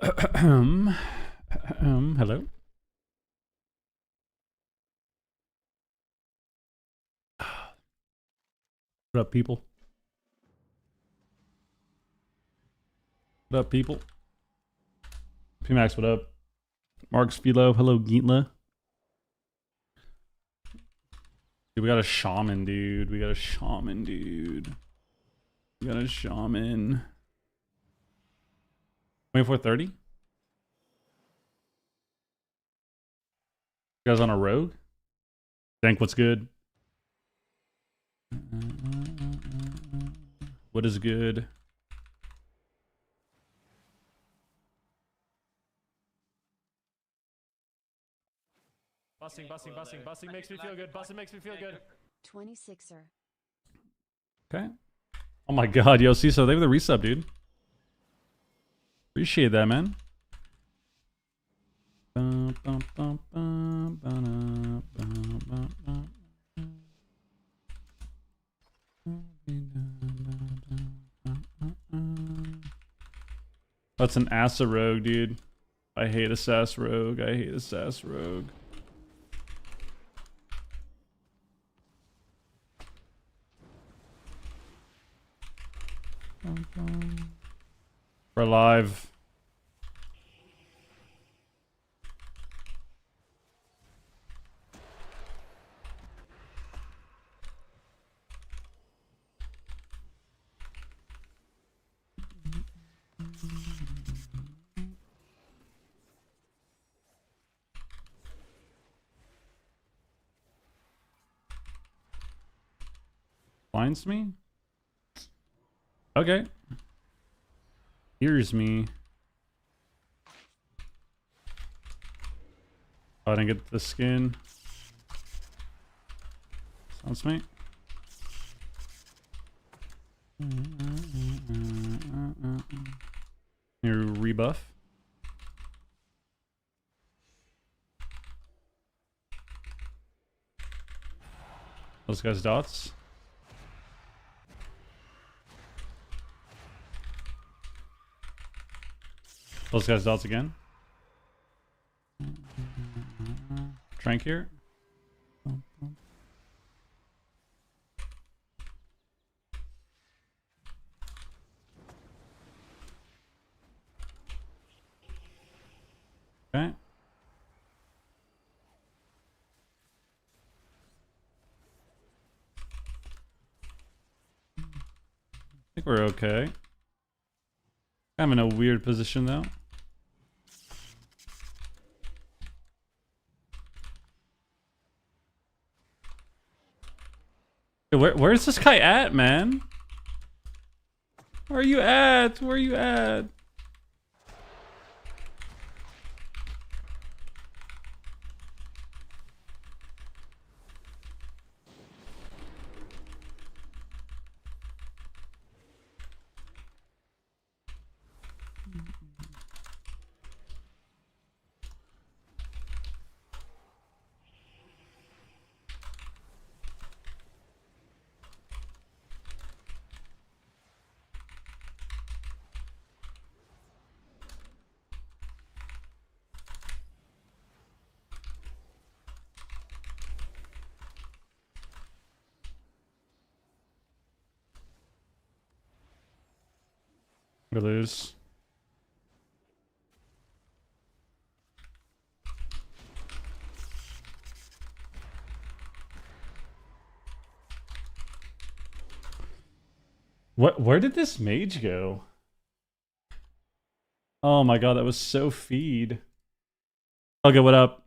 Hello. What up, people? What up, people? P-Max, what up? Mark's Philo, hello, Geetla. Dude, we got a shaman, dude. We got a shaman, dude. We got a shaman. 2430? You guys on a rogue? Dank, what's good? What is good? Bussing makes me feel good. Bussing makes me feel good. 26er. Okay. Oh my god, yo, CISO, they have the resub, dude. Appreciate that, man. That's an Assa rogue, dude. I hate a sass rogue. I hate a sass rogue. We're live. Finds me? Okay. Hears me. Oh, I didn't get the skin. Sounds me. Your rebuff. Those guys' dots. Those guys' dots again. Trank here. Okay. I think we're okay. I'm in a weird position though. Where's this guy at, man? Where are you at? Where are you at? We lose. What? Where did this mage go? Oh my god, that was so feed. Okay, what up?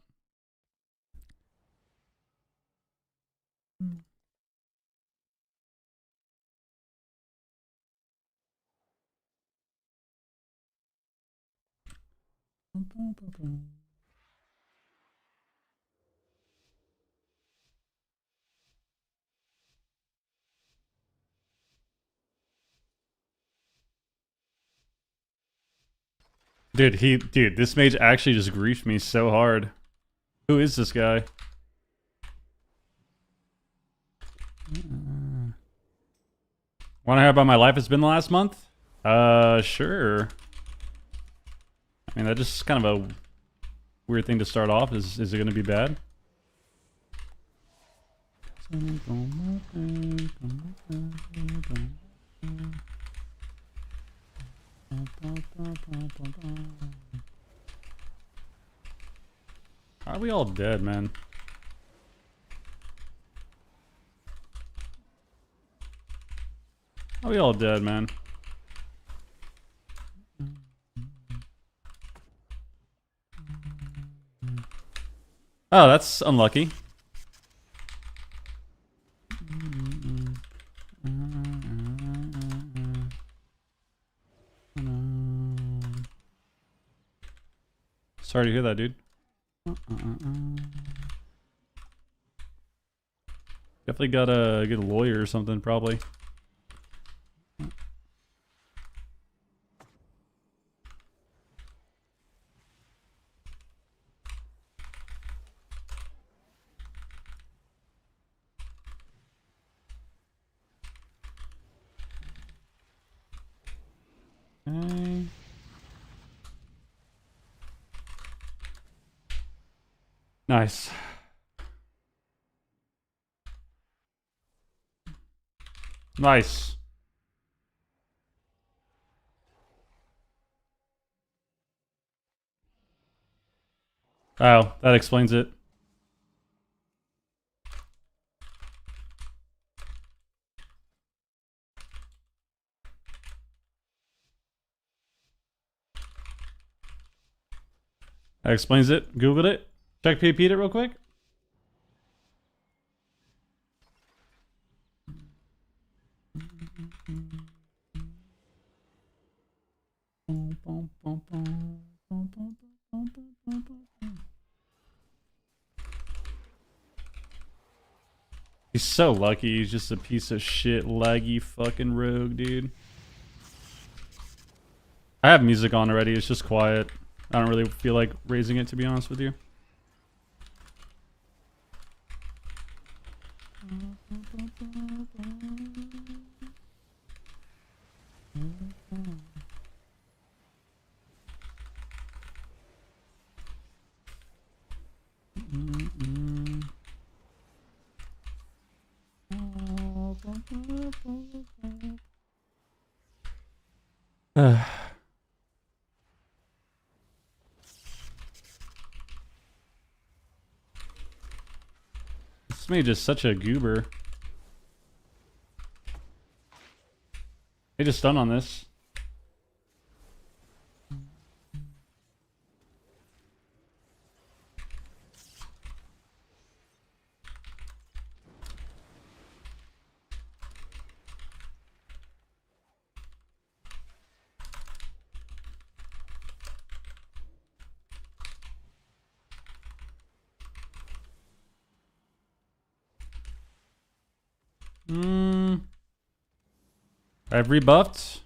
Dude, this mage actually just griefed me so hard. Who is this guy? Want to hear about my life it's been the last month? Sure. I mean, that just kind of a weird thing to start off. Is it going to be bad? How are we all dead, man? How are we all dead, man? Oh, that's unlucky. Sorry to hear that, dude. Definitely gotta get a lawyer or something, probably. Okay. Nice. Nice. Oh, that explains it. That explains it. Googled it. Check PvP'd it real quick. He's so lucky. He's just a piece of shit, laggy fucking rogue, dude. I have music on already. It's just quiet. I don't really feel like raising it, to be honest with you. This made just such a goober. They just stun on this. I've rebuffed.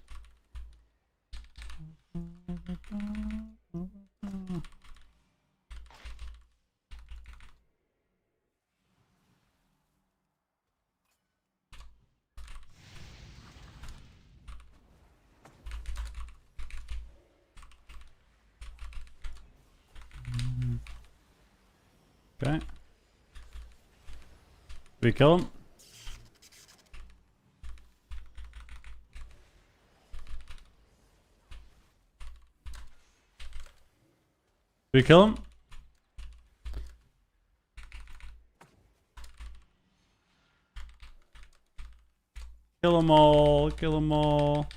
Okay. Did we kill him? Did we kill him? Kill them all. Kill them all.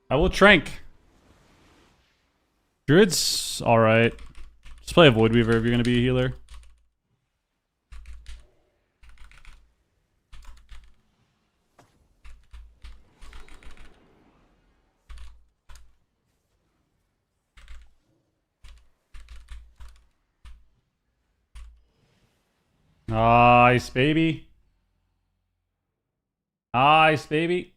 I will trank. Druid's alright. Just play a Void Weaver if you're gonna be a healer. Nice, baby. Nice, baby.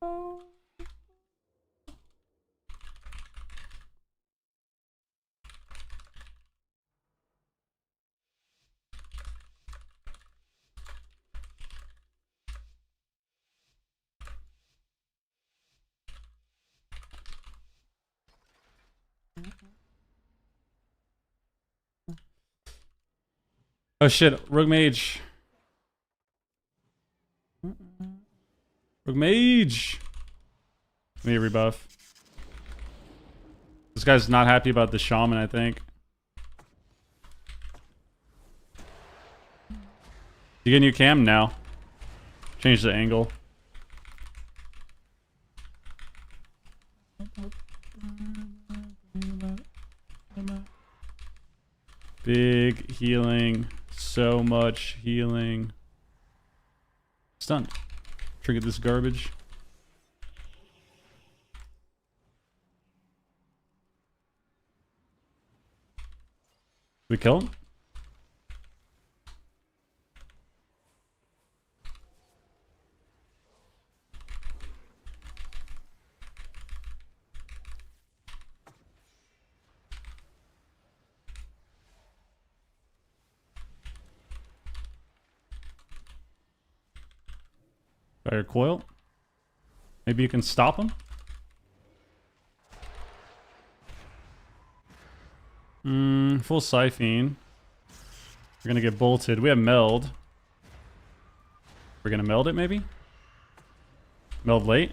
Oh shit, Rogue Mage. Rogue Mage. Give me a rebuff. This guy's not happy about the shaman, I think. You get a new cam now. Change the angle. Big healing. So much healing. Stunned. Trinket this garbage. We kill him? Fire coil. Maybe you can stop him? Full Siphene. We're gonna get bolted. We have meld. We're gonna meld it maybe? Meld late?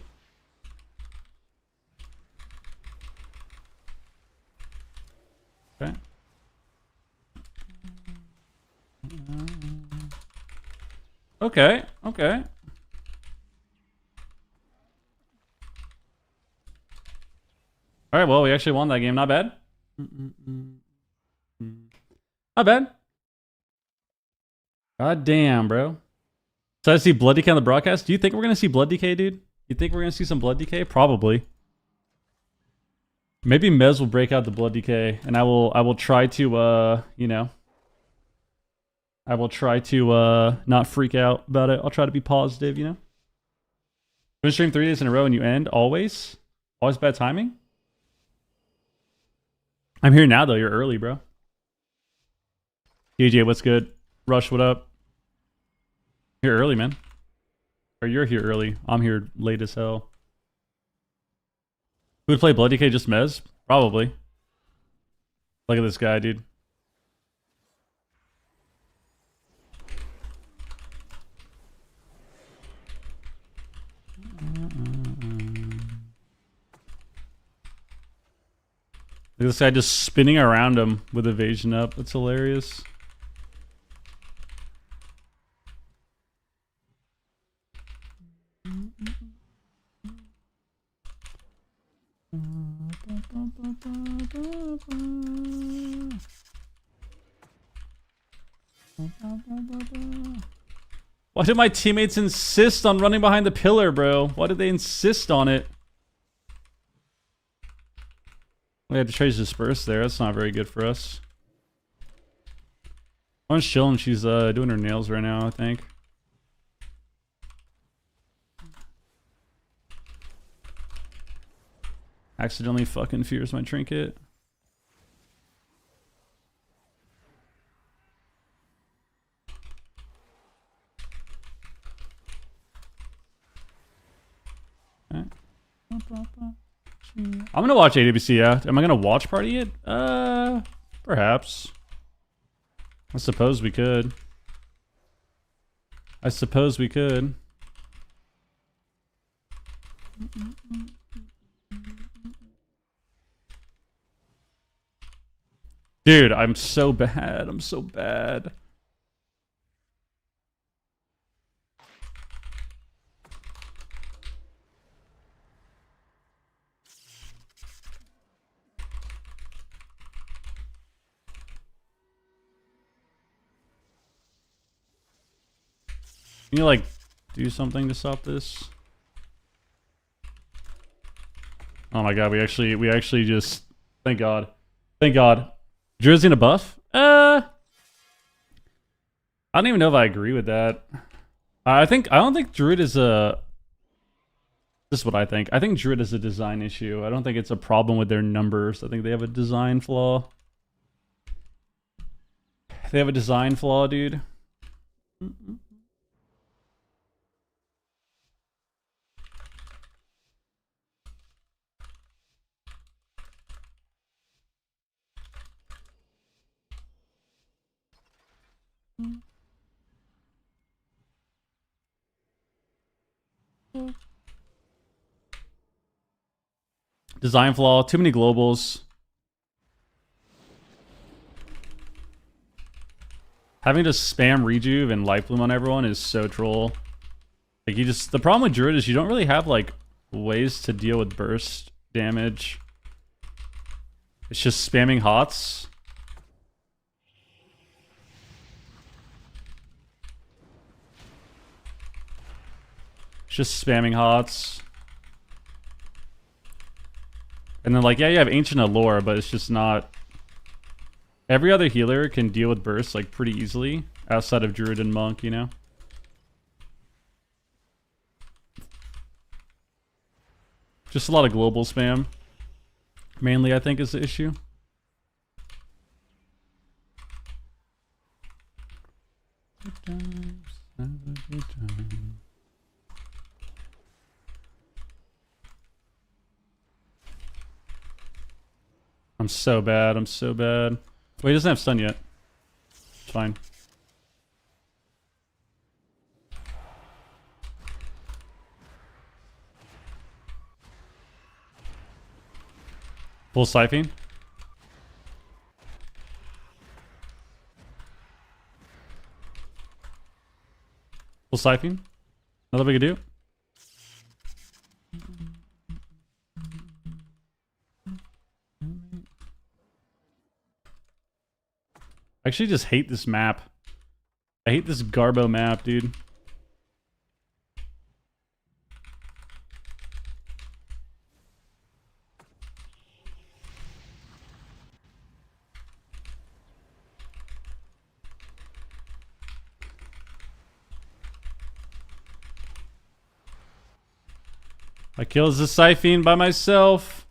Okay. Okay, okay. Alright, well, we actually won that game. Not bad. Not bad. God damn, bro. So I see blood decay on the broadcast. Do you think we're gonna see blood decay, dude? You think we're gonna see some blood decay? Probably. Maybe Mez will break out the blood decay, and I will try to you know, I will try to not freak out about it. I'll try to be positive, you know. Been stream 3 days in a row and you end always? Always bad timing? I'm here now though, you're early, bro. DJ, what's good? Rush, what up? You're early, man. Or you're here early. I'm here late as hell. Who would play Blood DK, just Mez? Probably. Look at this guy, dude. Look at this guy just spinning around him with evasion up. That's hilarious. Why did my teammates insist on running behind the pillar, bro? Why did they insist on it? We had to trade disperse there. That's not very good for us. One's chilling. She's doing her nails right now, I think. Accidentally fucking fears my trinket. Okay. I'm gonna watch AWC, yeah. Am I gonna watch party it? Perhaps. I suppose we could. I suppose we could. Dude, I'm so bad. I'm so bad. Can you like do something to stop this? Oh my god, we actually just thank God. Thank God. Druid's gonna buff? I don't even know if I agree with that. I don't think Druid is a This is what I think. I think Druid is a design issue. I don't think it's a problem with their numbers. I think they have a design flaw. They have a design flaw, dude. Design flaw, too many globals. Having to spam rejuve and life bloom on everyone is so troll. Like you just, the problem with Druid is you don't really have like ways to deal with burst damage. It's just spamming hots. It's just spamming hots. And then like, yeah, you have Ancient Allure, but it's just not... Every other healer can deal with bursts like pretty easily outside of Druid and Monk, you know? Just a lot of global spam. Mainly, I think, is the issue. I'm so bad. I'm so bad. Wait, he doesn't have stun yet. It's fine. Full siphoning. Full siphoning. Nothing we can do. I actually just hate this map. I hate this Garbo map, dude. I kills the Siphene by myself.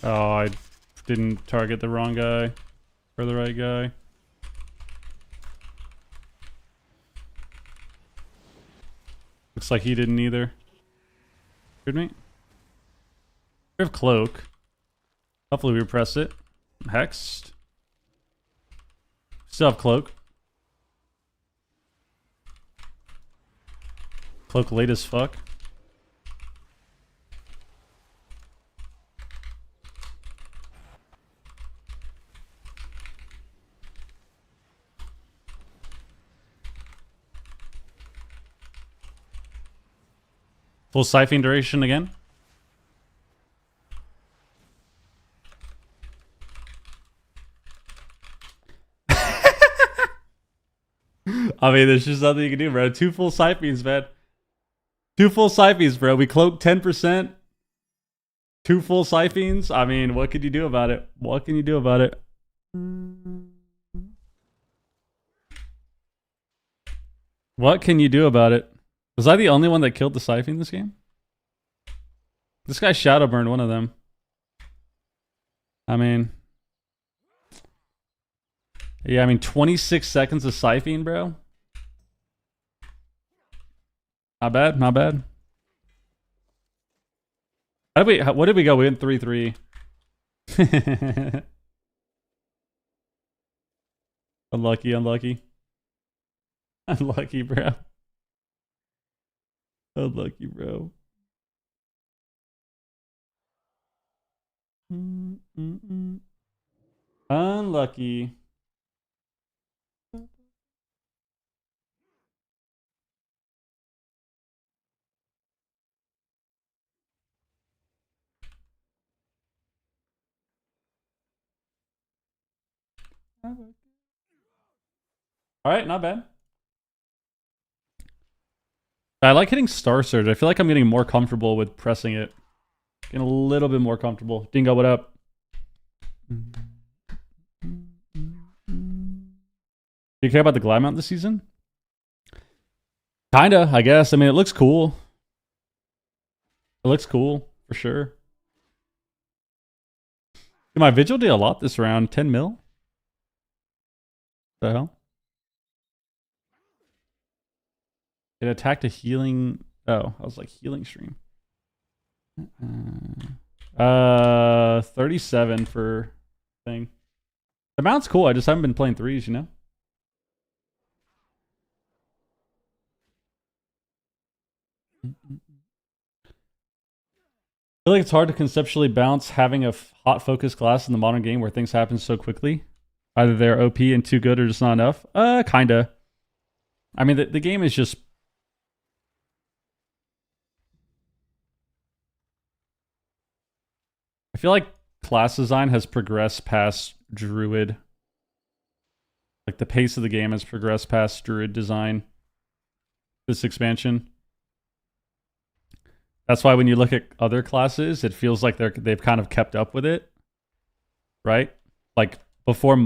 Oh, I didn't target the wrong guy. Or the right guy. Looks like he didn't either. Heard me? We have Cloak. Hopefully we repress it. Hexed. Still have Cloak. Cloak late as fuck. Full Siphon duration again. I mean, there's just nothing you can do, bro. 2 full Siphones, man. 2 full Siphones, bro. We cloaked 10%. 2 full Siphones. I mean, what could you do about it? What can you do about it? What can you do about it? Was I the only one that killed the Siphon this game? This guy shadow burned one of them. I mean... Yeah, I mean, 26 seconds of Siphon, bro. Not bad, not bad. What did we go? We went 3-3. Unlucky, unlucky. Unlucky, bro. Unlucky, bro. Unlucky. Alright, not bad. I like hitting Star Surge. I feel like I'm getting more comfortable with pressing it. Getting a little bit more comfortable. Dingo, what up? you care about the glide mount this season? Kinda, I guess. I mean, it looks cool. It looks cool for sure. Dude, my vigil did a lot this round. 10 mil. The hell? It attacked a healing. Oh, I was like healing stream. 37 for thing. The mount's cool. I just haven't been playing threes, you know? I feel like it's hard to conceptually balance having a hot focus class in the modern game where things happen so quickly. Either they're OP and too good or just not enough. Kinda. I mean, the game is just... I feel like class design has progressed past Druid. Like, the pace of the game has progressed past Druid design. This expansion. That's why when you look at other classes, it feels like they've kind of kept up with it. Right? Like, before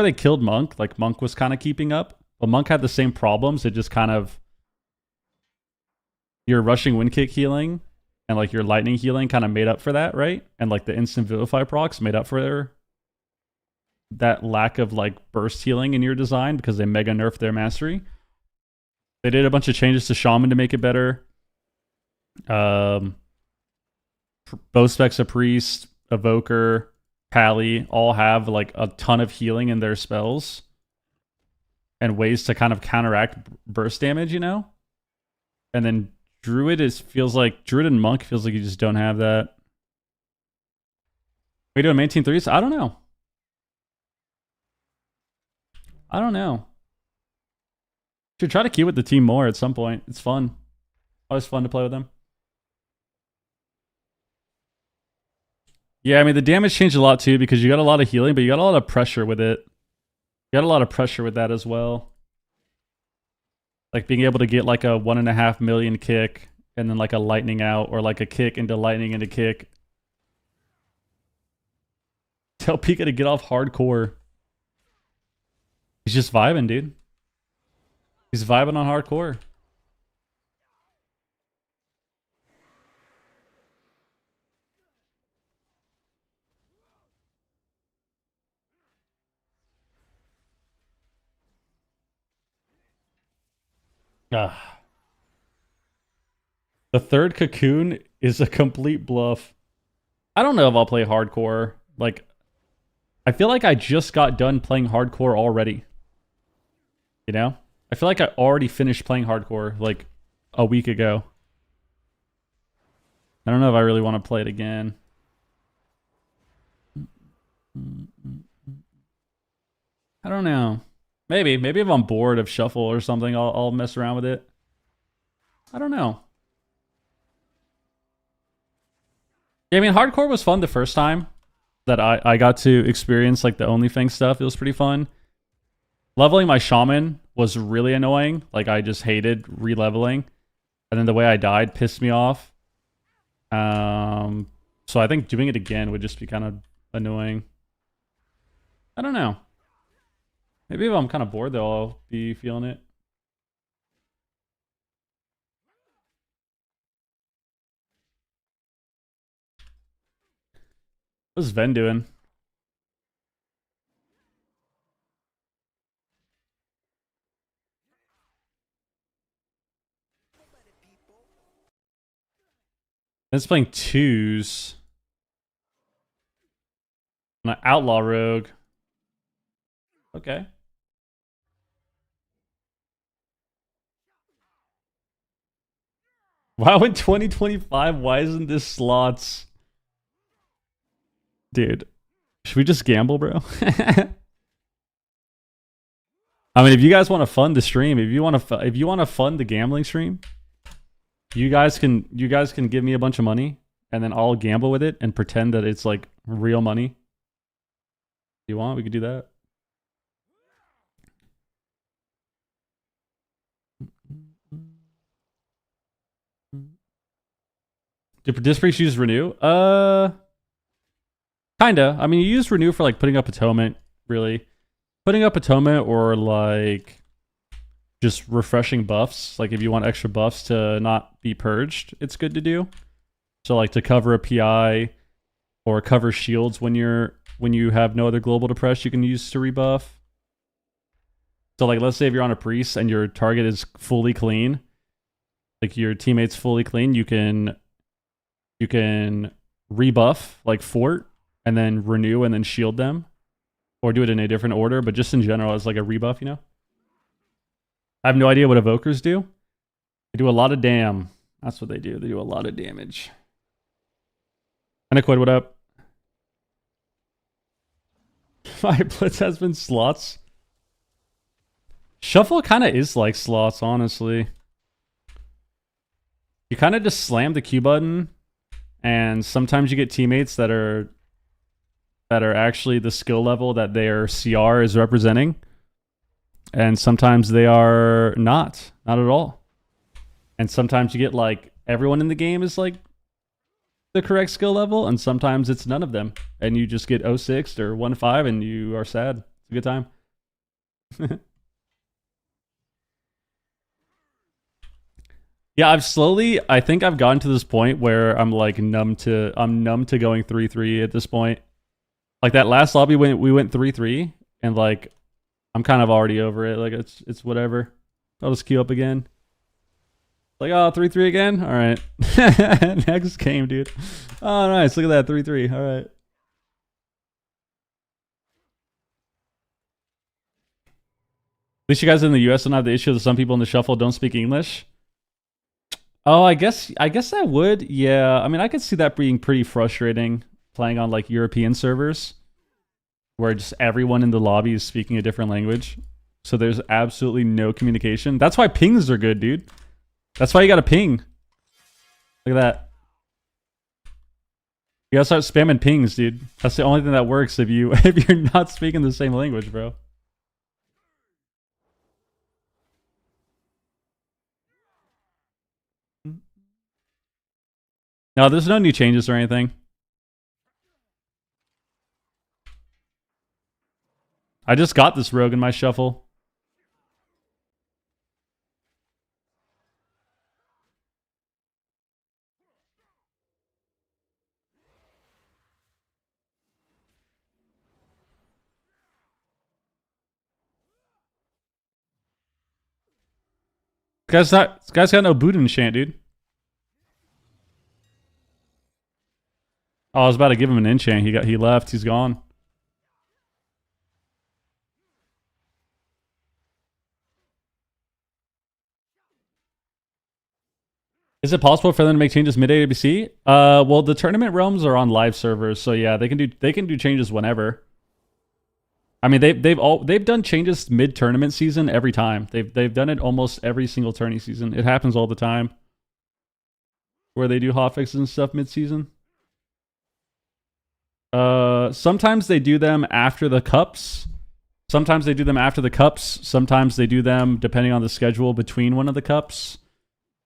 they killed Monk, like, Monk was kind of keeping up. But Monk had the same problems. It just kind of... Your rushing wind kick healing and, like, your lightning healing kind of made up for that, right? And, like, the instant vivify procs made up for that lack of, like, burst healing in your design because they mega nerfed their mastery. They did a bunch of changes to Shaman to make it better. Bow Specs of Priest, Evoker, Pally all have like a ton of healing in their spells and ways to kind of counteract burst damage, you know? And then Druid feels like Druid and Monk feels like you just don't have that. Are we doing main team threes? I don't know. Should try to queue with the team more at some point. It's fun. Always fun to play with them. Yeah, I mean, the damage changed a lot too because you got a lot of healing, but you got a lot of pressure with it. You got a lot of pressure with that as well. Like being able to get like a 1.5 million kick and then like a lightning out or like a kick into lightning into kick. Tell Pika to get off hardcore. He's just vibing, dude. He's vibing on hardcore. Ah. The third cocoon is a complete bluff. I don't know if I'll play hardcore. Like, I feel like I just got done playing hardcore already. You know? I feel like I already finished playing hardcore like a week ago. I don't know if I really want to play it again. I don't know. Maybe if I'm bored of Shuffle or something, I'll mess around with it. I don't know. Yeah, I mean, hardcore was fun the first time that I got to experience like the OnlyFang stuff. It was pretty fun. Leveling my shaman was really annoying. Like, I just hated re-leveling. And then the way I died pissed me off. So I think doing it again would just be kind of annoying. I don't know. Maybe if I'm kind of bored, though, I'll be feeling it. What's Ven doing? It's playing twos. An outlaw rogue. Okay. Wow, in 2025, why isn't this slots? Dude, should we just gamble, bro? I mean, if you guys want to fund the stream, if you want to fund the gambling stream, you guys can give me a bunch of money and then I'll gamble with it and pretend that it's like real money. If you want, we could do that. Did Disc Freaks use Renew? Kinda. I mean, you use Renew for like putting up atonement, really. putting up atonement or like just refreshing buffs. Like if you want extra buffs to not be purged, it's good to do. So like to cover a PI or cover shields when you have no other global to press, you can use to rebuff. So like let's say if you're on a priest and your target is fully clean, like your teammate's fully clean, you can rebuff like fort and then renew and then shield them. Or do it in a different order, but just in general as like a rebuff, you know? I have no idea what evokers do. They do a lot of damn. That's what they do. They do a lot of damage. Anaquid, what up? My blitz has been slots. Shuffle kind of is like slots, honestly. You kind of just slam the Q button, and sometimes you get teammates that are actually the skill level that their CR is representing. And sometimes they are not at all. And sometimes you get like everyone in the game is like the correct skill level, and sometimes it's none of them. And you just get 06 or 1-5 and you are sad. It's a good time. Yeah, I think I've gotten to this point where I'm like numb to going 3-3 at this point. Like that last lobby when we went 3-3, and like I'm kind of already over it. Like it's whatever. I'll just queue up again. Like, oh, 3-3 again? All right. Next game, dude. Oh, nice. Look at that, 3-3. All right. At least you guys in the US don't have the issue that some people in the shuffle don't speak English. Oh, I guess that would. Yeah, I mean, I could see that being pretty frustrating. Playing on like European servers where just everyone in the lobby is speaking a different language. So there's absolutely no communication. That's why pings are good, dude. That's why you gotta ping. Look at that. You gotta start spamming pings, dude. That's the only thing that works if you're not speaking the same language, bro. No, there's no new changes or anything. I just got this rogue in my shuffle. This guy's got no boot enchant, dude. Oh, I was about to give him an enchant. He left. He's gone. Is it possible for them to make changes mid ABC? Well, the tournament realms are on live servers, so yeah, they can do changes whenever. I mean, they've done changes mid tournament season every time. They've done it almost every single tourney season. It happens all the time, where they do hotfixes and stuff mid season. Sometimes they do them after the cups. Sometimes they do them after the cups. Sometimes they do them depending on the schedule between one of the cups.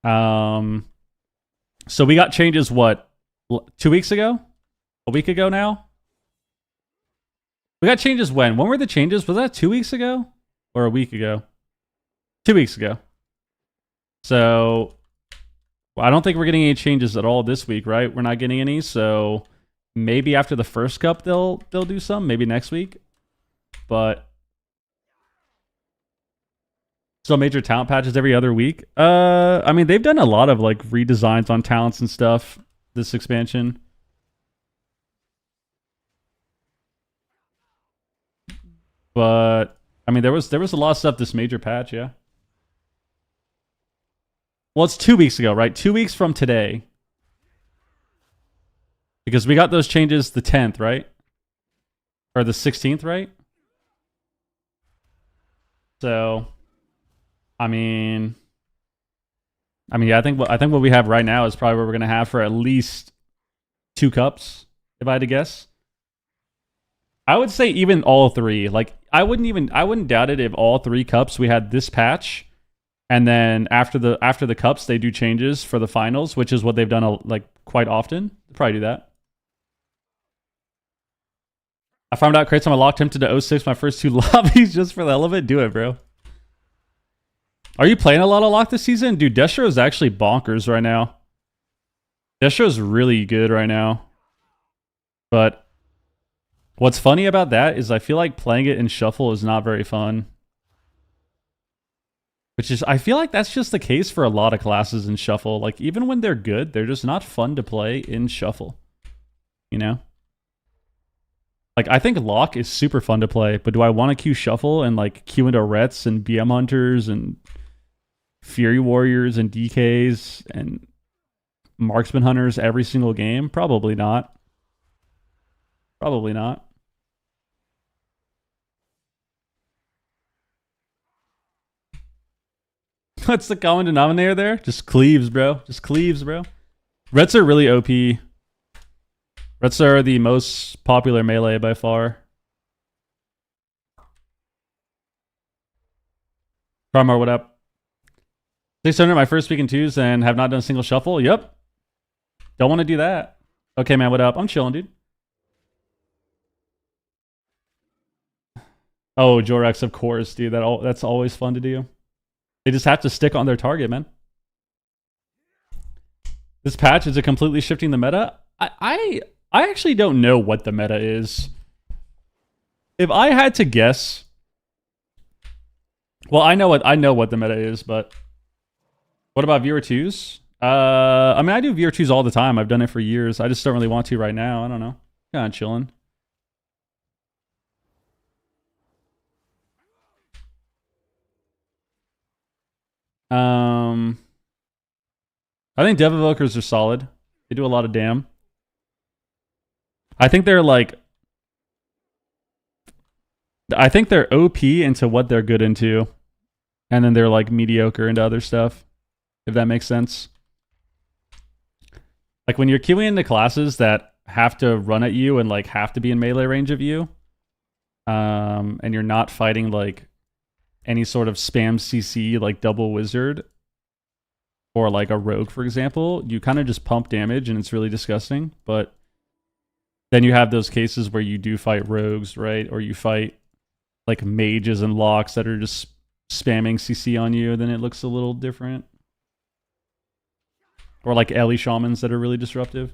So we got changes, what, 2 weeks ago? A week ago now? We got changes when? When were the changes? Was that 2 weeks ago? Or a week ago? 2 weeks ago. So, I don't think we're getting any changes at all this week, right? We're not getting any, so maybe after the first cup they'll do some, maybe next week. But still major talent patches every other week. I mean, they've done a lot of like redesigns on talents and stuff this expansion. But I mean, there was a lot of stuff this major patch, yeah. Well, it's 2 weeks ago, right? 2 weeks from today. Because we got those changes the 10th, right? Or the 16th, right? So, I mean, yeah, I think what we have right now is probably what we're gonna have for at least 2 cups, if I had to guess. I would say even all 3. Like, I wouldn't doubt it if all 3 cups we had this patch, and then after the cups they do changes for the finals, which is what they've done like quite often. They'll probably do that. I farmed out crates on my lock, tempted to 06 my first 2 lobbies just for the hell of it. Do it, bro. Are you playing a lot of lock this season? Dude, Destro is actually bonkers right now. Destro is really good right now. But what's funny about that is I feel like playing it in shuffle is not very fun. Which is, I feel like that's just the case for a lot of classes in shuffle. Like, even when they're good, they're just not fun to play in shuffle. You know? Like, I think lock is super fun to play, but do I want to queue shuffle and, like, queue into Rets and BM Hunters and Fury Warriors and DKs and Marksman Hunters every single game? Probably not. Probably not. What's the common denominator there? Just cleaves, bro. Just cleaves, bro. Rets are really OP. Rets are the most popular melee by far. Karmar, what up? 600 my first week in twos and have not done a single shuffle? Yep. Don't want to do that. Okay, man, what up? I'm chilling, dude. Oh, Jorex, of course, dude. That's always fun to do. They just have to stick on their target, man. This patch, is it completely shifting the meta? I actually don't know what the meta is. If I had to guess, well, I know what the meta is, but what about VR2s? I mean, I do VR2s all the time. I've done it for years. I just don't really want to right now. I don't know. Kind of chilling. I think Dev Evokers are solid. They do a lot of damn. I think they're like... I think they're OP into what they're good into. And then they're like mediocre into other stuff. If that makes sense. Like when you're queuing into classes that have to run at you and like have to be in melee range of you. And you're not fighting like any sort of spam CC like double wizard. Or like a rogue, for example, you kind of just pump damage and it's really disgusting. But then you have those cases where you do fight rogues, right? Or you fight like mages and locks that are just spamming CC on you, then it looks a little different. Or like Ellie shamans that are really disruptive.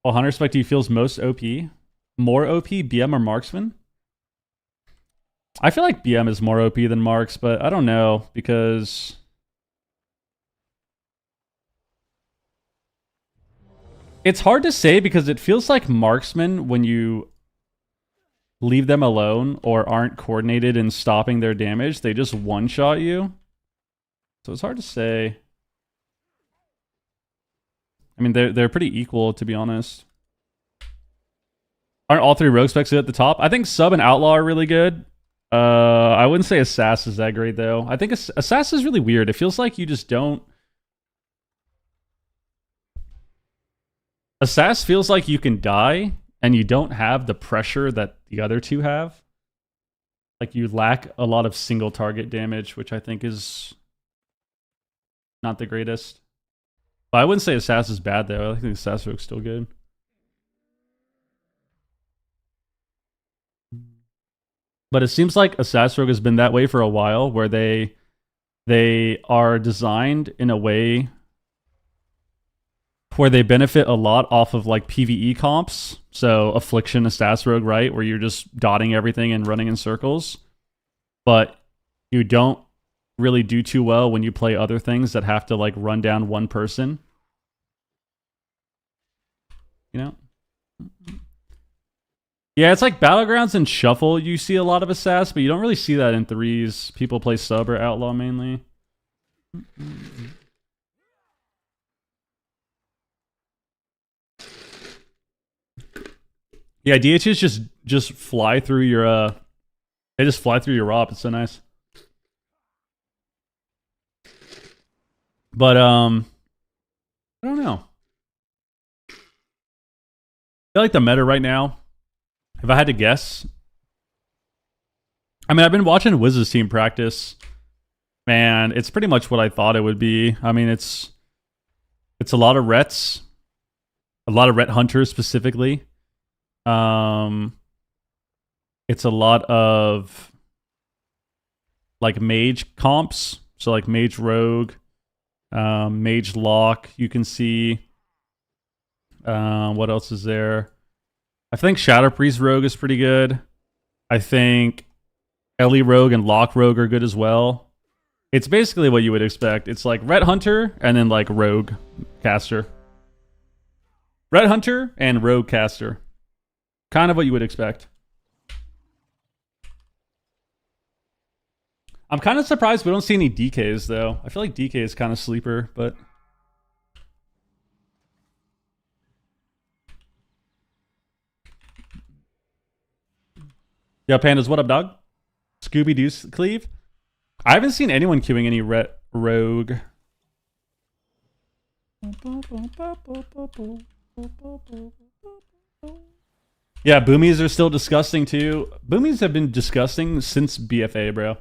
Well, Hunter Spec, do you feels most OP? More OP, BM or Marksman? I feel like BM is more OP than Marks, but I don't know, because... It's hard to say because it feels like Marksman, when you leave them alone or aren't coordinated in stopping their damage, they just one-shot you. So it's hard to say. I mean, they're pretty equal, to be honest. Aren't all three rogue specs at the top? I think Sub and Outlaw are really good. I wouldn't say Assass is that great, though. I think Assass is really weird. It feels like you just don't... Assass feels like you can die, and you don't have the pressure that the other two have. Like, you lack a lot of single target damage, which I think is not the greatest. But I wouldn't say Assass is bad, though. I think Assass looks still good. But it seems like Assass Rogue has been that way for a while, where they are designed in a way where they benefit a lot off of like PvE comps. So Affliction, Assass Rogue, right? Where you're just dotting everything and running in circles. But you don't really do too well when you play other things that have to like run down one person. You know? Yeah, it's like Battlegrounds and Shuffle. You see a lot of Assass, but you don't really see that in threes. People play Sub or Outlaw mainly. Yeah, DHs just fly through your they just fly through your ROP. It's so nice. But I don't know. I feel like the meta right now, if I had to guess, I mean, I've been watching Wiz's team practice. Man, it's pretty much what I thought it would be. I mean, it's It's a lot of rets. A lot of ret hunters specifically. It's a lot of like mage comps. So like mage rogue, mage lock, you can see. What else is there? I think Shadow Priest rogue is pretty good. I think Ellie rogue and lock rogue are good as well. It's basically what you would expect. It's like ret hunter and then like rogue caster. Red Hunter and Rogue Caster. Kind of what you would expect. I'm kind of surprised we don't see any DKs, though. I feel like DK is kind of sleeper, but... Yo, Pandas, what up, dog? Scooby-Doo Cleave? I haven't seen anyone queuing any Rogue. Yeah, boomies are still disgusting too. Boomies have been disgusting since BFA, bro.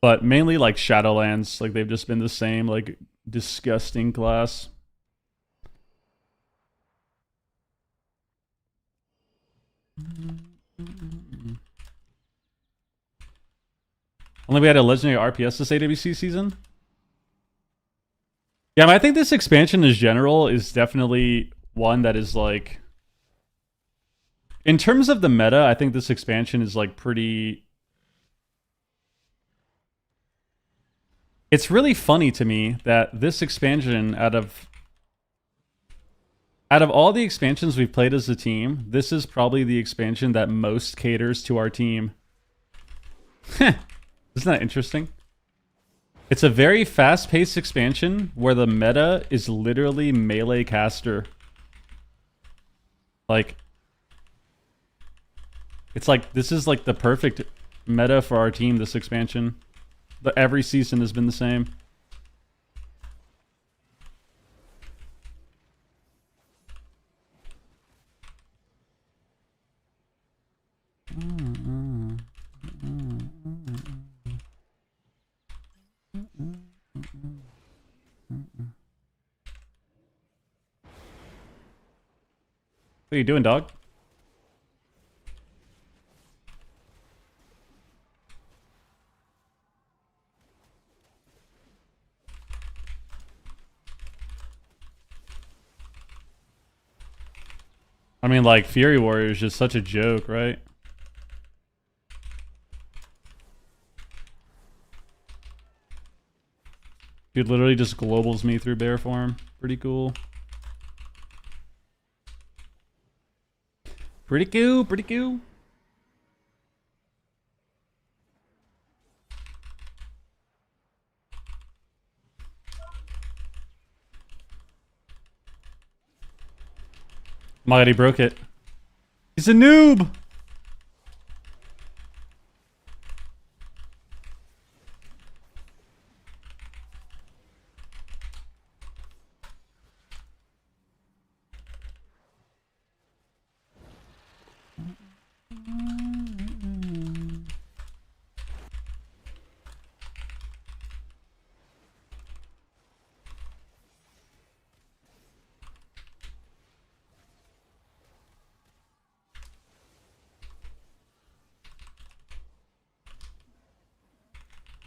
But mainly like Shadowlands, like they've just been the same, like disgusting class. Only we had a legendary RPS this AWC season. Yeah, I think this expansion in general is definitely one that is like... In terms of the meta, I think this expansion is like pretty... It's really funny to me that this expansion out of all the expansions we've played as a team, this is probably the expansion that most caters to our team. Isn't that interesting? It's a very fast-paced expansion where the meta is literally melee caster. Like, it's like, this is like the perfect meta for our team, this expansion. Every season has been the same. What are you doing, dog? I mean, like, Fury Warrior is just such a joke, right? Dude literally just globals me through bear form. Pretty cool. Pretty cool, pretty cool. My god, he broke it. He's a noob!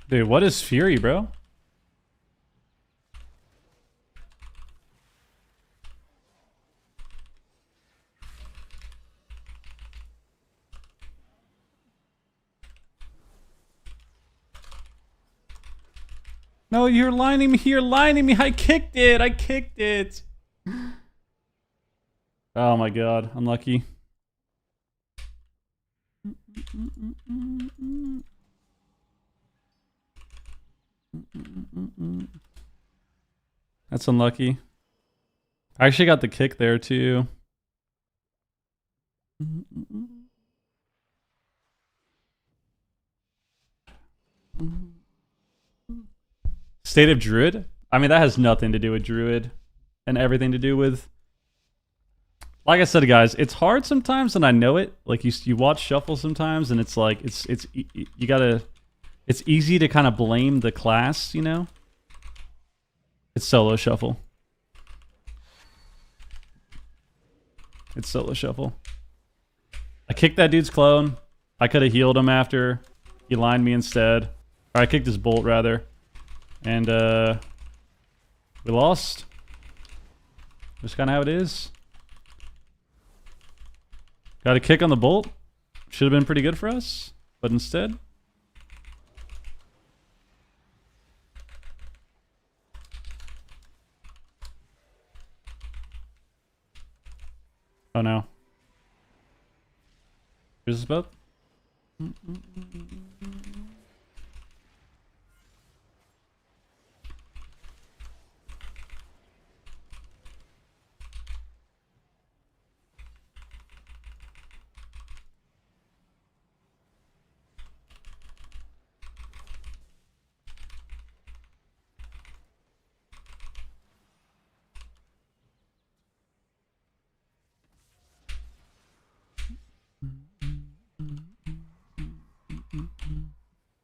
Dude, what is Fury, bro? No, you're lining me. You're lining me. I kicked it. I kicked it. Oh my god. Unlucky. That's unlucky. I actually got the kick there too. State of Druid? I mean, that has nothing to do with Druid and everything to do with... Like I said, guys, it's hard sometimes, and I know it. Like, you watch Shuffle sometimes, and it's like, you gotta... It's easy to kind of blame the class, you know? It's solo shuffle. It's solo shuffle. I kicked that dude's clone. I could have healed him after. He lined me instead. Or I kicked his bolt, rather. And, we lost. Just kind of how it is. Got a kick on the bolt. Should have been pretty good for us. But instead... Oh no. Here's this boat.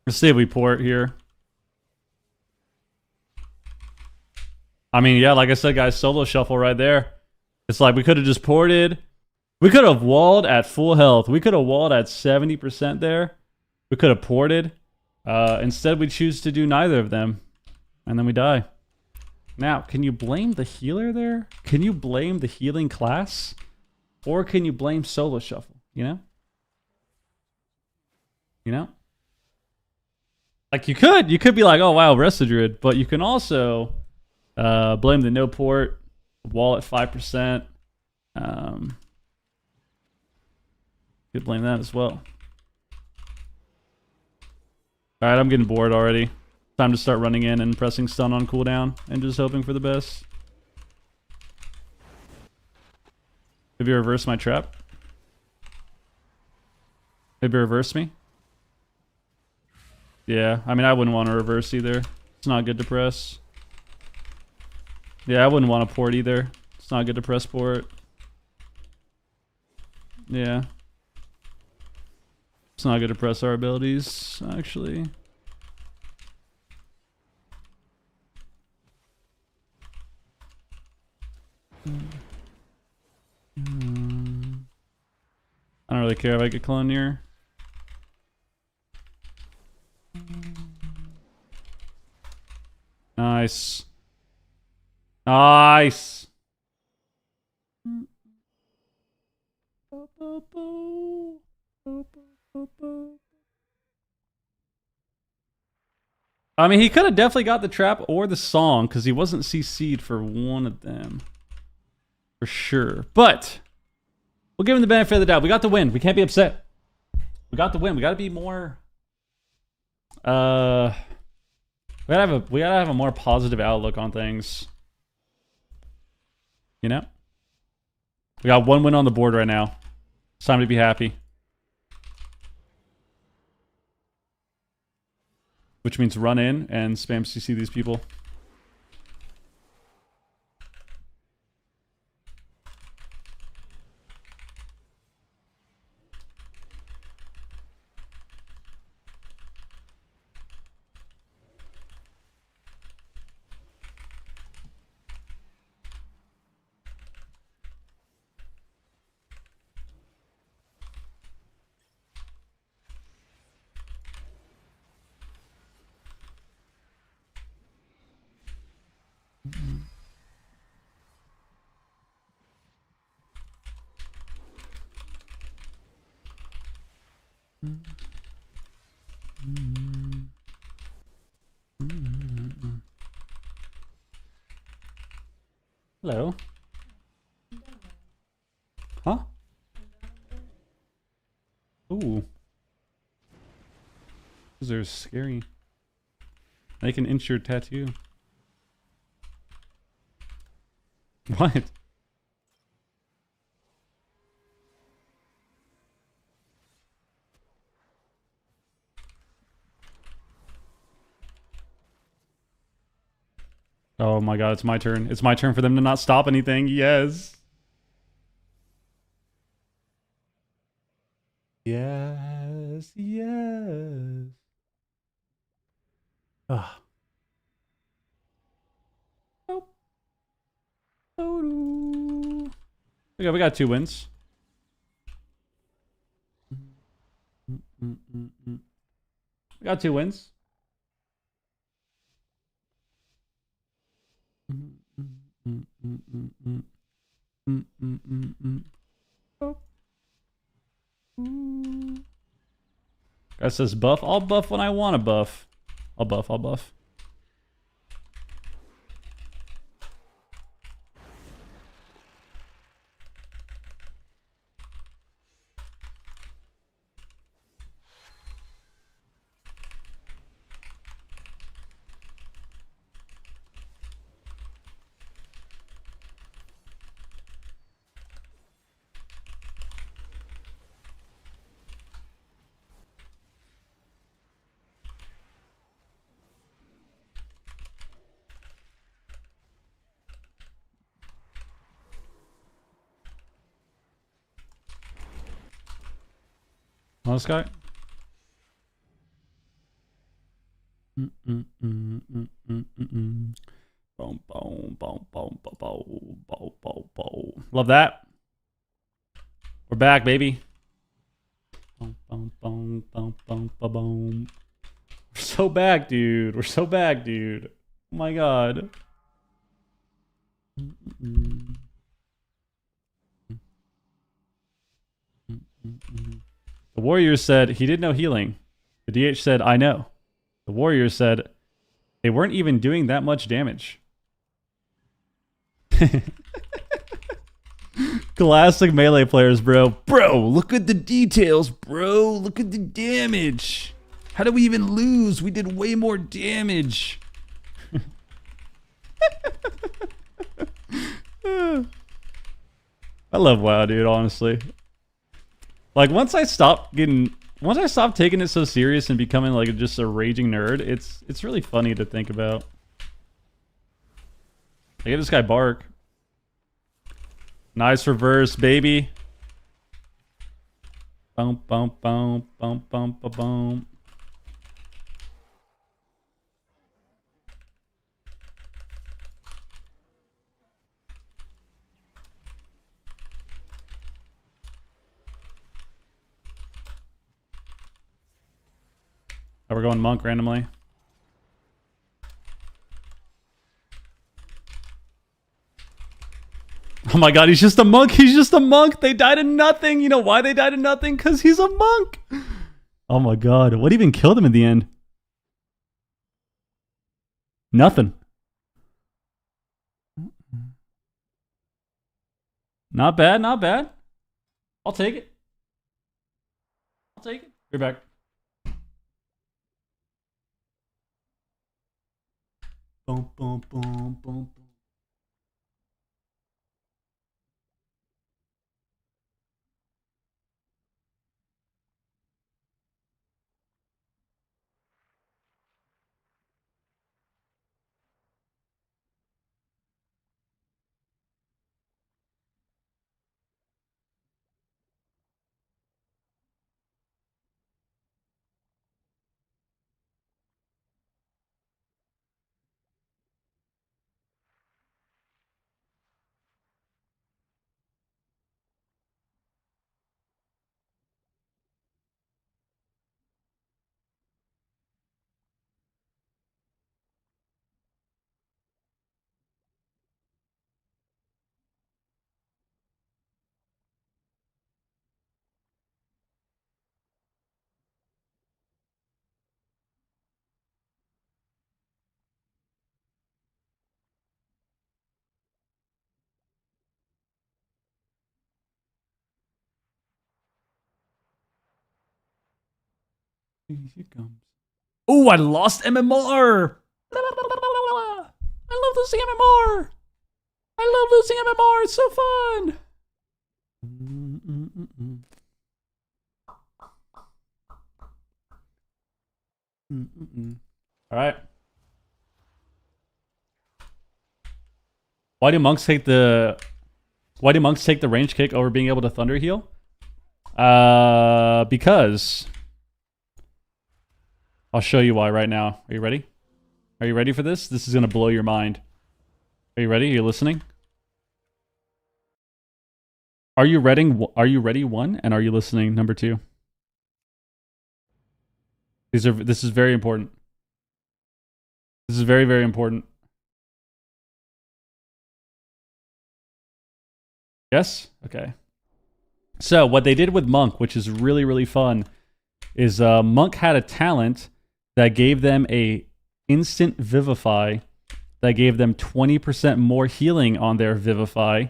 Let's see if we port here. I mean, yeah, like I said, guys, solo shuffle right there. It's like we could have just ported. We could have walled at full health. We could have walled at 70% there. We could have ported. Instead, we choose to do neither of them. And then we die. Now, can you blame the healer there? Can you blame the healing class? Or can you blame solo shuffle? You know? You know? Like, you could be like, oh, wow, Residrid. But you can also blame the no port, wall at 5%. You could blame that as well. Alright, I'm getting bored already. Time to start running in and pressing stun on cooldown and just hoping for the best. Maybe reverse my trap. Maybe reverse me. Yeah, I mean, I wouldn't want to reverse either. It's not good to press. Yeah, I wouldn't want to port either. It's not good to press port. Yeah. It's not good to press our abilities, actually. I don't really care if I get clone near. Nice. Nice. I mean, he could have definitely got the trap or the song because he wasn't CC'd for one of them. For sure. But we'll give him the benefit of the doubt. We got the win. We can't be upset. We got the win. We got to be more... We gotta have a more positive outlook on things. You know? We got one win on the board right now. It's time to be happy. Which means run in and spam CC these people. Hello. Huh? Ooh. Those are scary. They can inch your tattoo. What? Oh my god, it's my turn. It's my turn for them to not stop anything. Yes. Yes, yes. Ugh. We got 2 wins. We got 2 wins. Guy says buff. I'll buff when I want to buff. I'll buff. Oh, this guy. Love that. We're back, baby. We're so back, dude. We're so back, dude. Oh my god. The Warriors said he did no healing. The DH said, I know. The Warriors said they weren't even doing that much damage. Classic melee players, bro. Bro, look at the details, bro. Look at the damage. How did we even lose? We did way more damage. I love WoW, dude, honestly. Like, once I stopped taking it so serious and becoming like just a raging nerd, it's really funny to think about. I gave this guy bark. Nice reverse, baby. Boom, boom, boom, boom, boom, boom, boom. Oh, we're going monk randomly. Oh my god, he's just a monk. He's just a monk. They died in nothing. You know why they died in nothing? Because he's a monk. Oh my god. What even killed him in the end? Nothing. Not bad, not bad. I'll take it. I'll take it. You're back. Boom, boom, boom, boom. Here comes. Oh, I lost MMR. I love losing MMR. I love losing MMR. It's so fun. All right. Why do monks take the range kick over being able to thunder heal? Because I'll show you why right now. Are you ready? Are you ready for this? This is gonna blow your mind. Are you ready? Are you listening? Are you ready? Are you ready? One, and are you listening? Number two. This is very important. This is very, very important. Yes? Okay. So what they did with Monk, which is really, really fun, is Monk had a talent that gave them a instant Vivify that gave them 20% more healing on their Vivify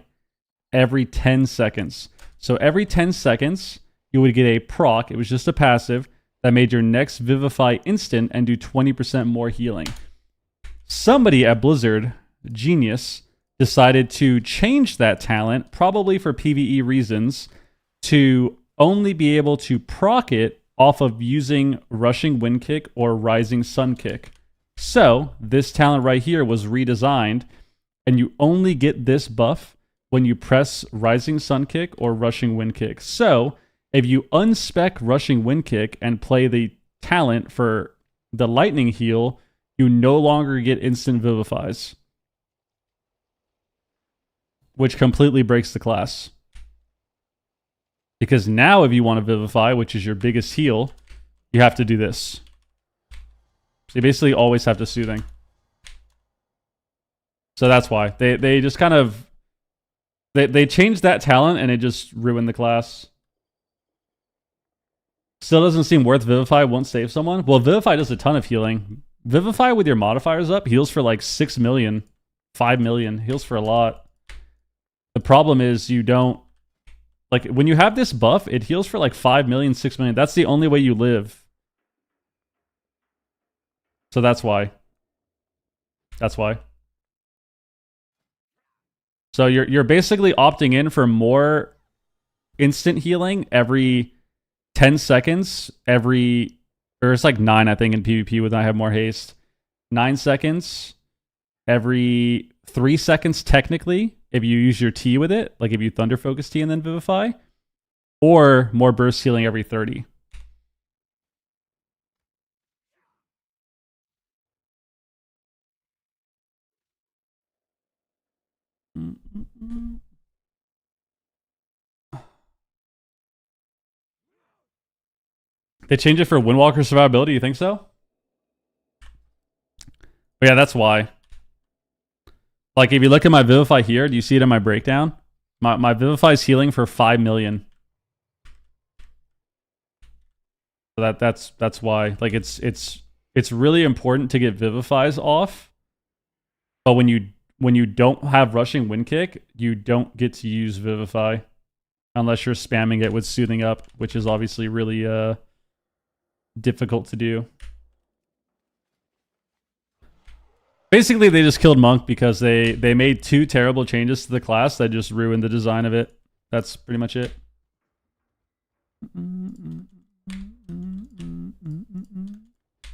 every 10 seconds. So every 10 seconds, you would get a proc. It was just a passive that made your next Vivify instant and do 20% more healing. Somebody at Blizzard, genius, decided to change that talent, probably for PvE reasons, to only be able to proc it off of using Rushing Wind Kick or Rising Sun Kick. So this talent right here was redesigned, and you only get this buff when you press Rising Sun Kick or Rushing Wind Kick. So if you unspec Rushing Wind Kick and play the talent for the Lightning Heal, you no longer get instant Vivifies, which completely breaks the class. Because now if you want to Vivify, which is your biggest heal, you have to do this. So you basically always have to Soothing. So that's why. They just kind of... They changed that talent and it just ruined the class. Still doesn't seem worth Vivify, won't save someone. Well, Vivify does a ton of healing. Vivify with your modifiers up heals for like 6 million, 5 million. Heals for a lot. The problem is you don't... Like, when you have this buff, it heals for like 5 million, 6 million. That's the only way you live. So that's why. That's why. So you're basically opting in for more instant healing every 10 seconds, or it's like 9, I think, in PvP when I have more haste. 9 seconds, every 3 seconds, technically, if you use your T with it, like if you Thunder Focus T and then Vivify, or more burst healing every 30. They changed it for Windwalker survivability, you think so? But yeah, that's why. Like, if you look at my Vivify here, do you see it in my breakdown? My Vivify is healing for 5 million. So that's why. Like, it's really important to get Vivifies off. But when you don't have Rushing Wind Kick, you don't get to use Vivify unless you're spamming it with Soothing Up, which is obviously really difficult to do. Basically, they just killed Monk because they made 2 terrible changes to the class that just ruined the design of it. That's pretty much it. I'm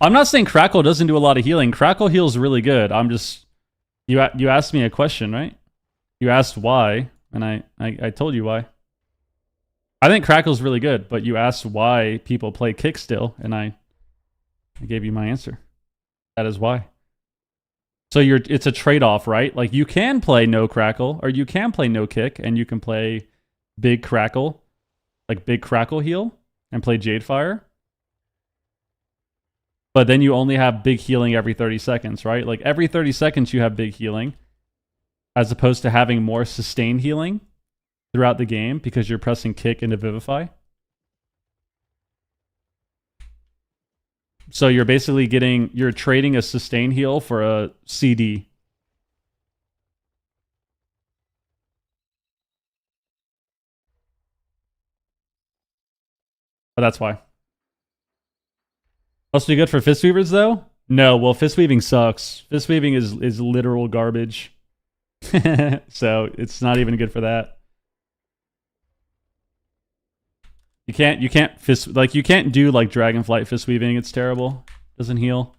not saying Crackle doesn't do a lot of healing. Crackle heals really good. I'm just... You asked me a question, right? You asked why, and I told you why. I think Crackle's really good, but you asked why people play Kick still, and I gave you my answer. That is why. So it's a trade-off, right? Like, you can play no Crackle, or you can play no Kick, and you can play big Crackle, like big Crackle heal, and play Jadefire. But then you only have big healing every 30 seconds, right? Like, every 30 seconds you have big healing, as opposed to having more sustained healing throughout the game because you're pressing Kick into Vivify. So you're basically you're trading a sustained heal for a CD. But that's why. Must be good for Fist Weavers, though? No, well, Fist Weaving sucks. Fist Weaving is literal garbage. So it's not even good for that. You can't you can't do like Dragonflight Fist Weaving. It's terrible. Doesn't heal.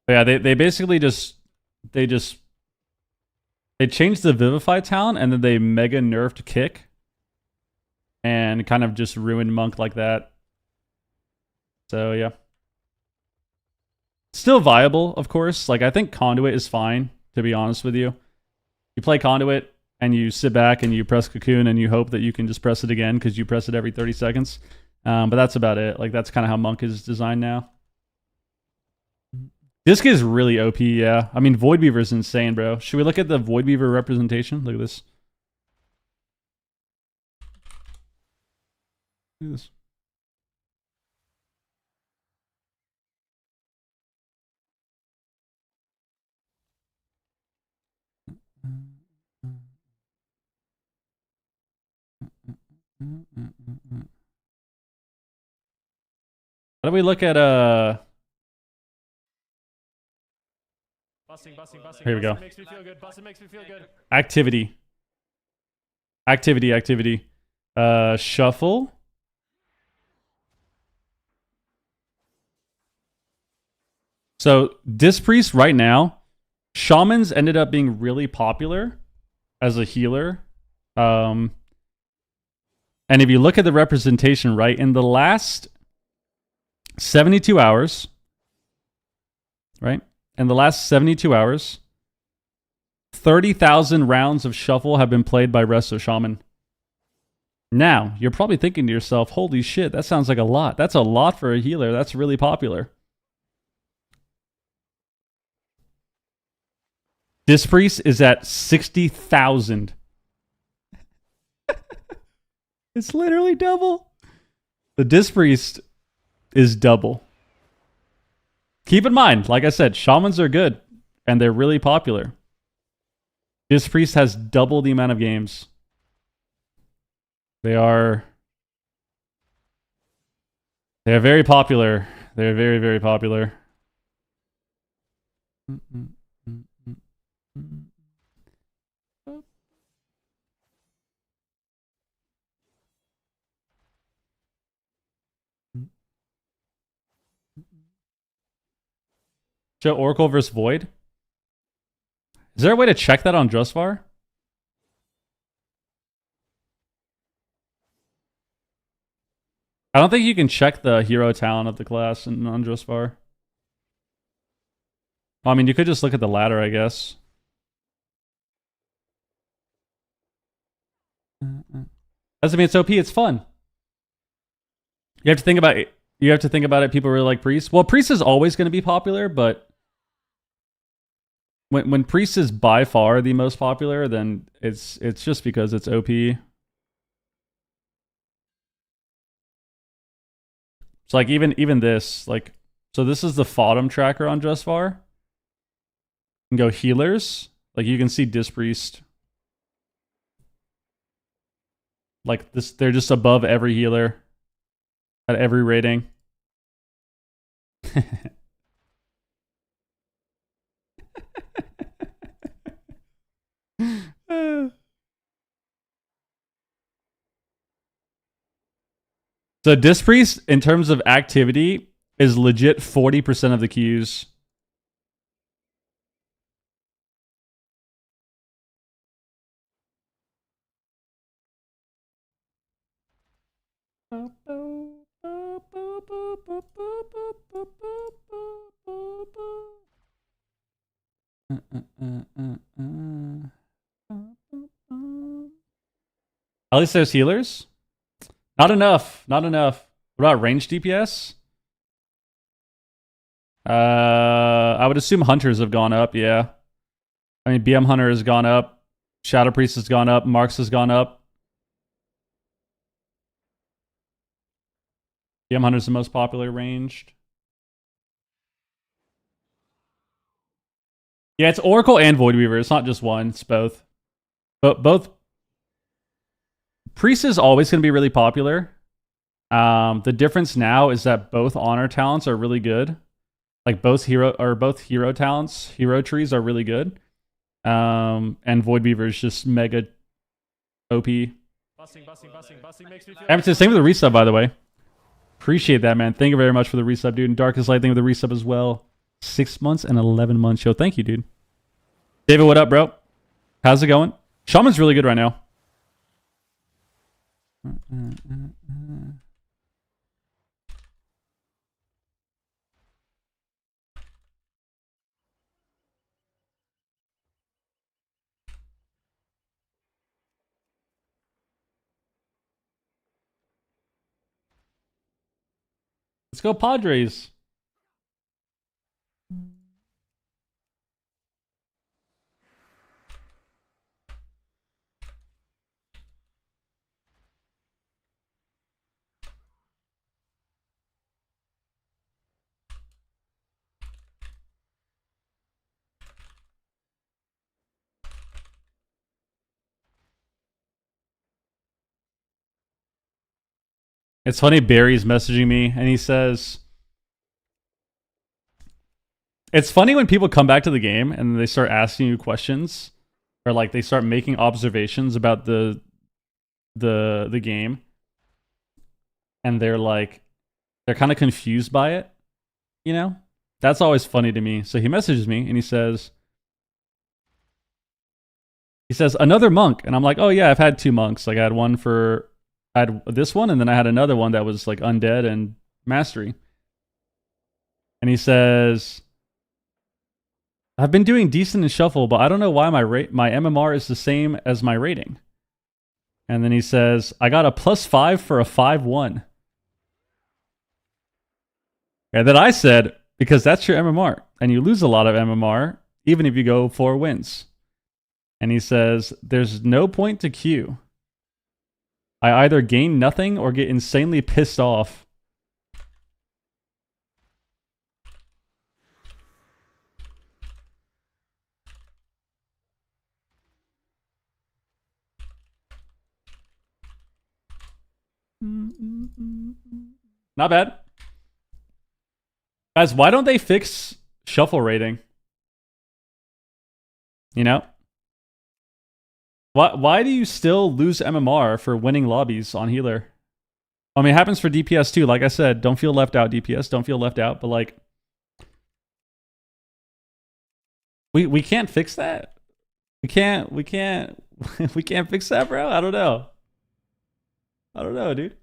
But yeah, they basically they changed the Vivify talent and then they mega nerfed Kick and kind of just ruined Monk like that. So yeah. Still viable, of course. Like, I think Conduit is fine, to be honest with you. You play Conduit, and you sit back and you press Cocoon, and you hope that you can just press it again, because you press it every 30 seconds. But that's about it. Like, that's kind of how Monk is designed now. This is really OP, yeah. I mean, Void Beaver is insane, bro. Should we look at the Void Beaver representation? Look at this. Look at this. How do we look at Busting. Here we go. Makes me feel good. Busting makes me feel good. Activity. Shuffle. So Disc Priest right now, Shamans ended up being really popular as a healer. And if you look at the representation, right, in the last 72 hours, right? In the last 72 hours, 30,000 rounds of Shuffle have been played by Resto Shaman. Now, you're probably thinking to yourself, holy shit, that sounds like a lot. That's a lot for a healer. That's really popular. Disc Priest is at 60,000. It's literally double. The Disc Priest is double. Keep in mind, like I said, Shamans are good, and they're really popular. Disc Priest has double the amount of games. They are very popular. They're very, very popular. Show Oracle versus Void. Is there a way to check that on Drustvar? I don't think you can check the hero talent of the class on Drustvar. Well, I mean, you could just look at the ladder, I guess. Doesn't mean it's OP. It's fun. You have to think about it. You have to think about it. People really like Priest. Well, Priest is always going to be popular, but when Priest is by far the most popular, then it's just because it's OP. So like even this, like, so this is the Fodom tracker on Justvar. You can go healers. Like you can see Disc Priest. Like this, they're just above every healer at every rating. So Disc Priest, in terms of activity, is legit 40% of the queues. At least there's healers. Not enough. Not enough. What about range DPS? I would assume hunters have gone up, yeah. I mean, BM Hunter has gone up. Shadow Priest has gone up. Marks has gone up. BM Hunter's the most popular ranged. Yeah, it's Oracle and Void Weaver. It's not just one. It's both. But both. Priest is always going to be really popular. The difference now is that both honor talents are really good. Like both hero talents, hero trees are really good. And Void Beaver is just mega OP. Busting makes me feel Everton, same with the resub, by the way. Appreciate that, man. Thank you very much for the resub, dude. And Darkest Light, thank you for the resub as well. 6 months and 11 months show. Thank you, dude. David, what up, bro? How's it going? Shaman's really good right now. Let's go Padres. It's funny, Barry's messaging me and he says, it's funny when people come back to the game and they start asking you questions or like they start making observations about the game and they're kind of confused by it, you know? That's always funny to me. So he messages me and he says another monk, and I'm like, "Oh yeah, I've had 2 monks. Like I had this one, and then I had another one that was like undead and mastery." And he says, "I've been doing decent in shuffle, but I don't know why my MMR is the same as my rating." And then he says, "I got a +5 for a 5-1." And then I said, "Because that's your MMR, and you lose a lot of MMR even if you go 4 wins." And he says, "There's no point to queue. I either gain nothing or get insanely pissed off." Not bad. Guys, why don't they fix shuffle rating? You know? Why do you still lose MMR for winning lobbies on healer? I mean, it happens for DPS too. Like I said, don't feel left out, DPS. Don't feel left out. But like, we can't fix that. We can't we can't fix that, bro. I don't know. I don't know, dude.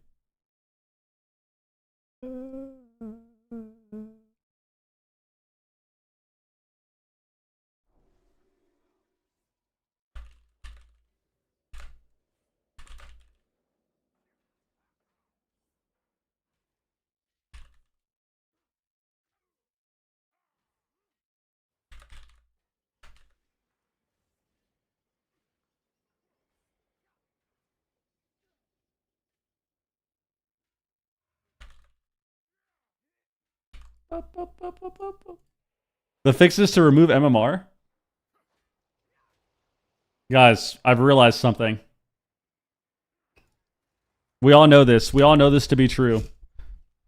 The fix is to remove MMR. Guys, I've realized something. We all know this. We all know this to be true.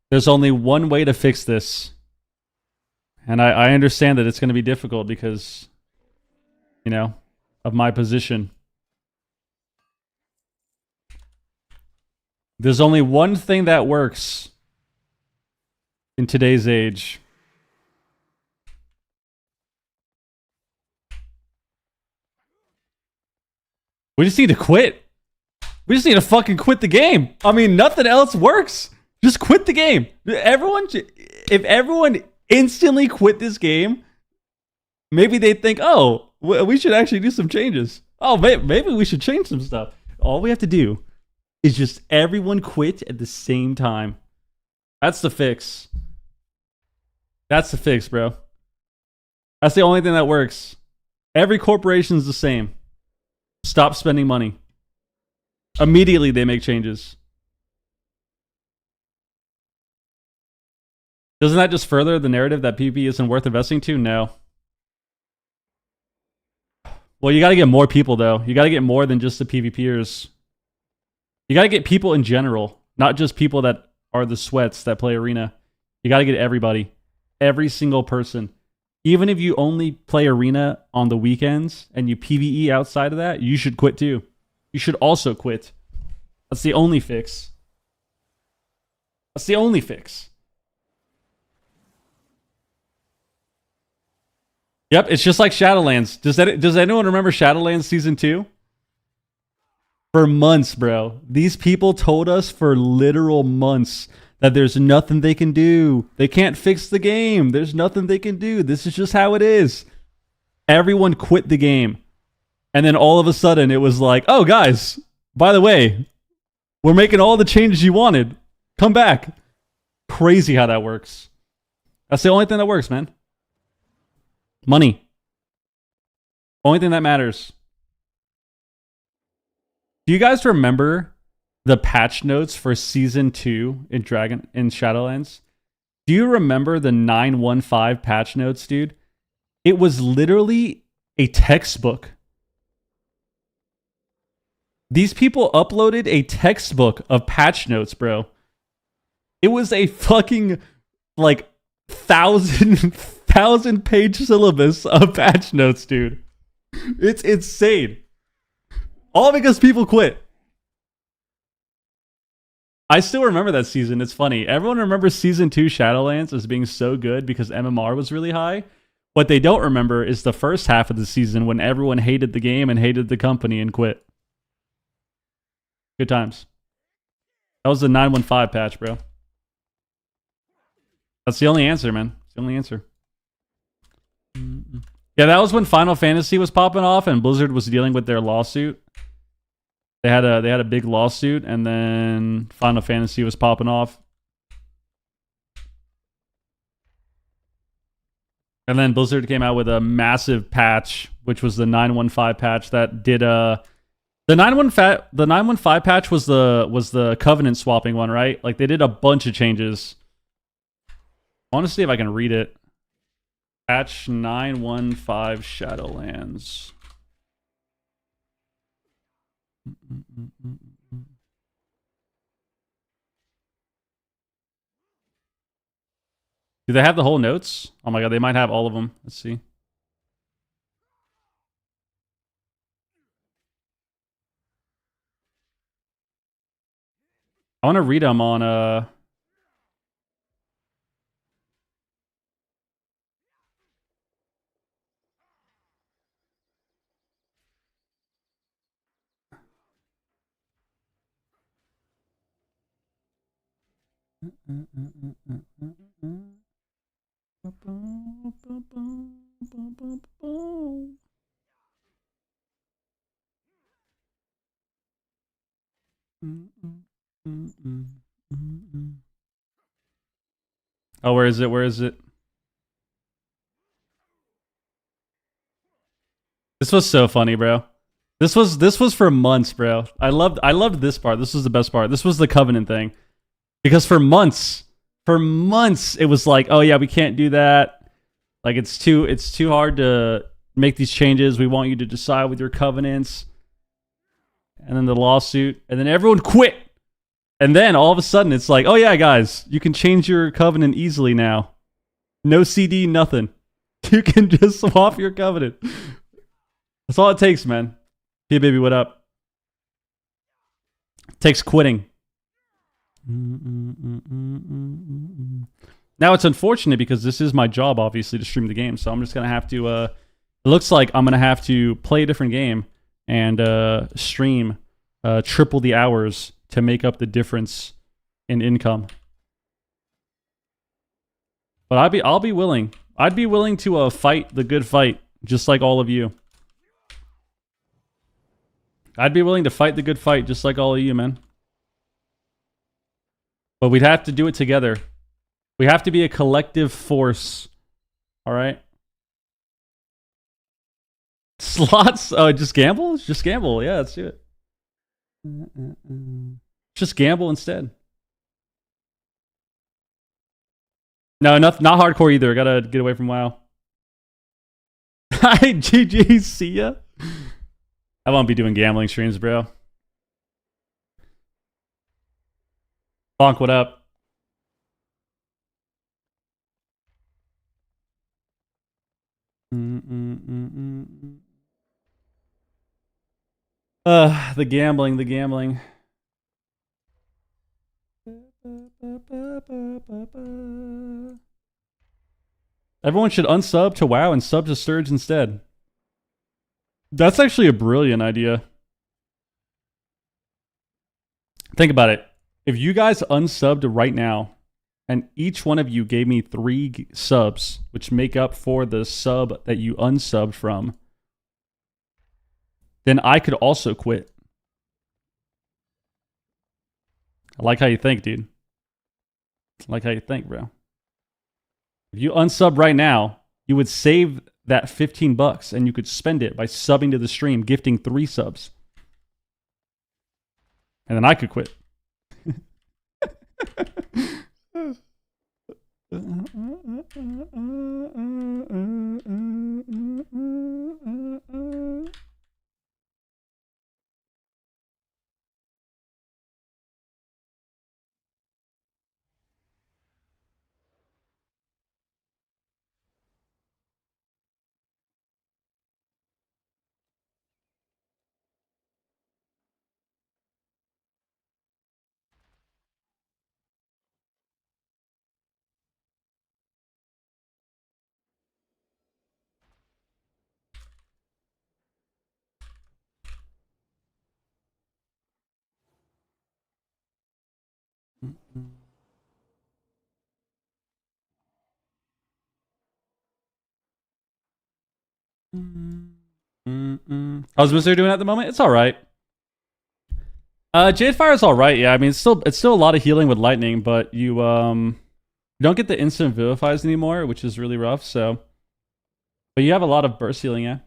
There's only one way to fix this. And I understand that it's going to be difficult because, you know, of my position. There's only one thing that works in today's age. We just need to quit. We just need to fucking quit the game. I mean, nothing else works. Just quit the game. If everyone instantly quit this game, maybe they'd think, oh, we should actually do some changes. Oh, maybe we should change some stuff. All we have to do is just everyone quit at the same time. That's the fix. That's the fix, bro. That's the only thing that works. Every corporation is the same. Stop spending money. Immediately they make changes. Doesn't that just further the narrative that PvP isn't worth investing to? No. Well, you gotta get more people, though. You gotta get more than just the PvPers. You gotta get people in general, not just people that are the sweats that play Arena. You gotta get everybody. Every single person. Even if you only play Arena on the weekends and you PvE outside of that, you should quit too. You should also quit. That's the only fix. That's the only fix. Yep, it's just like Shadowlands. Does anyone remember Shadowlands Season 2? For months, bro. These people told us for literal months that there's nothing they can do. They can't fix the game. There's nothing they can do. This is just how it is. Everyone quit the game. And then all of a sudden it was like, oh, guys, by the way, we're making all the changes you wanted. Come back. crazy how that works. That's the only thing that works, man. Money. Only thing that matters. Do you guys remember the patch notes for season 2 in Shadowlands? Do you remember the 915 patch notes, dude? It was literally a textbook. These people uploaded a textbook of patch notes, bro. It was a fucking like 1,000 page syllabus of patch notes, dude. It's insane. All because people quit. I still remember that season. It's funny. Everyone remembers season 2 Shadowlands as being so good because MMR was really high. What they don't remember is the first half of the season when everyone hated the game and hated the company and quit. Good times. That was the 915 patch, bro. That's the only answer, man. It's the only answer. Yeah, that was when Final Fantasy was popping off and Blizzard was dealing with their lawsuit. They had a big lawsuit, and then Final Fantasy was popping off. And then Blizzard came out with a massive patch, which was the 915 patch that did the 915 patch was the covenant swapping one, right? Like they did a bunch of changes. I want to see if I can read it. Patch 915 Shadowlands. Do they have the whole notes? Oh my god, they might have all of them. Let's see. I want to read them on Oh, where is it? Where is it? This was so funny, bro. This was for months, bro. I loved this part. This was the best part. This was the covenant thing. Because for months it was like, oh yeah, we can't do that. Like it's too hard to make these changes. We want you to decide with your covenants. And then the lawsuit, and then everyone quit. And then all of a sudden it's like, oh yeah, guys, you can change your covenant easily now. No CD, nothing. You can just swap your covenant. That's all it takes, man. Hey baby, what up? It takes quitting. Now it's unfortunate because this is my job, obviously, to stream the game. So I'm just gonna have to. It looks like I'm gonna have to play a different game and stream triple the hours to make up the difference in income. But I'll be willing. I'd be willing to fight the good fight, just like all of you. I'd be willing to fight the good fight, just like all of you, man. But we'd have to do it together. We have to be a collective force. All right? Slots? Oh, just gamble? Just gamble. Yeah, let's do it. Just gamble instead. No, not hardcore either. I gotta get away from WoW. Hi, GG. See ya. I won't be doing gambling streams, bro. Bonk, what up? The gambling. Everyone should unsub to WoW and sub to Sturge instead. That's actually a brilliant idea. Think about it. If you guys unsubbed right now, and each one of you gave me 3 subs, which make up for the sub that you unsubbed from, then I could also quit. I like how you think, dude. like how you think, bro. If you unsub right now, you would save that $15 and you could spend it by subbing to the stream, gifting 3 subs. And then I could quit. How's Mister doing at the moment? It's all right. Jadefire is all right. Yeah, I mean it's still a lot of healing with lightning, but you don't get the instant vivifies anymore, which is really rough. So, but you have a lot of burst healing. Yeah.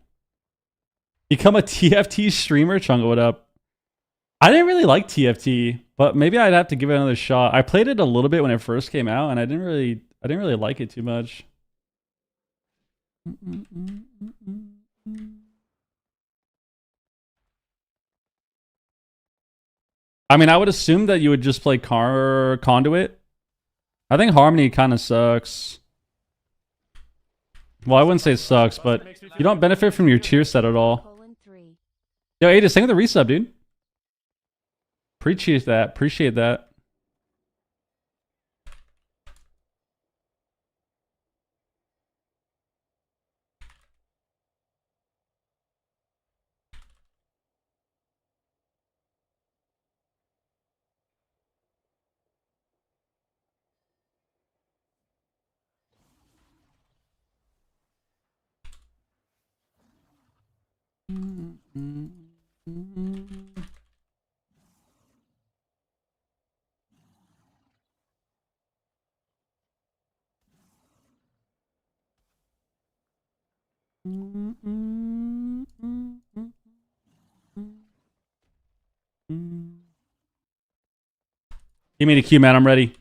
Become a TFT streamer, Chunga. What up? I didn't really like TFT, but maybe I'd have to give it another shot. I played it a little bit when it first came out, and I didn't really like it too much. I mean, I would assume that you would just play Conduit. I think Harmony kind of sucks. Well, I wouldn't say it sucks, but you don't benefit from your tier set at all. Yo, Aegis, thank you for the resub, dude. Appreciate that. Appreciate that. Give me the queue, man. I'm ready.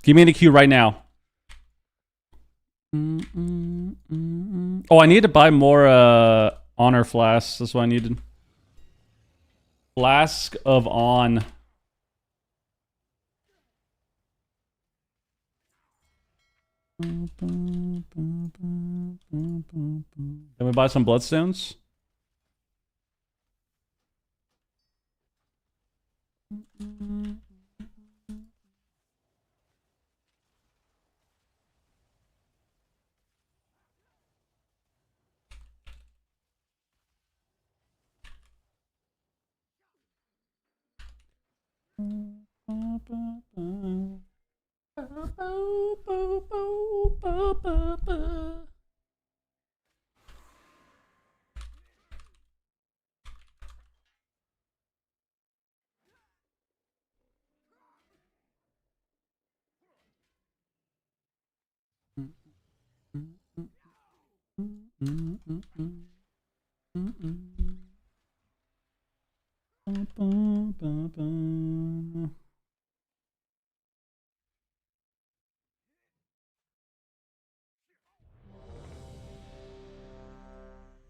Give me the queue right now. Oh, I need to buy more honor flasks. That's what I needed. Flask of On. Can we buy some bloodstones?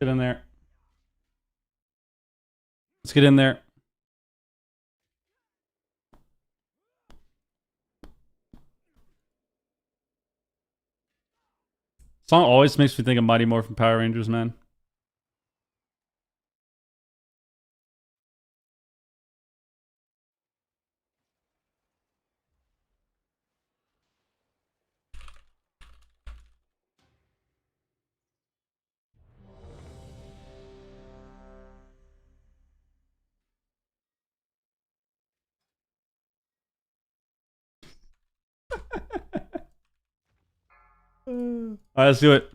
Get in there. Let's get in there. Song always makes me think of Mighty Morphin Power Rangers, man. Alright, let's do it.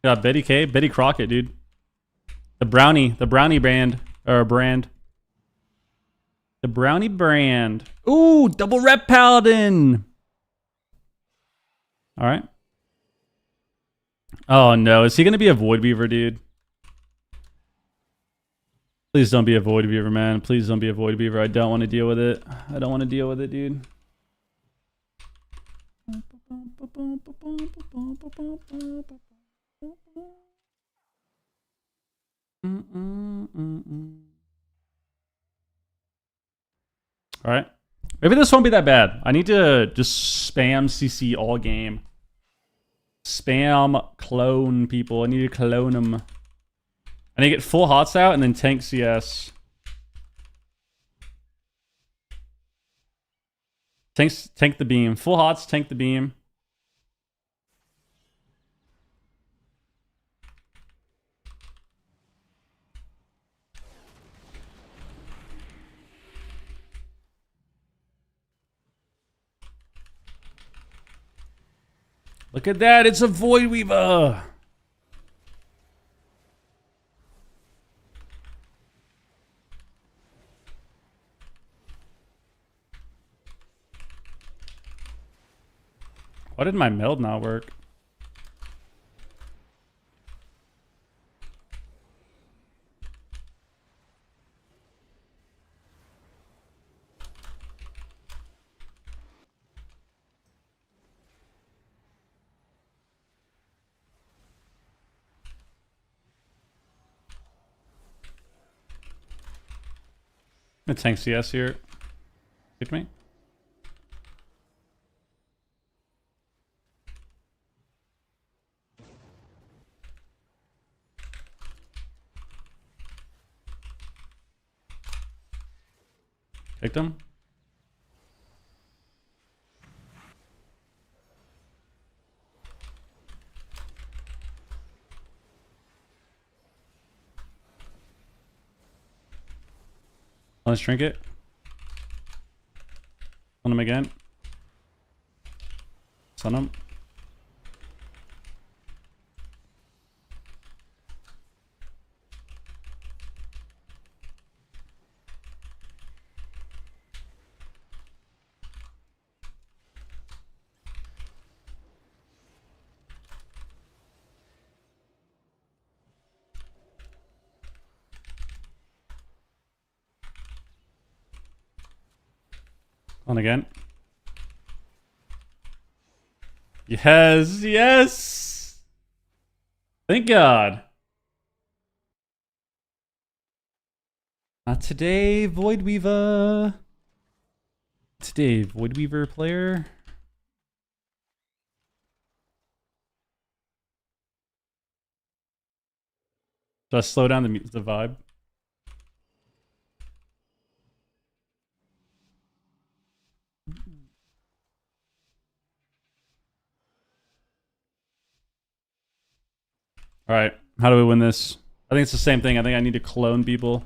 Yeah, Betty Crockett, dude. The brownie brand or brand. The brownie brand. Ooh, double rep paladin. All right. Oh no, is he gonna be a void weaver, dude? Please don't be a void weaver, man. Please don't be a void weaver. I don't want to deal with it. I don't want to deal with it, dude. All right. Maybe this won't be that bad. I need to just spam CC all game. Spam clone people. I need to clone them. I need to get full hots out and then tank CS. Tank the beam. Full hots, tank the beam. Look at that, it's a Void Weaver! Why did my meld not work? I'm gonna tank CS here. Hit me. Kicked him. Let's drink it. On him again. Stun him. On again. Yes, yes! Thank God. Not today, Void Weaver. Today, Void Weaver player. Do I slow down the vibe? All right, how do we win this? I think it's the same thing. I think I need to clone people.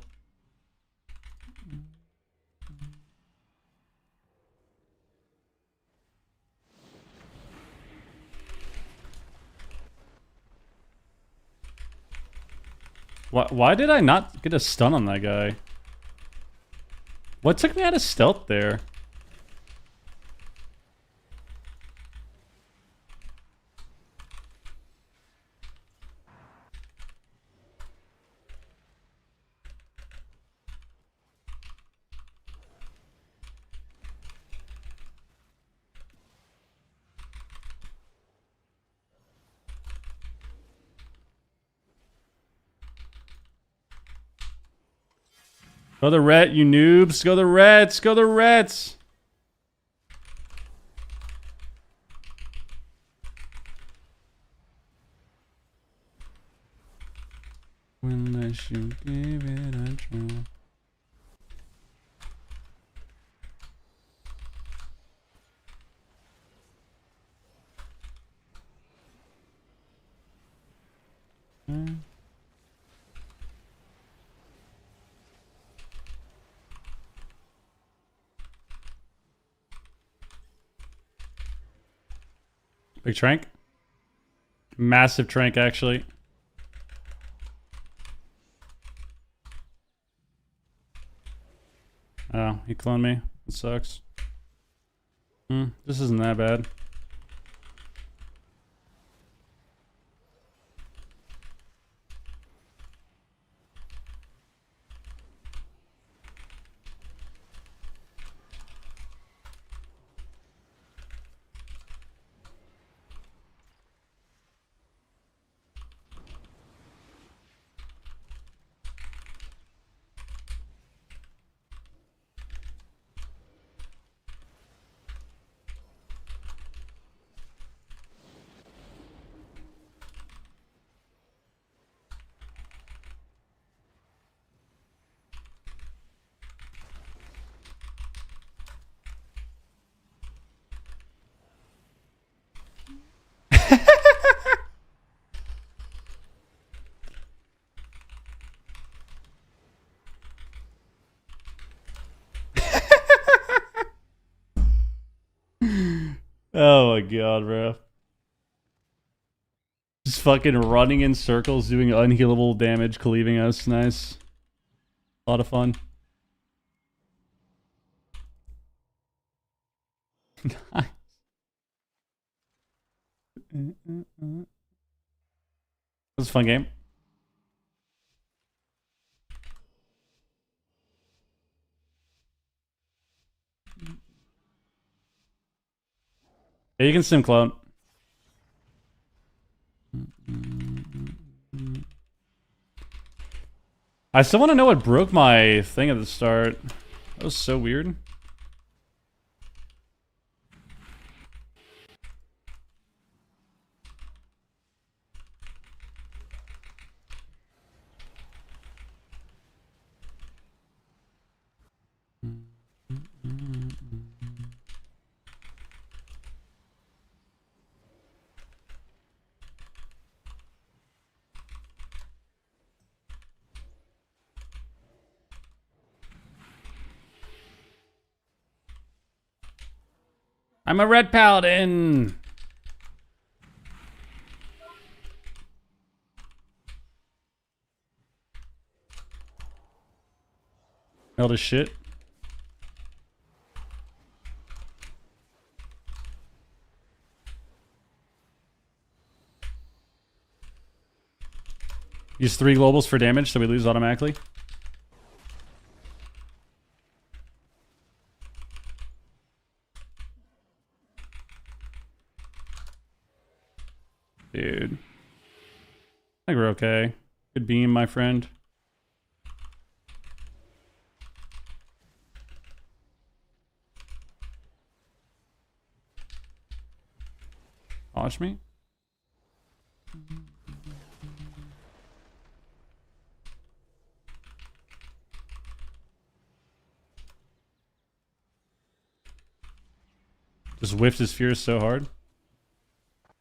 Why did I not get a stun on that guy? What took me out of stealth there? Go the ret, you noobs. Go the rets. Go the rets. Unless you give it a try. Big trank. Massive trank, actually. Oh, he cloned me. It sucks. This isn't that bad. Oh my god, bro. Just fucking running in circles, doing unhealable damage, cleaving us. Nice. A lot of fun. Nice. It was a fun game. Yeah, you can sim clone. I still want to know what broke my thing at the start. That was so weird. I'm a red paladin. Held as shit. Use 3 globals for damage, so we lose automatically. Dude. I think we're okay. Good beam, my friend. Watch me. Just whiffed his fears so hard.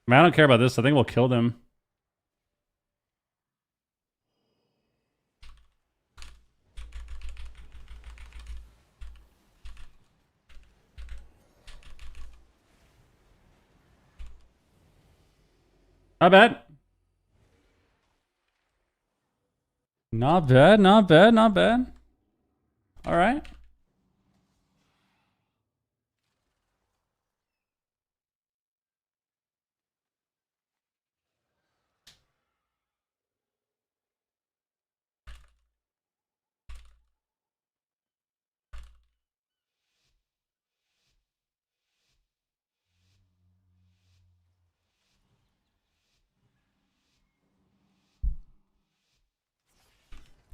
I mean, I don't care about this. I think we'll kill them. Not bad. Not bad, not bad, not bad. Alright.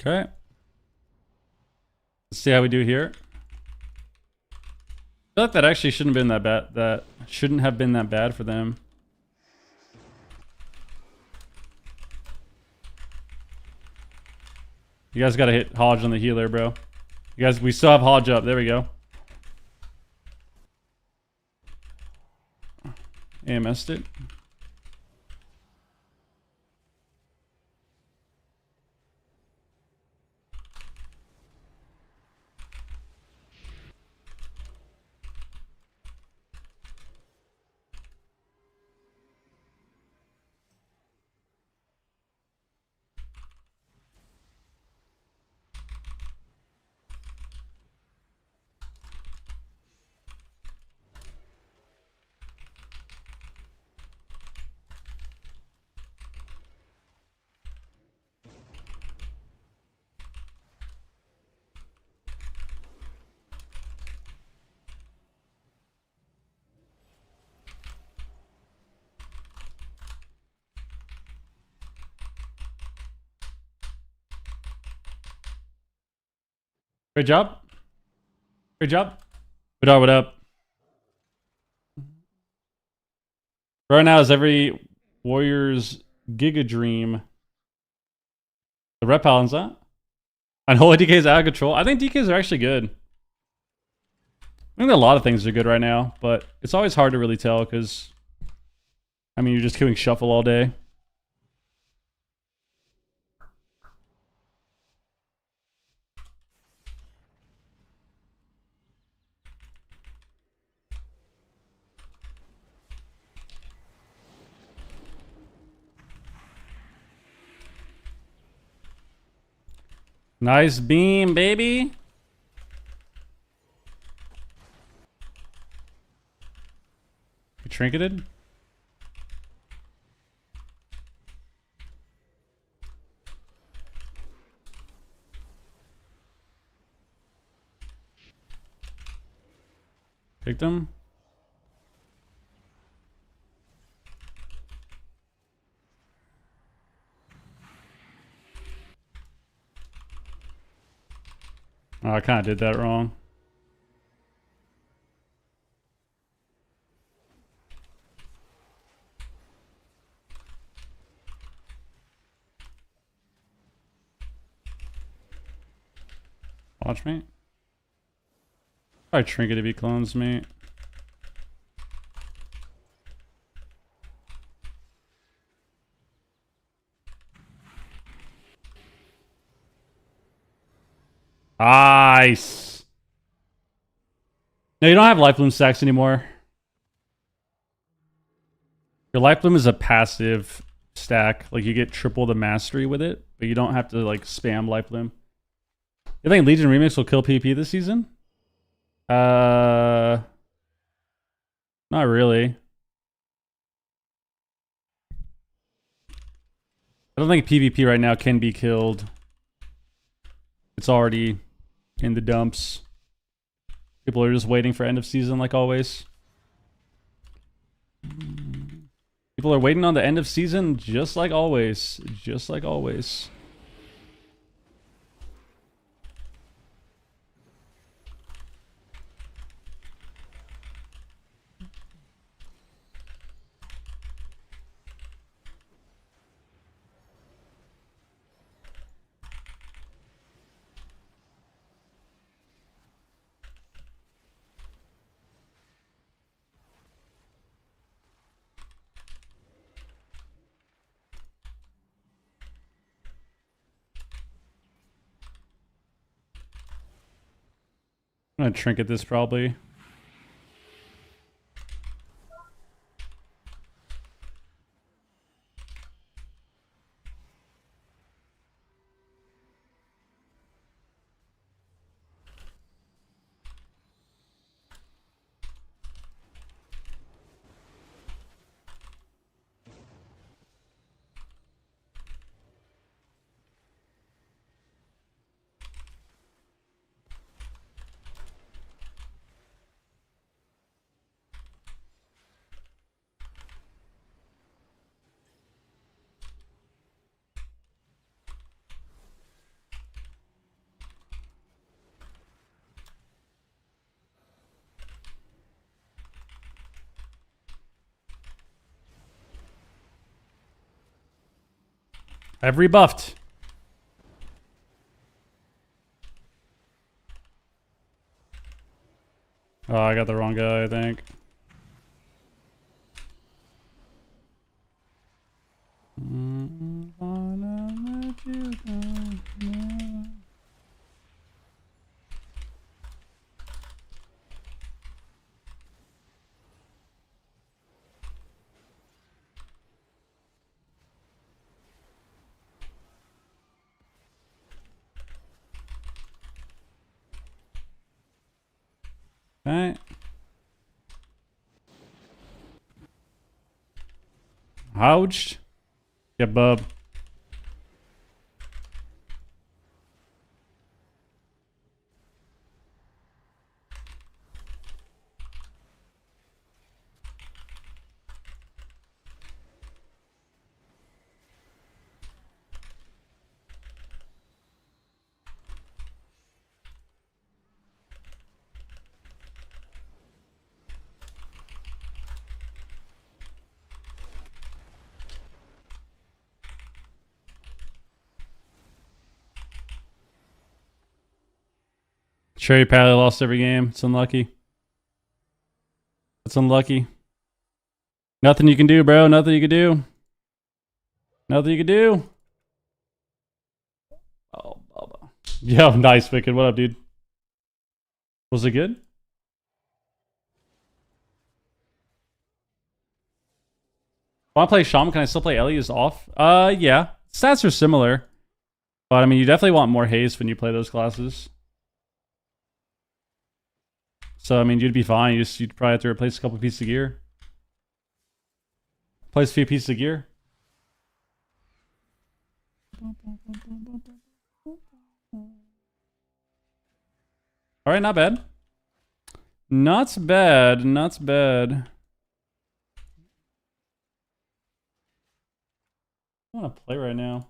Okay. Let's see how we do here. I feel like that actually shouldn't have been that bad. That shouldn't have been that bad for them. You guys gotta hit Hodge on the healer, bro. You guys, we still have Hodge up. There we go. AMS'd it. Great job. Great job. What up? Right now is every Warriors Giga Dream. The rep paladin's that? Unholy DK's out of control. I think DKs are actually good. I think a lot of things are good right now, but it's always hard to really tell because, I mean, you're just queuing shuffle all day. Nice beam, baby. You trinketed? Picked him? Oh, I kind of did that wrong. Watch me. Probably trinket if he clones me. Nice. No, you don't have life bloom stacks anymore. Your life bloom is a passive stack. Like you get triple the mastery with it, but you don't have to like spam life bloom. You think Legion Remix will kill PvP this season? Not really. I don't think PvP right now can be killed. It's already in the dumps. People are just waiting for end of season like always. People are waiting on the end of season just like always. Just like always. I'm gonna trinket this probably. I've rebuffed. Oh, I got the wrong guy, I think. Okay. Ouch. Yeah, bub. Cherry Pally lost every game. It's unlucky. It's unlucky. Nothing you can do, bro. Nothing you can do. Nothing you can do. Oh, Bubba. Yo, nice, Wicked. What up, dude? Was it good? Want to play Shaman? Can I still play Ellie? Is off? Yeah. Stats are similar. But, I mean, you definitely want more haste when you play those classes. So, I mean, you'd be fine. You'd probably have to replace a couple pieces of gear. Replace a few pieces of gear. Alright, not bad. Not bad. Not bad. I want to play right now.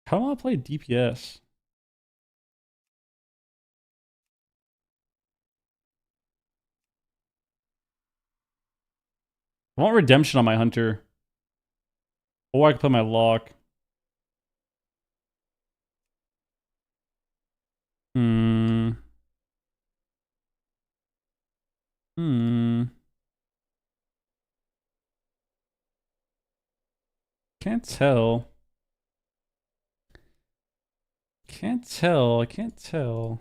How do I play DPS? I want redemption on my hunter. Or I could put my lock. Can't tell. Can't tell. I can't tell.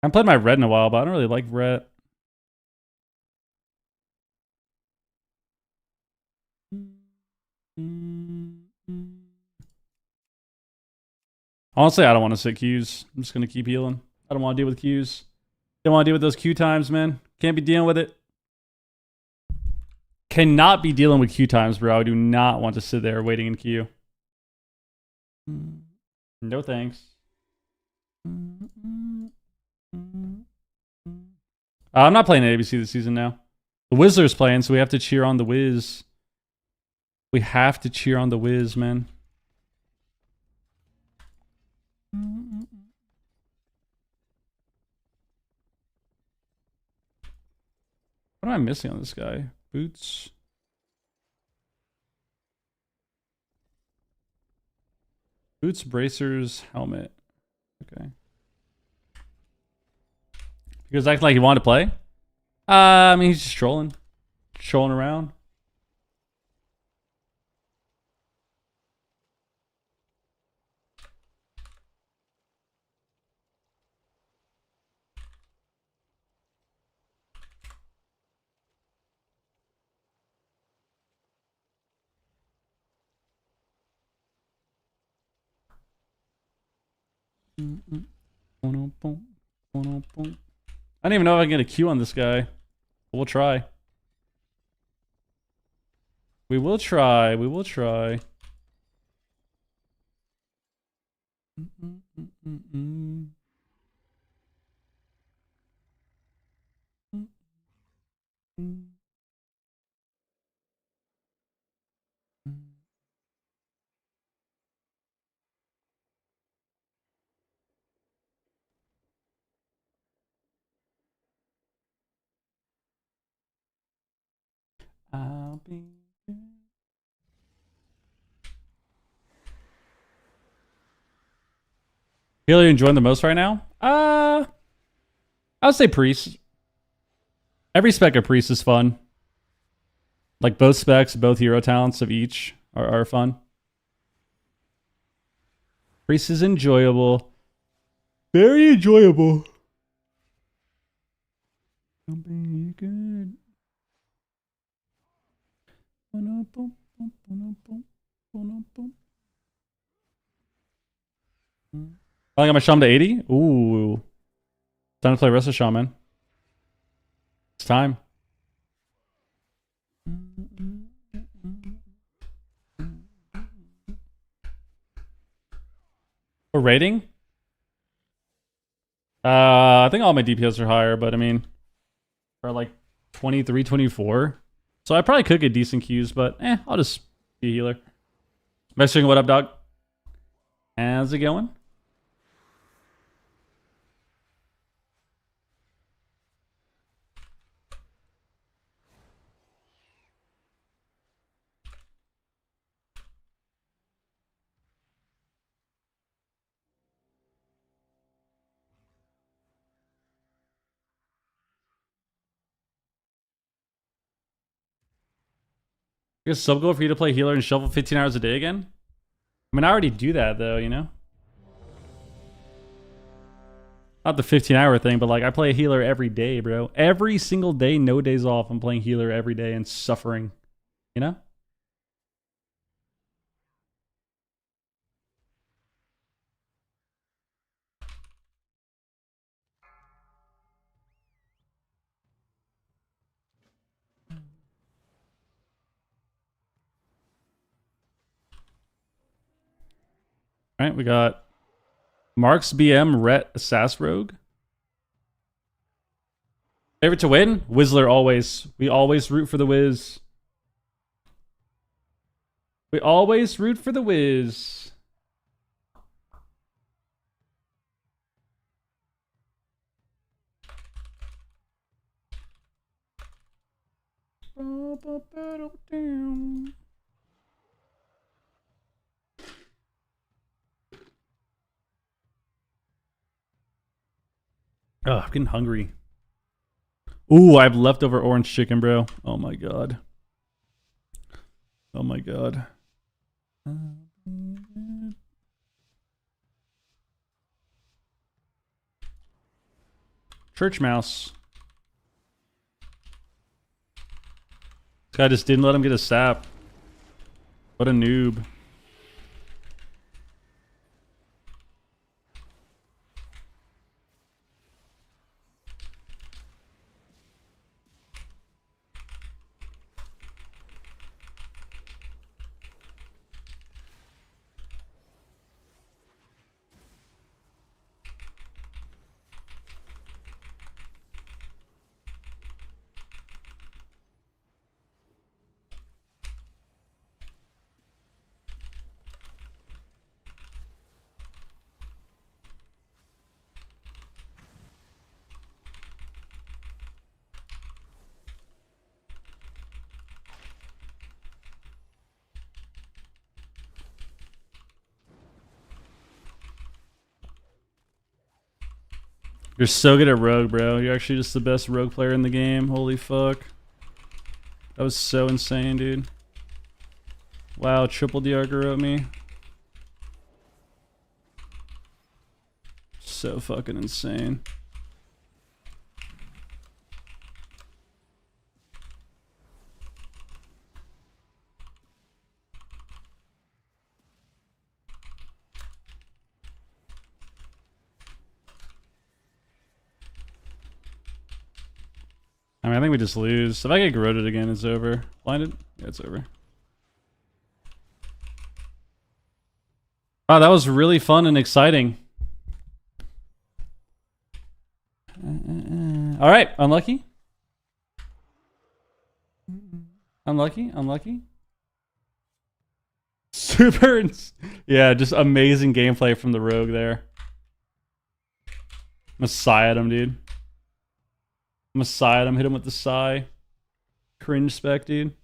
I haven't played my red in a while, but I don't really like red. Honestly, I don't want to sit Qs. I'm just going to keep healing. I don't want to deal with Qs. Don't want to deal with those Q times, man. Can't be dealing with it. Cannot be dealing with Q times, bro. I do not want to sit there waiting in queue. No thanks. I'm not playing ABC this season now. The Whizzler's playing, so we have to cheer on the Wiz. We have to cheer on the Wiz, man. What am I missing on this guy? Boots. Boots, bracers, helmet. Okay. Because acting like he wanted to play? I mean, he's just trolling. Trolling around. I don't even know if I can get a Q on this guy. We'll try. We will try. We will try. I'll be good. Feel you enjoying the most right now? I would say Priest. Every spec of Priest is fun. Like both specs, both hero talents of each are fun. Priest is enjoyable. Very enjoyable. I'll be good. I got my Shaman to 80. Ooh. Time to play rest of Shaman. It's time. For rating? I think all my DPS are higher, but I mean, are like 23, 24. So I probably could get decent Qs, but I'll just be a healer. Messaging, what up, dog? How's it going? I guess sub goal for you to play healer and shuffle 15 hours a day again? I mean, I already do that though, you know? Not the 15-hour thing, but like I play healer every day, bro. Every single day, no days off. I'm playing healer every day and suffering, you know? All right, we got Mark's BM, Rhett, Assass Rogue. Favorite to win? Whizzler always. We always root for the Wiz. We always root for the Wiz. Oh, I'm getting hungry. Ooh, I have leftover orange chicken, bro. Oh my god. Oh my god. Church mouse. This guy just didn't let him get a sap. What a noob. You're so good at rogue, bro. You're actually just the best rogue player in the game. Holy fuck. That was so insane, dude. Wow, triple DR wrote me. So fucking insane. I mean, I think we just lose. If I get corroded again, it's over. Blinded? Yeah, it's over. Wow, that was really fun and exciting. All right, unlucky. Unlucky, unlucky. Super, yeah, just amazing gameplay from the rogue there. Messiah him, dude. Messiah him, hit him with the sigh. Cringe spec, dude.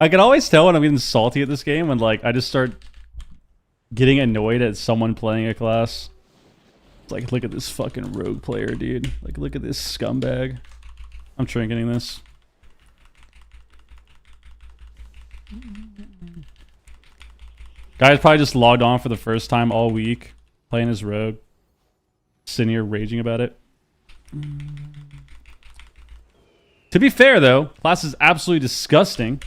I can always tell when I'm getting salty at this game when like I just start getting annoyed at someone playing a class. It's like, look at this fucking rogue player, dude. Like, look at this scumbag. I'm trinketing this. Guy's probably just logged on for the first time all week, playing his rogue. Sitting here raging about it. To be fair, though, class is absolutely disgusting.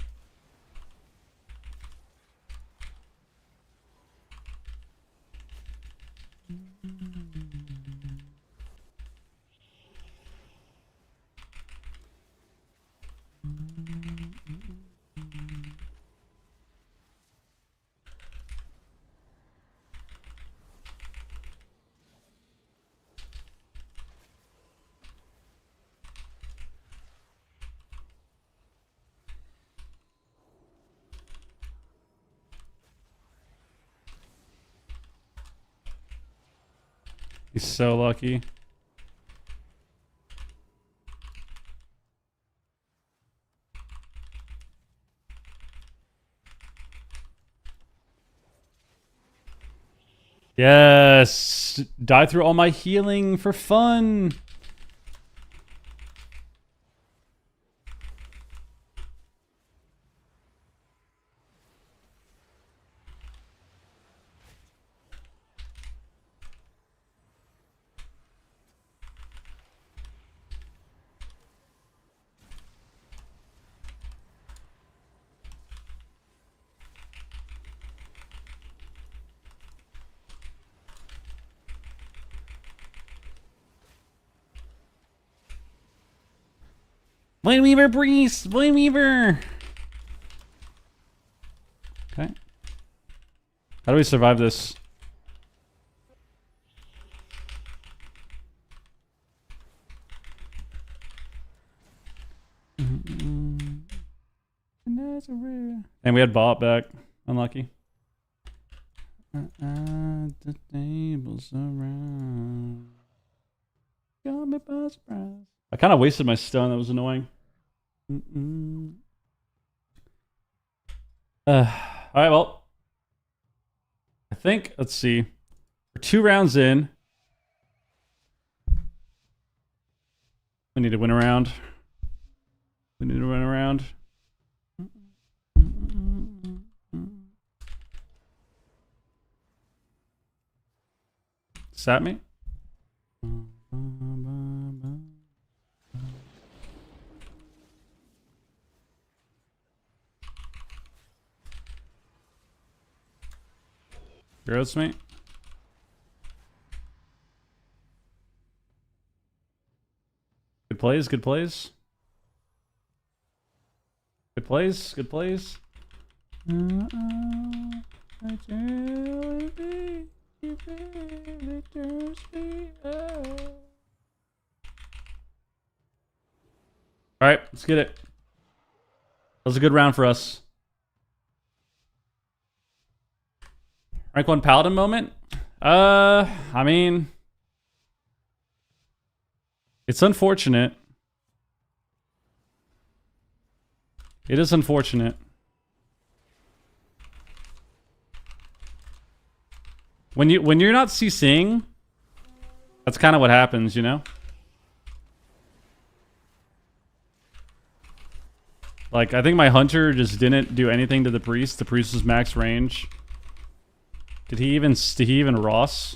He's so lucky. Yes. just die through all my healing for fun. Blade Weaver, Breeze! Blade Weaver! Okay. How do we survive this? And we had bot back. Unlucky. The tables around. Got me by surprise. I kind of wasted my stun. That was annoying. All right, well. I think, let's see. We're 2 rounds in. We need to win a round. We need to run around. Sat me? Gross me? Good plays, good plays. Good plays, good plays. Alright, let's get it. That was a good round for us. Rank 1 Paladin moment? I mean... It's unfortunate. It is unfortunate. When you're not CCing, that's kind of what happens, you know? Like, I think my hunter just didn't do anything to the priest. The priest was max range. Did he even Ross?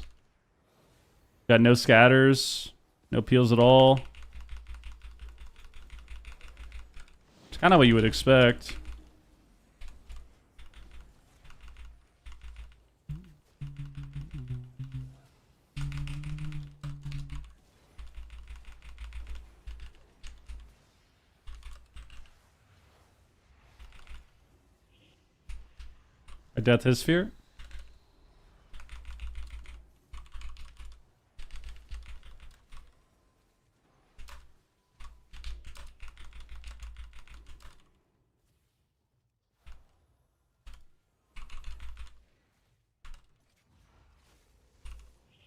Got no scatters, no peels at all. It's kind of what you would expect. A death his fear.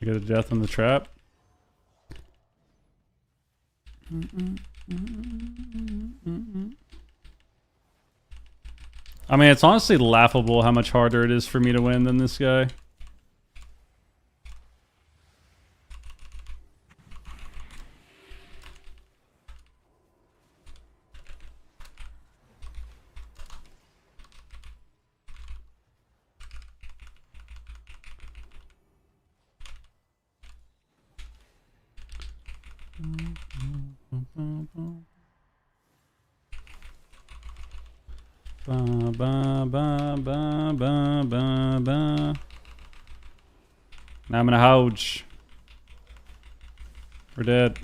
I get a death in the trap. I mean, it's honestly laughable how much harder it is for me to win than this guy. Ba, ba, ba, ba, ba, ba, ba. Now I'm gonna Hodge. We're dead.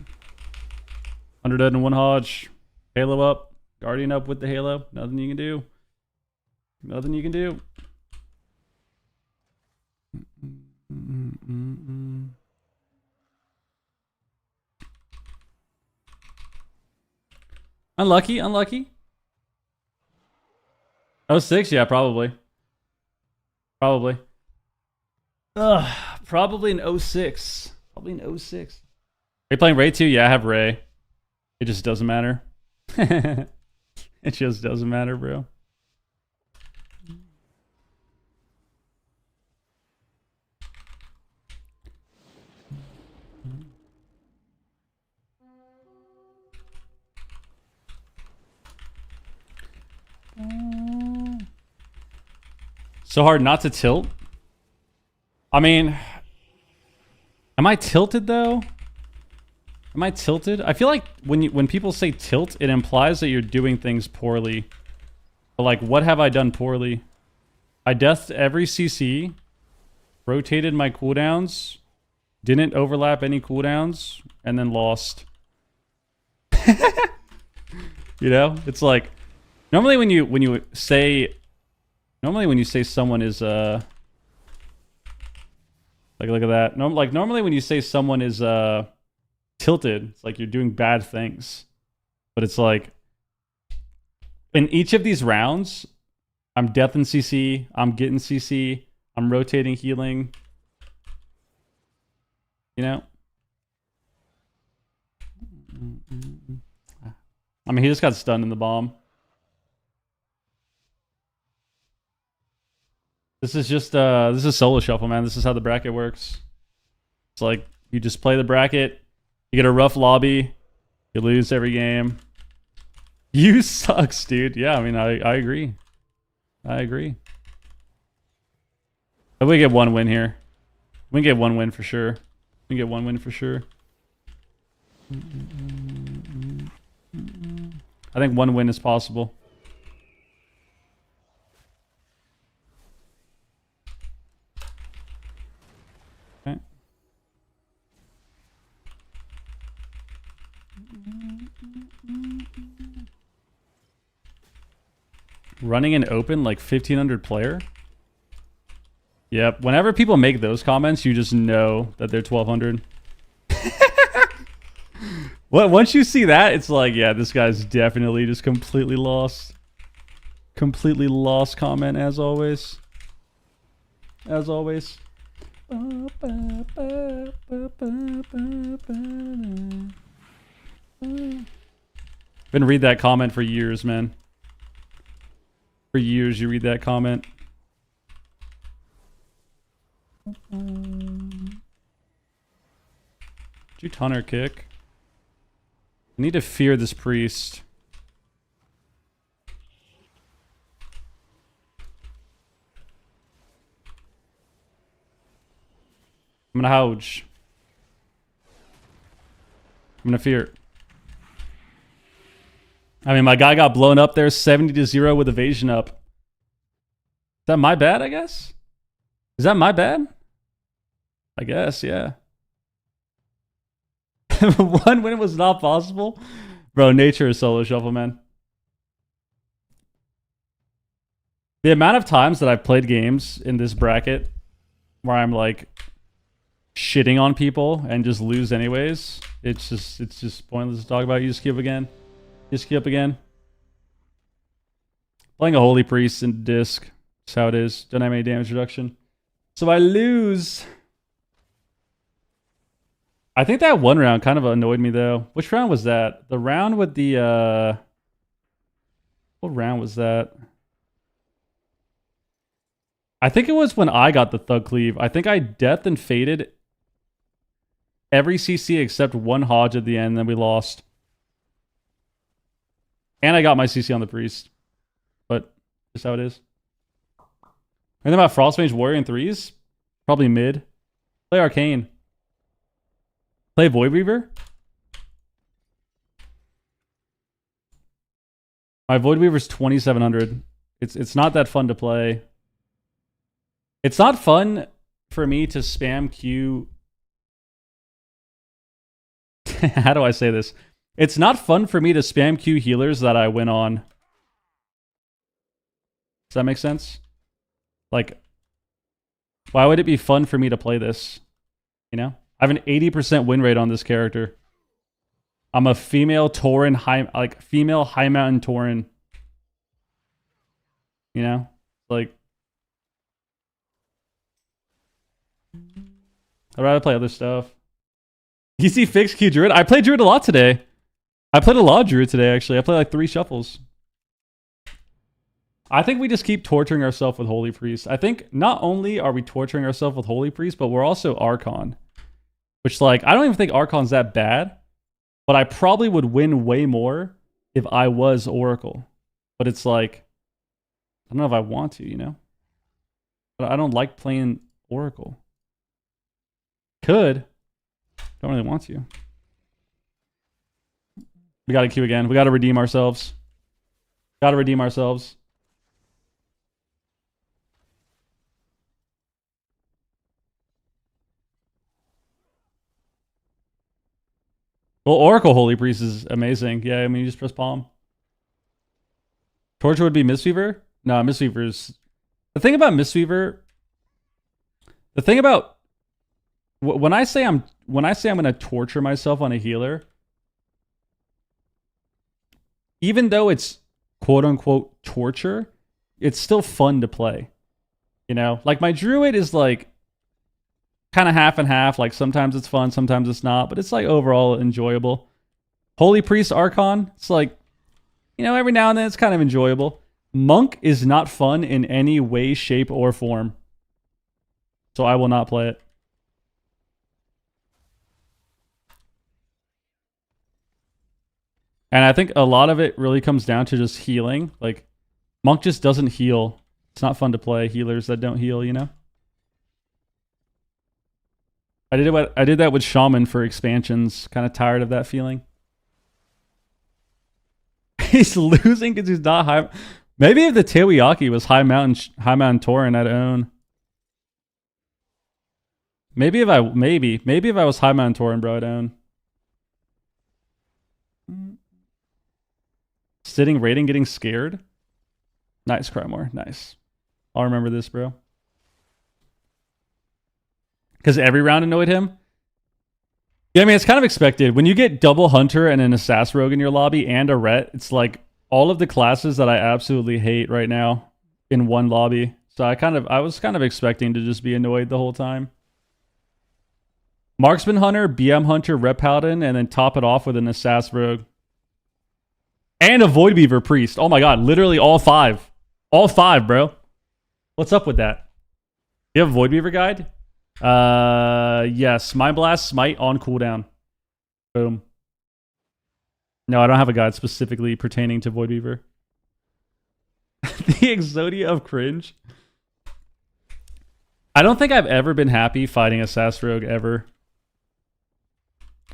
100 dead and 1 Hodge. Halo up. Guardian up with the Halo. Nothing you can do. Nothing you can do. Unlucky, unlucky. 06, yeah, probably. Probably. Probably an 06. Probably an 06. Are you playing Ray 2? Yeah, I have Ray. It just doesn't matter. It just doesn't matter, bro. So hard not to tilt. I mean, am I tilted though? Am I tilted? I feel like when people say tilt, it implies that you're doing things poorly. But like, what have I done poorly? I deathed every CC, rotated my cooldowns, didn't overlap any cooldowns, and then lost. You know, it's like normally when you say someone is like look at that. Normally when you say someone is tilted, it's like you're doing bad things. But it's like in each of these rounds, I'm death and CC, I'm getting CC, I'm rotating healing. You know? I mean, he just got stunned in the bomb. This is just this is solo shuffle, man. This is how the bracket works. It's like you just play the bracket, you get a rough lobby, you lose every game. You sucks, dude. Yeah, I mean, I agree. I agree. But we get one win here. We can get one win for sure. We can get one win for sure. I think one win is possible. Okay. Running an open like 1500 player? Yep. Whenever people make those comments, you just know that they're 1200. Once you see that, it's like, yeah, this guy's definitely just completely lost. Completely lost comment, as always. As always. Been read that comment for years, man. For years, you read that comment. Did you Tunner kick? I need to fear this priest. I'm gonna houge. I'm gonna fear. I mean, my guy got blown up there 70-0 with evasion up. Is that my bad, I guess? Is that my bad? I guess, yeah. One win was not possible? Bro, nature is solo shuffle, man. The amount of times that I've played games in this bracket where I'm like shitting on people and just lose anyways, it's just pointless to talk about. You just skip again. You skip again. Playing a Holy Priest in disc. That's how it is. Don't have any damage reduction. So I lose. I think that one round kind of annoyed me though. Which round was that? The round with the what round was that? I think it was when I got the Thug Cleave. I think I death and faded every CC except one Hodge at the end, then we lost. And I got my CC on the Priest. But just how it is. Anything about Frostmage Warrior in threes? Probably mid. Play Arcane. Play Void Weaver? My Void Weaver's 2700. It's not that fun to play. It's not fun for me to spam Q. How do I say this? It's not fun for me to spam Q healers that I win on. Does that make sense? Like, why would it be fun for me to play this? You know? I have an 80% win rate on this character. I'm a female Tauren, female high mountain Tauren. You know? Like, I'd rather play other stuff. Easy fix Q Druid. I played Druid a lot today. I played a lot of Druid today, actually. I played like 3 shuffles. I think we just keep torturing ourselves with Holy Priest. I think not only are we torturing ourselves with Holy Priest, but we're also Archon. Which, like, I don't even think Archon's that bad. But I probably would win way more if I was Oracle. But it's like, I don't know if I want to, you know? But I don't like playing Oracle. Could. Don't really want to. We got to queue again. We got to redeem ourselves. Got to redeem ourselves. Well, Oracle Holy Priest is amazing. Yeah, I mean, you just press palm. Torture would be Mistweaver? No, Mistweaver's... The thing about Mistweaver... The thing about... When I say I'm going to torture myself on a healer, even though it's quote-unquote torture, it's still fun to play. You know? Like, my Druid is like... kind of half and half. Like, sometimes it's fun, sometimes it's not. But it's, like, overall enjoyable. Holy Priest Archon, it's like... You know, every now and then it's kind of enjoyable. Monk is not fun in any way, shape, or form. So I will not play it. And I think a lot of it really comes down to just healing. Like, Monk just doesn't heal. It's not fun to play healers that don't heal, you know? I did that with Shaman for expansions. Kind of tired of that feeling. He's losing because he's not high. Maybe if the Tewiyaki was High Mountain Tauren, I'd own. Maybe if I was High Mountain Tauren, bro, I'd own. Sitting, rating, getting scared. Nice, Crymore. Nice. I'll remember this, bro. Because every round annoyed him. Yeah, I mean, it's kind of expected. When you get double Hunter and an Assassin Rogue in your lobby and a Ret, it's like all of the classes that I absolutely hate right now in one lobby. So I was kind of expecting to just be annoyed the whole time. Marksman Hunter, BM Hunter, Rep Paladin, and then top it off with an Assassin Rogue. And a Void Beaver Priest. Oh my god, literally all five. All five, bro. What's up with that? You have a Void Beaver guide? Yes. Mind Blast, Smite on cooldown. Boom. No, I don't have a guide specifically pertaining to Void Beaver. The Exodia of Cringe. I don't think I've ever been happy fighting Assassin Rogue ever.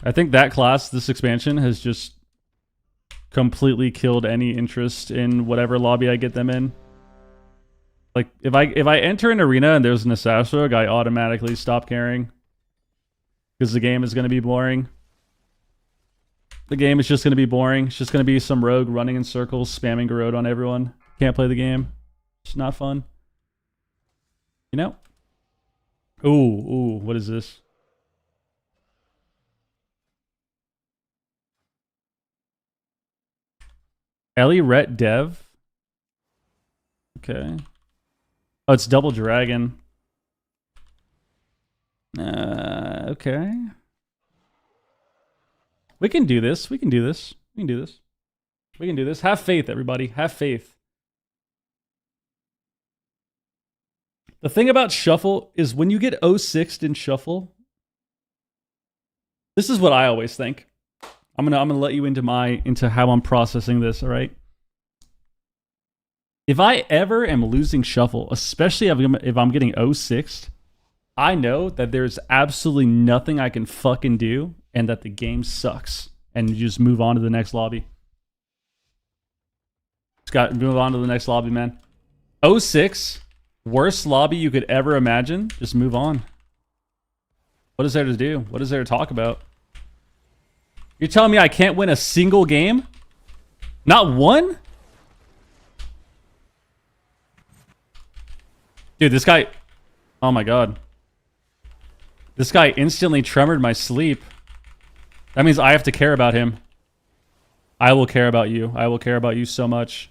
I think that class, this expansion, has just completely killed any interest in whatever lobby I get them in. Like, if I enter an arena and there's an Assassin Rogue, I automatically stop caring. Because the game is going to be boring. The game is just going to be boring. It's just going to be some rogue running in circles, spamming Garrote on everyone. Can't play the game. It's not fun. You know? Ooh, what is this? Ellie Ret Dev? Okay. Oh, it's Double Dragon. Okay. We can do this. We can do this. We can do this. We can do this. Have faith, everybody. Have faith. The thing about Shuffle is when you get 06'd in Shuffle, this is what I always think. I'm gonna let you into how I'm processing this, all right? If I ever am losing Shuffle, especially if I'm getting 06'd, I know that there's absolutely nothing I can fucking do and that the game sucks. And you just move on to the next lobby. Just got to move on to the next lobby, man. 06, worst lobby you could ever imagine. Just move on. What is there to do? What is there to talk about? You're telling me I can't win a single game? Not one? Dude, this guy... Oh my god. This guy instantly tremored my sleep. That means I have to care about him. I will care about you. I will care about you so much.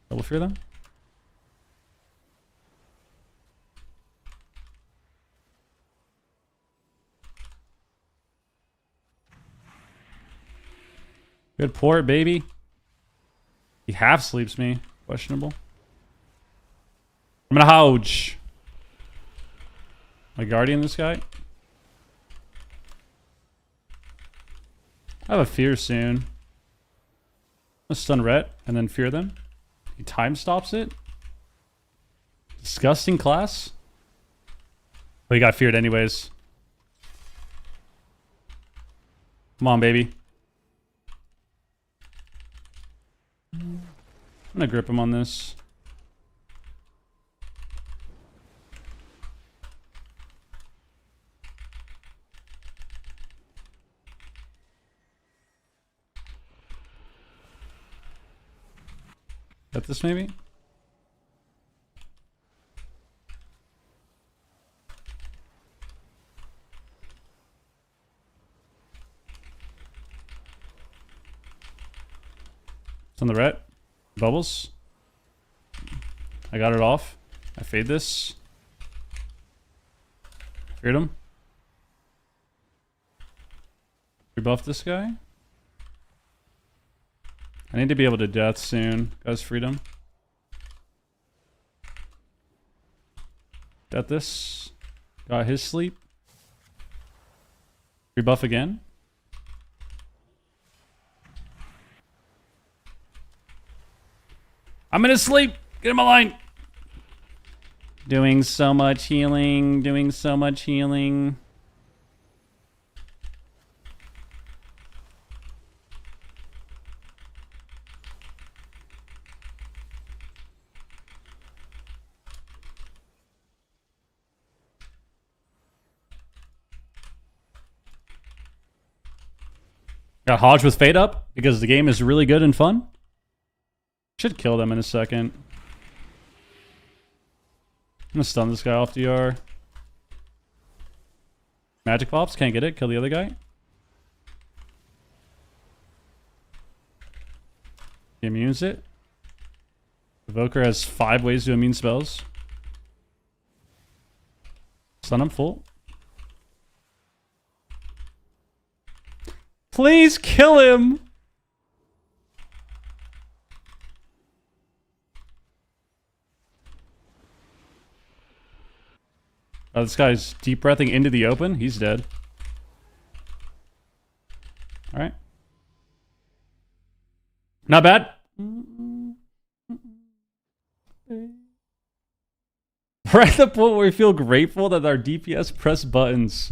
Double fear them? Good port, baby. He half sleeps me. Questionable. I'm gonna Houge. My Guardian, this guy. I have a fear soon. I'll stun Rhett and then fear them. He time stops it. Disgusting class. Well, he got feared anyways. Come on, baby. I'm gonna grip him on this. Got this maybe? It's on the ret. Bubbles. I got it off. I fade this. Feared him. Rebuff this guy. I need to be able to death soon. Guys, freedom. Got this. Got his sleep. Rebuff again. I'm gonna sleep. Get in my line. Doing so much healing. Doing so much healing. Got Hodge with Fade up because the game is really good and fun. Should kill them in a second. I'm gonna stun this guy off DR. Magic Pops, can't get it. Kill the other guy. He immunes it. Evoker has 5 ways to immune spells. Stun him full. Please kill him! Oh, this guy's deep breathing into the open. He's dead. Alright. Not bad. We're at the point where we feel grateful that our DPS press buttons.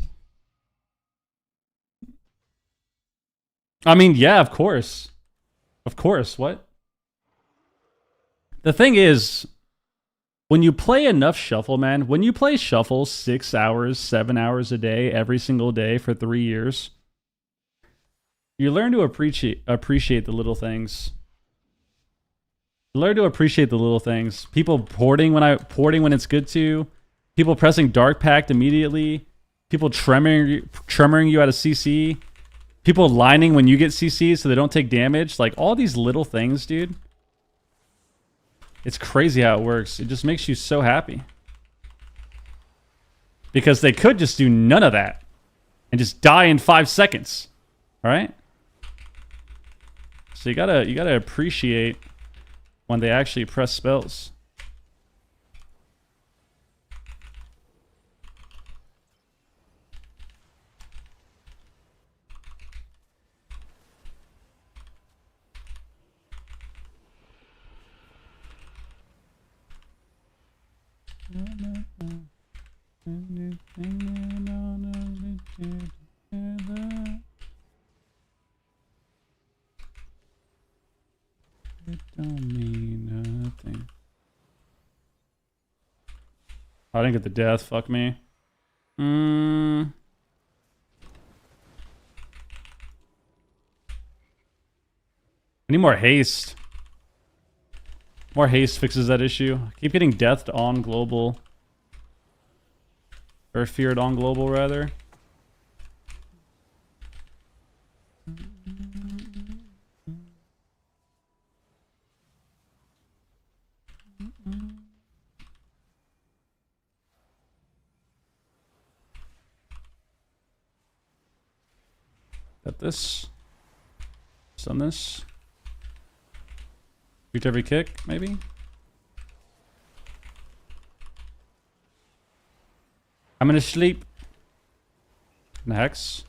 I mean, yeah, of course. Of course, what? The thing is, when you play enough Shuffle, man, when you play Shuffle 6 hours, 7 hours a day, every single day for 3 years, you learn to appreciate the little things. You learn to appreciate the little things. People porting when it's good to. People pressing Dark Pact immediately. People tremoring you out of CC. People lining when you get CC so they don't take damage. Like, all these little things, dude. It's crazy how it works. It just makes you so happy. Because they could just do none of that. And just die in 5 seconds. Alright? So you gotta appreciate when they actually press spells. It don't mean nothing. I didn't get the death. Fuck me. I need more haste. More haste fixes that issue. I keep getting deathed on global. Or feared on global, rather. Got this. Stun this. Reach every kick, maybe? I'm gonna sleep. And Hex.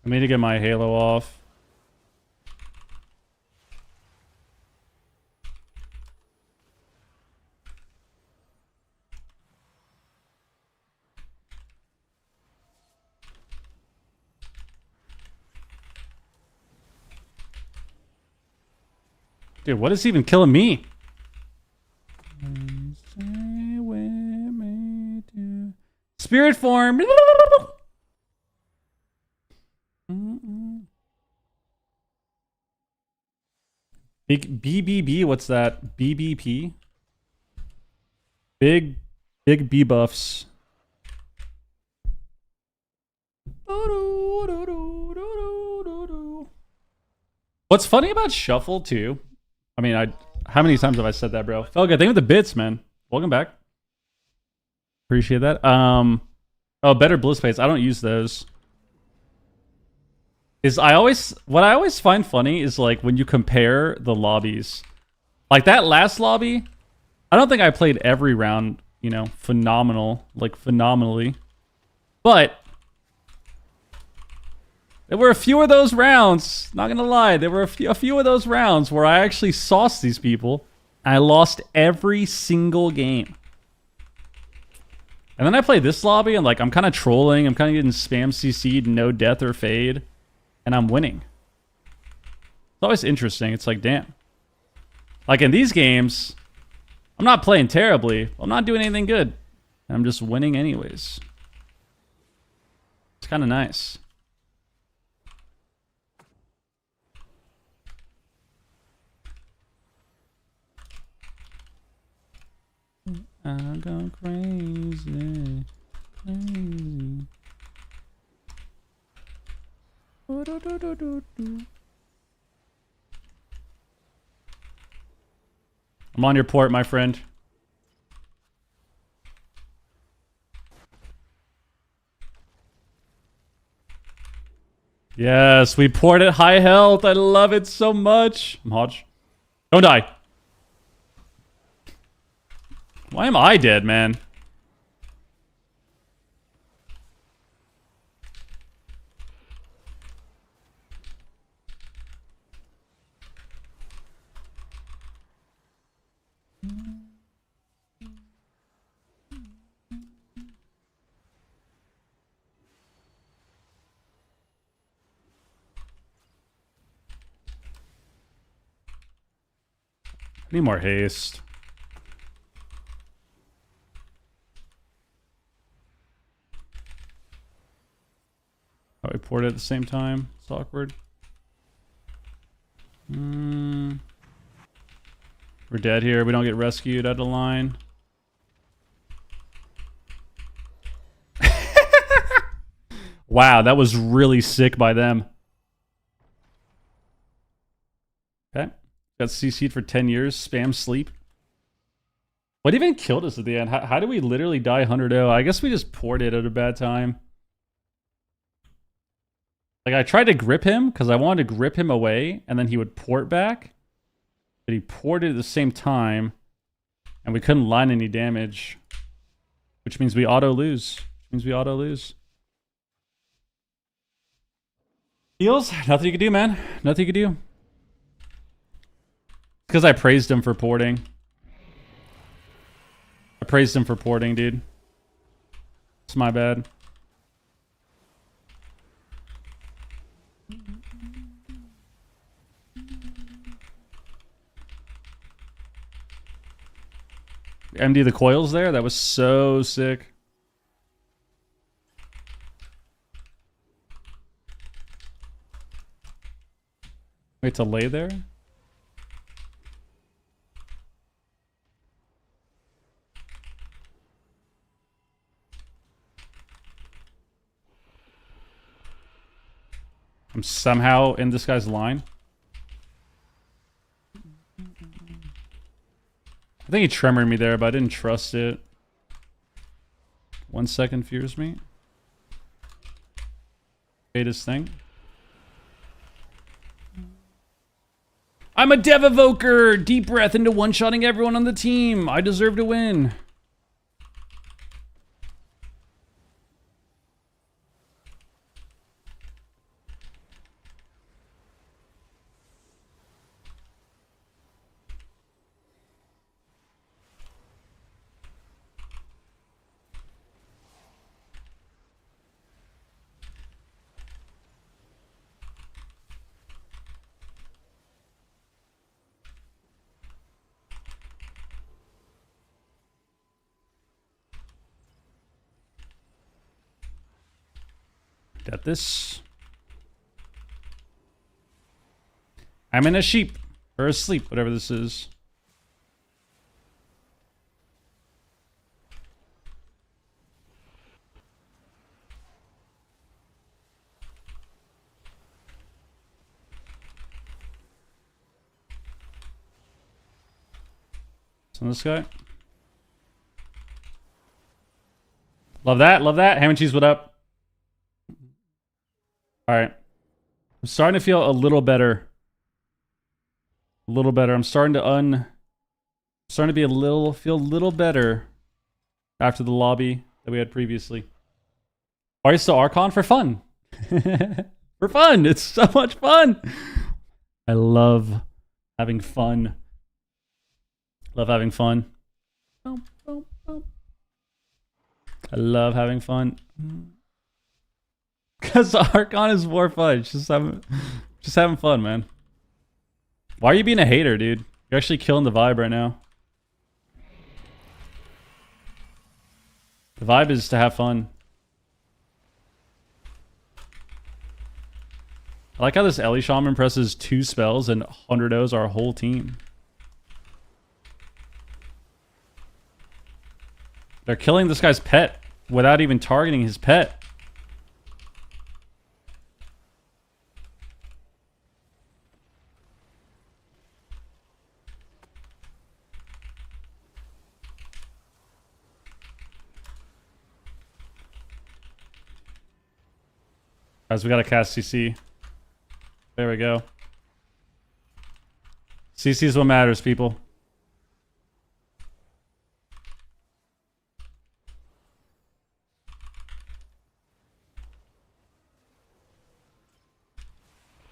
I need to get my halo off. Dude, what is even killing me? Spirit form. Big BBB, what's that? BBP? Big B buffs. What's funny about Shuffle too? I mean, how many times have I said that, bro? Felt good. Thank you for the bits, man. Welcome back. Appreciate that. Oh, better bliss plates. I don't use those. What I always find funny is like when you compare the lobbies. Like that last lobby, I don't think I played every round, you know, phenomenally. But there were a few of those rounds, not gonna lie, there were a few of those rounds where I actually sauced these people. And I lost every single game. And then I play this lobby and like I'm kind of trolling, I'm kind of getting spam CC'd, no death or fade. And I'm winning. It's always interesting. It's like, damn. Like in these games, I'm not playing terribly. I'm not doing anything good. I'm just winning anyways. It's kind of nice. I'm going crazy. Crazy. I'm on your port, my friend. Yes, we poured at high health. I love it so much. I'm Hodge. Don't die. Why am I dead, man? I need more haste. Oh, we poured it at the same time. It's awkward. We're dead here. We don't get rescued out of line. Wow, that was really sick by them. Okay. Got CC'd for 10 years. Spam sleep. What even killed us at the end? How did we literally die 100-0? I guess we just poured it at a bad time. Like, I tried to grip him because I wanted to grip him away, and then he would port back. But he ported at the same time, and we couldn't line any damage. Which means we auto-lose. Heals? Nothing you can do, man. Nothing you can do. Because I praised him for porting. I praised him for porting, dude. It's my bad. MD the coils there? That was so sick. Wait to lay there? I'm somehow in this guy's line. I think he tremored me there, but I didn't trust it. 1 second fears me. Fade his thing. I'm a dev evoker! Deep breath into one-shotting everyone on the team. I deserve to win. Got this. I'm in a sheep. Or asleep, whatever this is. So this guy. Love that, love that. Ham and cheese, what up? Alright. I'm starting to feel a little better. A little better. I'm starting to be feel a little better after the lobby that we had previously. Why are you still Archon? For fun. For fun. It's so much fun. I love having fun. Love having fun. I love having fun. Because Archon is more fun. It's just having fun, man. Why are you being a hater, dude? You're actually killing the vibe right now. The vibe is to have fun. I like how this Ellie Shaman presses 2 spells and 100-0s our whole team. They're killing this guy's pet without even targeting his pet. Guys, we gotta cast CC. There we go. CC is what matters, people.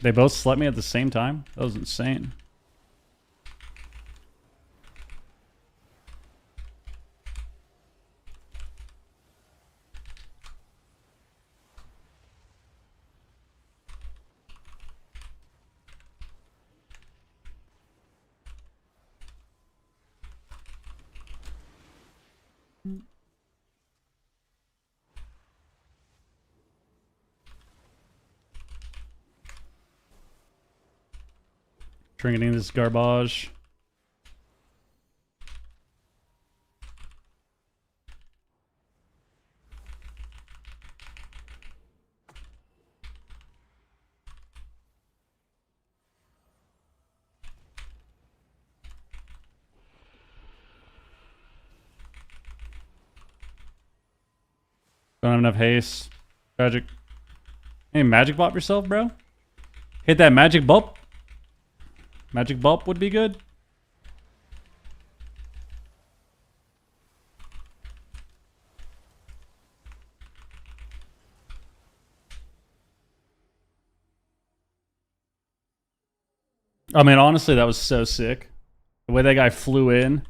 They both slept me at the same time? That was insane. Drinking this garbage. Don't have enough haste. Tragic. Hey, magic bop yourself, bro. Hit that magic bump. Magic bump would be good. I mean, honestly, that was so sick. The way that guy flew in,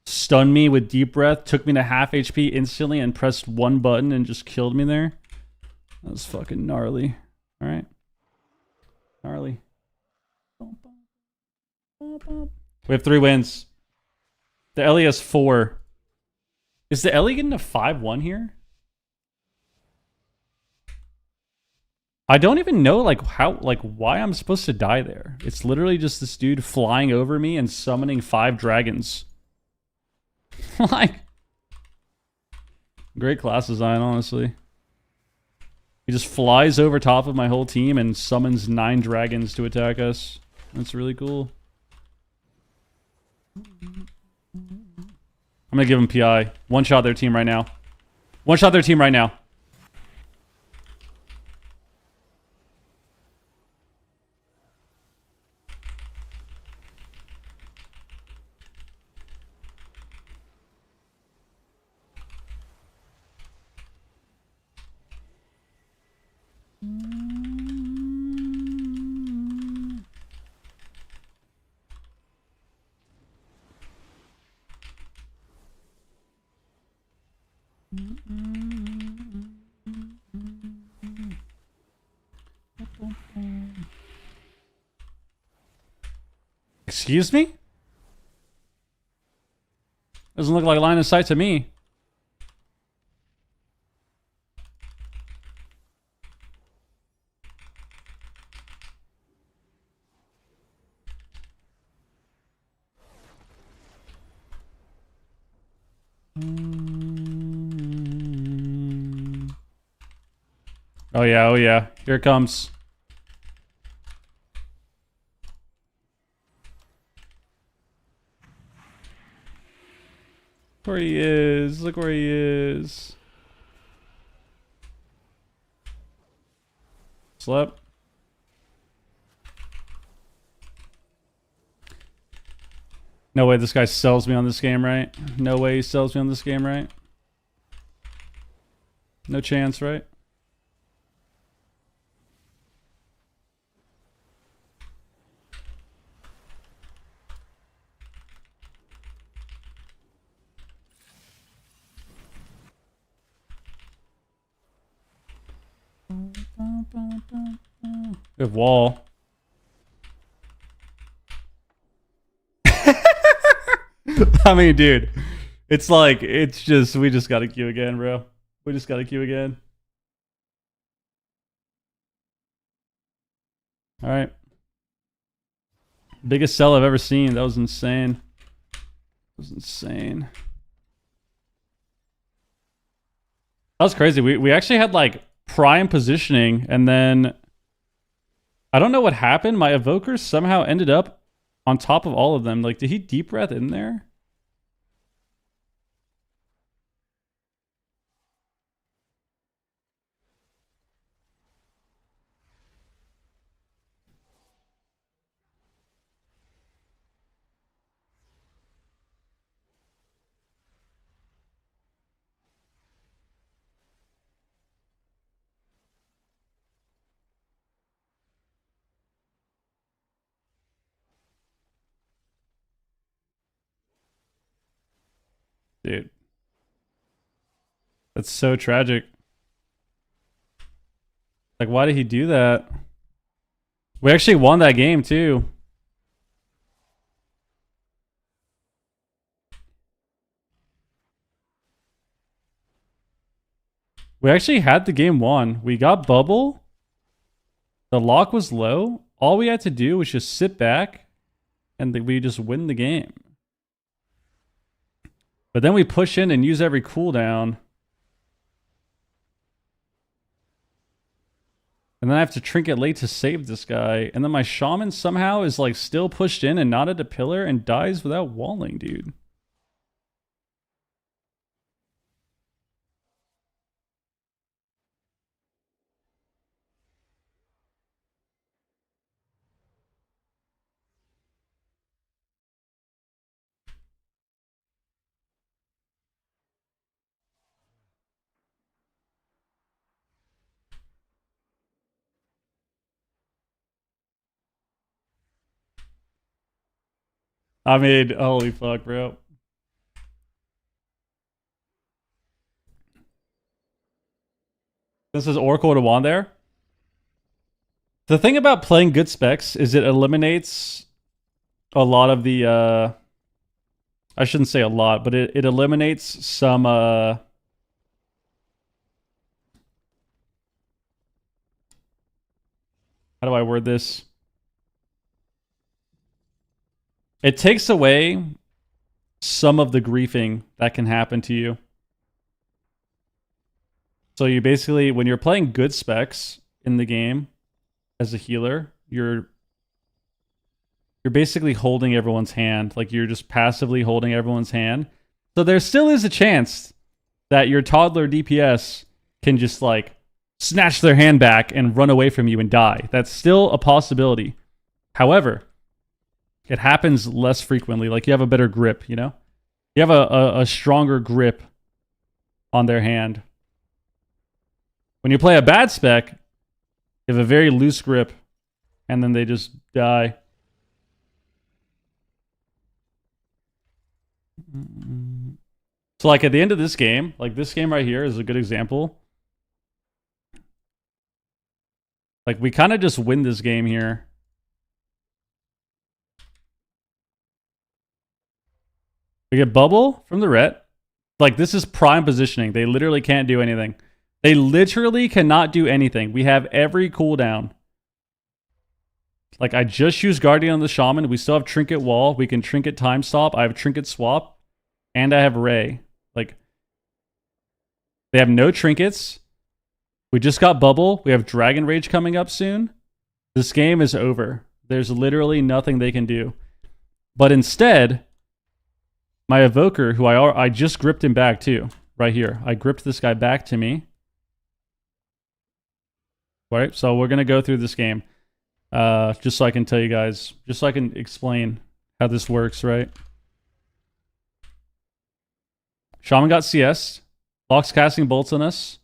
stunned me with deep breath, took me to half HP instantly, and pressed one button and just killed me there. That was fucking gnarly. All right. Gnarly. We have 3 wins. The Ellie has 4. Is the Ellie getting a 5-1 here? I don't even know why I'm supposed to die there. It's literally just this dude flying over me and summoning 5 dragons. Like, great class design, honestly. He just flies over top of my whole team and summons 9 dragons to attack us. That's really cool. I'm gonna give him PI. One shot their team right now. One shot their team right now. Excuse me? Doesn't look like line of sight to me. Oh yeah, oh yeah. Here it comes. Where he is. Look where he is. Slept. No way this guy sells me on this game, right? No way he sells me on this game, right? No chance, right? Good wall. I mean, dude, it's like, it's just, we just gotta queue again, bro. We just gotta queue again. All right. Biggest sell I've ever seen. That was insane. That was insane. That was crazy. We actually had like prime positioning, and then I don't know what happened. My evoker somehow ended up on top of all of them. Like, did he deep breath in there? Dude. That's so tragic. Like, why did he do that? We actually won that game, too. We actually had the game won. We got bubble. The lock was low. All we had to do was just sit back, and we just win the game. But then we push in and use every cooldown. And then I have to trinket late to save this guy. And then my shaman somehow is like still pushed in and not at a pillar and dies without walling, dude. I mean, holy fuck, bro. This is Oracle to Wand there. The thing about playing good specs is it eliminates a lot of the I shouldn't say a lot, but it eliminates some how do I word this? It takes away some of the griefing that can happen to you. So you basically, when you're playing good specs in the game as a healer, you're basically holding everyone's hand. Like, you're just passively holding everyone's hand. So there still is a chance that your toddler DPS can just like snatch their hand back and run away from you and die. That's still a possibility. However, it happens less frequently. Like, you have a better grip, you know? You have a stronger grip on their hand. When you play a bad spec, you have a very loose grip, and then they just die. So, like, at the end of this game, like, this game right here is a good example. Like, we kind of just win this game here. We get bubble from the ret. Like, this is prime positioning. They literally can't do anything. They literally cannot do anything. We have every cooldown. Like, I just used Guardian on the Shaman. We still have Trinket Wall. We can Trinket Time Stop. I have Trinket Swap. And I have Ray. Like, they have no trinkets. We just got bubble. We have Dragon Rage coming up soon. This game is over. There's literally nothing they can do. But instead, my Evoker, who I just gripped him back too, right here. I gripped this guy back to me. All right, so we're going to go through this game. Just so I can tell you guys, just so I can explain how this works, right? Shaman got CS. Locks casting bolts on us.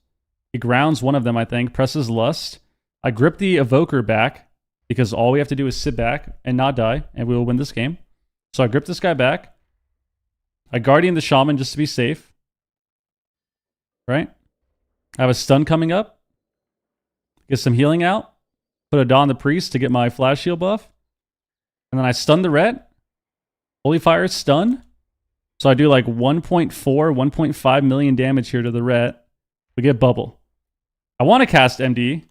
He grounds one of them, I think. Presses Lust. I grip the Evoker back because all we have to do is sit back and not die, and we will win this game. So I grip this guy back. I Guardian the Shaman just to be safe. Right? I have a stun coming up. Get some healing out. Put a Dawn the Priest to get my flash shield buff. And then I stun the ret. Holy Fire stun. So I do like 1.4, 1.5 million damage here to the ret. We get bubble. I want to cast MD,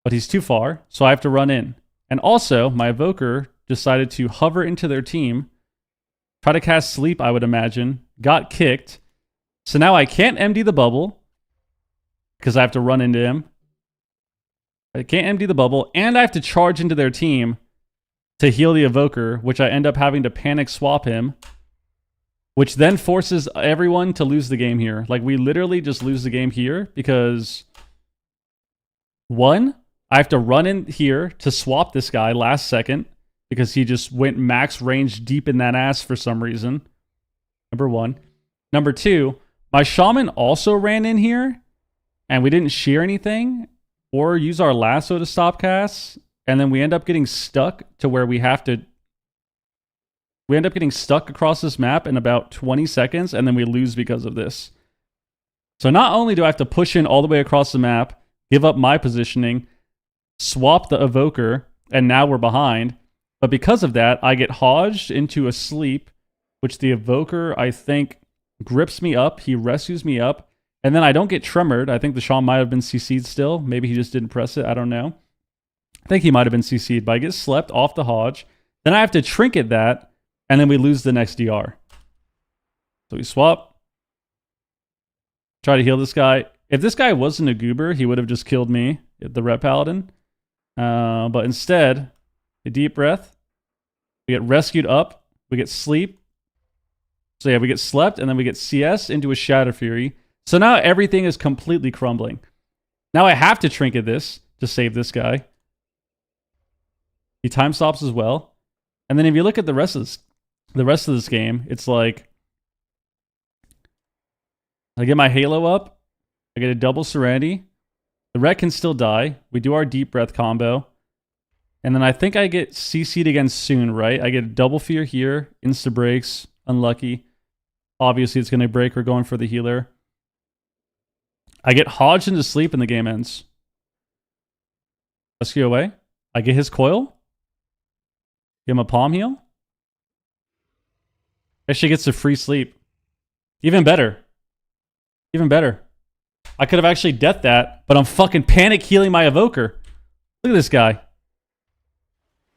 but he's too far, so I have to run in. And also, my Evoker decided to hover into their team, try to cast Sleep, I would imagine, got kicked. So now I can't MD the bubble, because I have to run into him. I can't MD the bubble, and I have to charge into their team to heal the Evoker, which I end up having to panic swap him, which then forces everyone to lose the game here. Like, we literally just lose the game here because, one, I have to run in here to swap this guy last second because he just went max range deep in that ass for some reason. Number one. Number two, my Shaman also ran in here and we didn't shear anything or use our lasso to stop casts. And then we end up getting stuck to where we have to... We end up getting stuck across this map in about 20 seconds, and then we lose because of this. So not only do I have to push in all the way across the map, give up my positioning, swap the Evoker, and now we're behind, but because of that, I get hodged into a sleep, which the Evoker, I think, grips me up, he rescues me up, and then I don't get tremored. I think the Shaman might have been CC'd still. Maybe he just didn't press it. I don't know. I think he might have been CC'd, but I get slept off the hodge. Then I have to trinket that, and then we lose the next DR. So we swap. Try to heal this guy. If this guy wasn't a goober, he would have just killed me, the Ret Paladin. But instead, a deep breath. We get rescued up. We get sleep. So yeah, we get slept, and then we get CS into a Shadow Fury. So now everything is completely crumbling. Now I have to trinket this to save this guy. He time stops as well. And then if you look at the rest of this game, it's like I get my Halo up, I get a double Serenity, the Ret can still die, we do our Deep Breath combo, and then I think I get CC'd again soon, right? I get a double Fear here, insta breaks, unlucky. Obviously it's going to break, we're going for the healer. I get hodged into sleep and the game ends. Rescue away. I get his coil. Give him a palm heal. Actually gets a free sleep. Even better. Even better. I could have actually deathed that, but I'm fucking panic healing my Evoker. Look at this guy.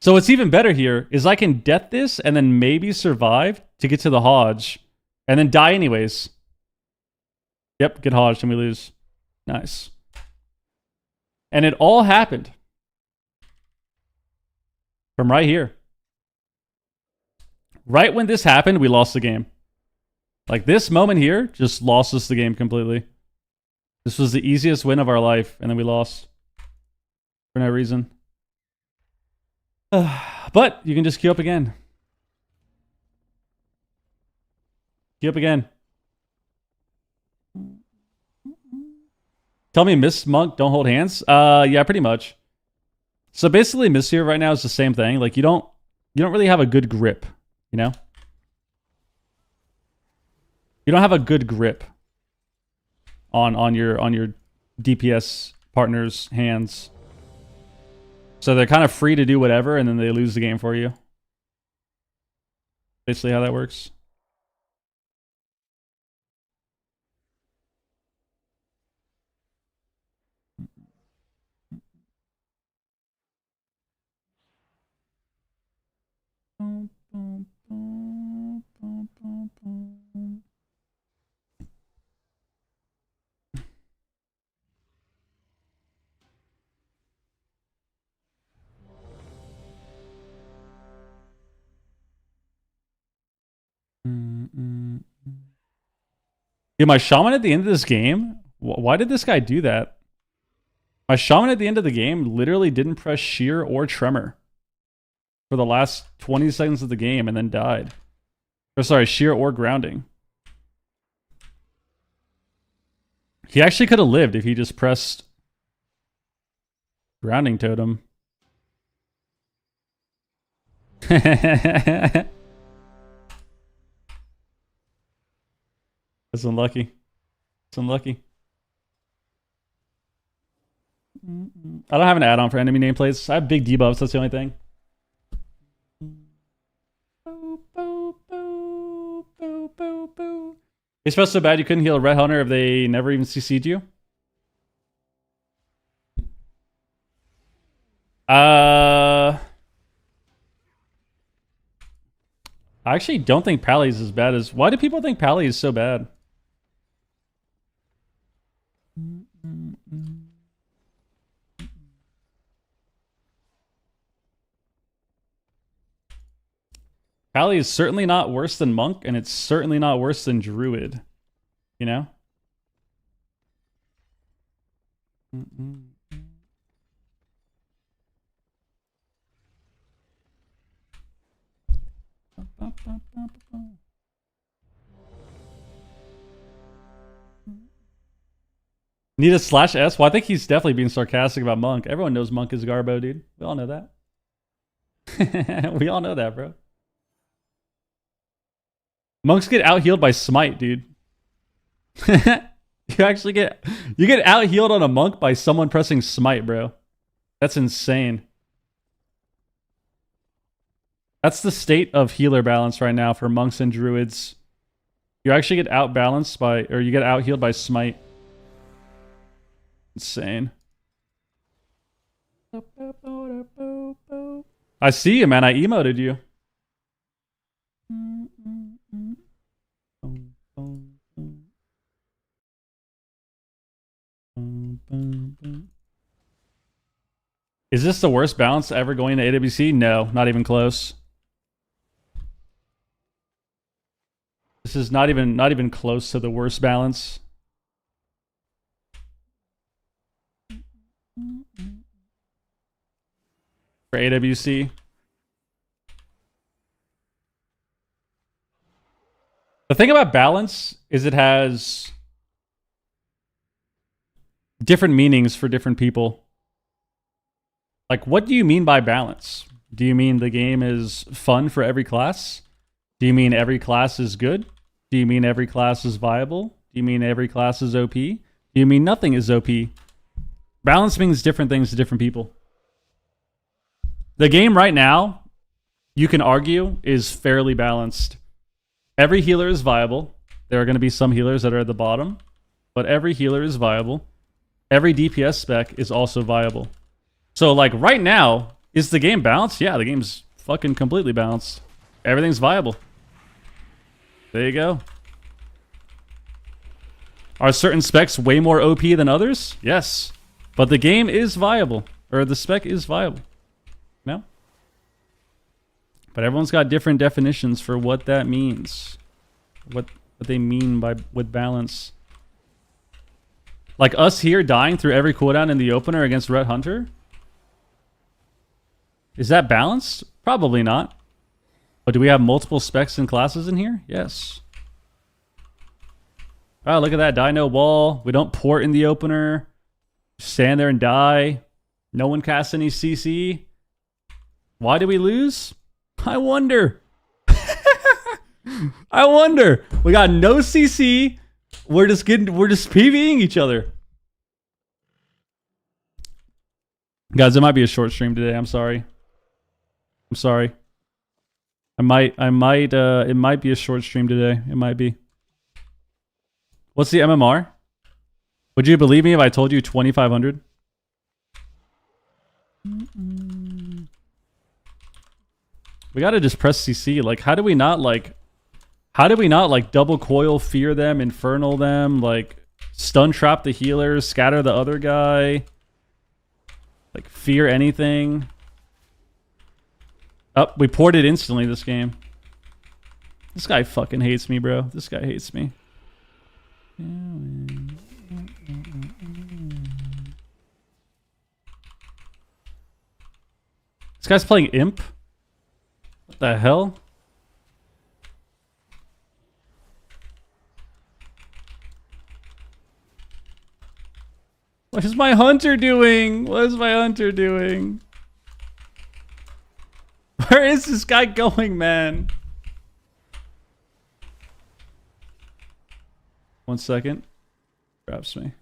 So what's even better here is I can death this and then maybe survive to get to the Hodge and then die anyways. Yep, get Hodged and we lose. Nice. And it all happened from right here. Right when this happened, we lost the game. Like, this moment here just lost us the game completely. This was the easiest win of our life, and then we lost. For no reason. But you can just queue up again. Queue up again. Tell me Miss Monk don't hold hands? Yeah, pretty much. So basically Miss here right now is the same thing. Like, you don't really have a good grip. You know? You don't have a good grip on your DPS partner's hands. So they're kind of free to do whatever, and then they lose the game for you. Basically how that works. Dude, my shaman at the end of this game, why did this guy do that? My shaman at the end of the game literally didn't press shear or tremor for the last 20 seconds of the game and then died. Or sorry, shear or grounding. He actually could have lived if he just pressed grounding totem. That's unlucky. It's unlucky. I don't have an add-on for enemy nameplates. I have big debuffs, that's the only thing. It's supposed so bad you couldn't heal a Red Hunter if they never even CC'd you? I actually don't think Pally's as bad as... Why do people think Pally is so bad? Pally is certainly not worse than Monk, and it's certainly not worse than Druid. You know? Need a /S? Well, I think he's definitely being sarcastic about Monk. Everyone knows Monk is Garbo, dude. We all know that. We all know that, bro. Monks get out-healed by Smite, dude. You get out-healed on a Monk by someone pressing Smite, bro. That's insane. That's the state of healer balance right now for Monks and Druids. You actually get out-balanced by... Or you get out-healed by Smite. Insane. I see you, man. I emoted you. Is this the worst balance ever going to AWC? No, not even close. This is not even close to the worst balance. For AWC. The thing about balance is it has different meanings for different people. Like, what do you mean by balance? Do you mean the game is fun for every class? Do you mean every class is good? Do you mean every class is viable? Do you mean every class is OP? Do you mean nothing is OP? Balance means different things to different people. The game right now, you can argue, is fairly balanced. Every healer is viable. There are going to be some healers that are at the bottom, but every healer is viable. Every DPS spec is also viable. So, like, right now, is the game balanced? Yeah, the game's fucking completely balanced. Everything's viable. There you go. Are certain specs way more OP than others? Yes. But the game is viable. Or the spec is viable. No? But everyone's got different definitions for what that means. What they mean with balance. Like us here dying through every cooldown in the opener against Red Hunter? Is that balanced? Probably not. But do we have multiple specs and classes in here? Yes. Oh, look at that. Die no wall. We don't port in the opener. Stand there and die. No one casts any CC. Why did we lose? I wonder. I wonder. We got no CC. We're just PvEing each other. Guys, it might be a short stream today. I'm sorry. I'm sorry. It might be a short stream today. It might be. What's the MMR? Would you believe me if I told you 2,500? We gotta just press CC. Like, how do we not double coil, fear them, infernal them, like stun trap the healers, scatter the other guy, like fear anything? Oh, we ported instantly this game. This guy fucking hates me, bro. This guy hates me. This guy's playing Imp? What the hell? What is my hunter doing? What is my hunter doing? Where is this guy going, man? 1 second. Grabs me.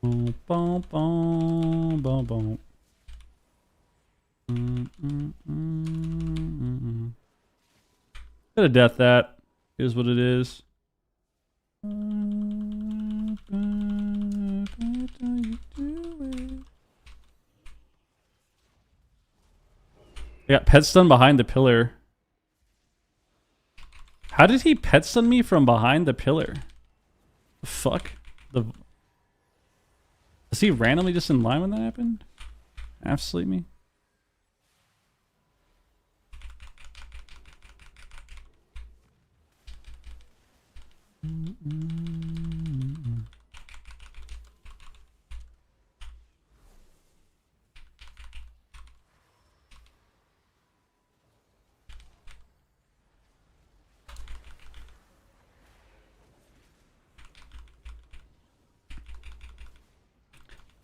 Boom, boom, boom, boom, boom. Could have death that. Is what it is. I got pet stun behind the pillar. How did he pet stun me from behind the pillar? The fuck? Was he randomly just in line when that happened? Half sleep me?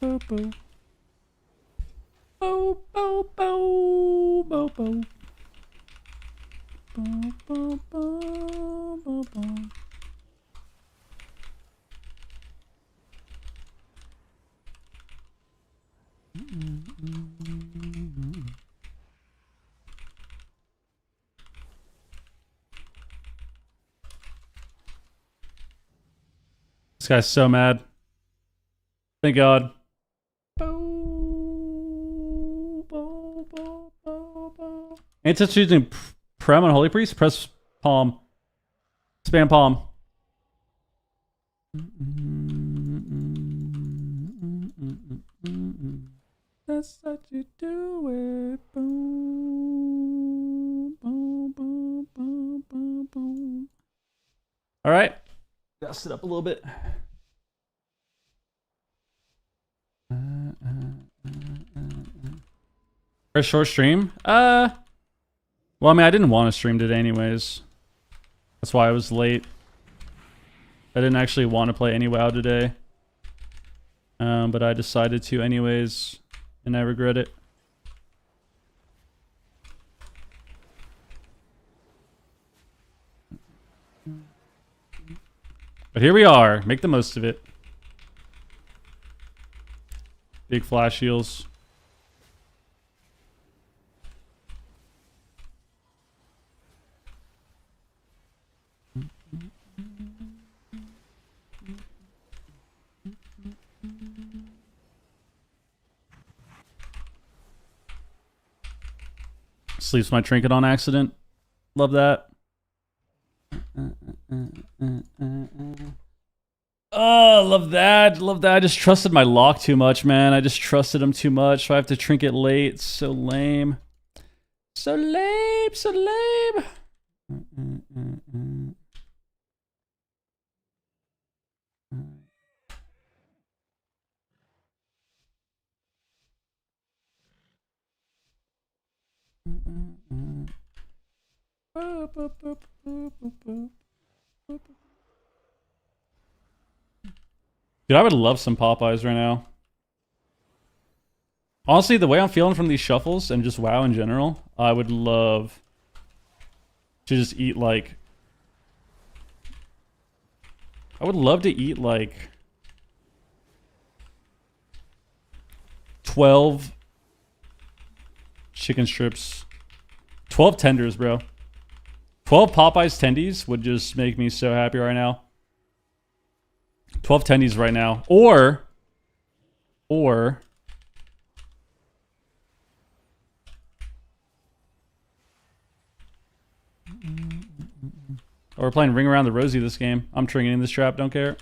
Bo bo bo bo bo bo bo bo bo bo bo. This guy's so mad. Thank God. Antics using Prem on Holy Priest. Press palm. Spam palm. That's what you do it. Boom, boom, boom, boom, boom, boom. All right. Gotta sit up a little bit. For a short stream? Well, I mean, I didn't want to stream today anyways. That's why I was late. I didn't actually want to play any WoW today. But I decided to anyways, and I regret it. But here we are. Make the most of it. Big flash heals. Sleeps my trinket on accident. Love that. Oh, love that. Love that. I just trusted my lock too much, man. I just trusted him too much. So I have to trinket late. It's so lame. So lame. So lame. Dude, I would love some Popeyes right now. Honestly, the way I'm feeling from these shuffles and just WoW in general, I would love to just eat like... I would love to eat like 12 chicken strips. 12 tenders, bro. 12 Popeyes tendies would just make me so happy right now. 12 tendies right now. Or Or we're playing Ring Around the Rosie this game. I'm triggering this trap, don't care.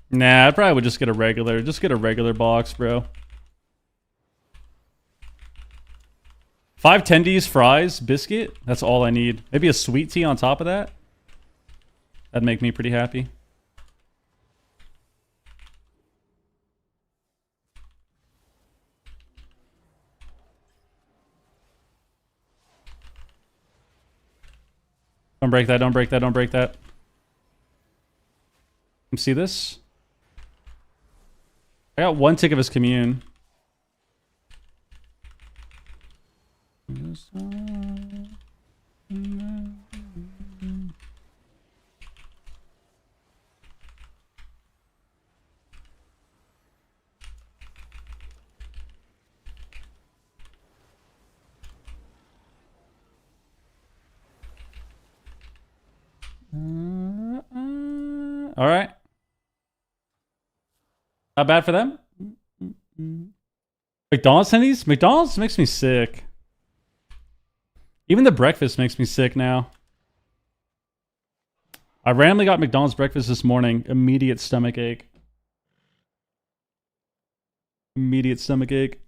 Nah, I probably would just get a regular box, bro. 5 tendies, fries, biscuit. That's all I need. Maybe a sweet tea on top of that. That'd make me pretty happy. Don't break that, don't break that, don't break that. You see this? I got 1 tick of his commune. All right. Not bad for them. McDonald's tendies? McDonald's makes me sick. Even the breakfast makes me sick now. I randomly got McDonald's breakfast this morning. Immediate stomach ache. Immediate stomach ache.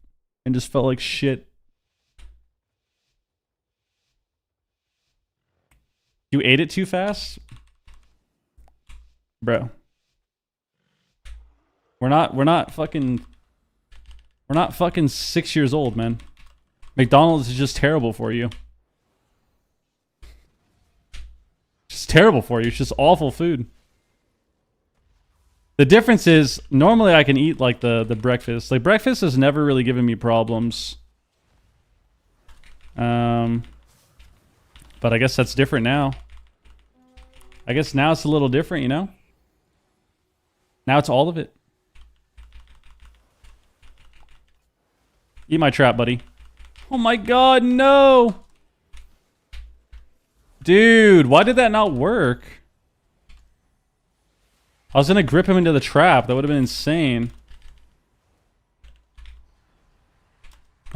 And just felt like shit. You ate it too fast? Bro. We're not fucking 6 years old, man. McDonald's is just terrible for you. It's terrible for you. It's just awful food. The difference is normally I can eat like the breakfast. Like breakfast has never really given me problems. But I guess that's different now. I guess now it's a little different, you know? Now it's all of it. Eat my trap, buddy. Oh my god, no! Dude, why did that not work? I was gonna grip him into the trap. That would have been insane.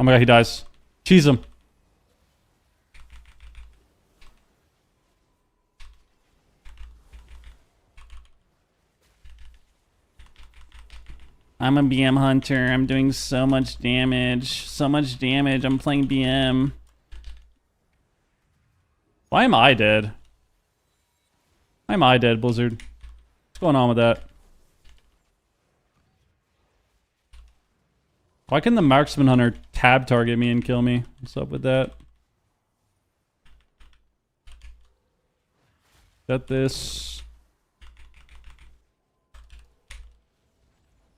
Oh my god, he dies. Cheese him. I'm a BM hunter. I'm doing so much damage. So much damage. I'm playing BM. Why am I dead? Why am I dead, Blizzard? What's going on with that? Why can the marksman hunter tab target me and kill me? What's up with that? Got this.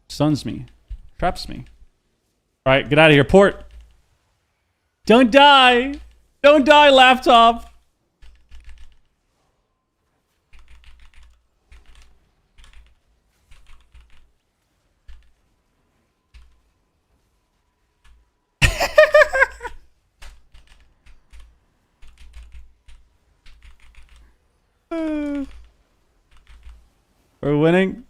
Stuns me. Traps me. Alright, get out of here. Port. Don't die. Don't die, laptop. We're winning.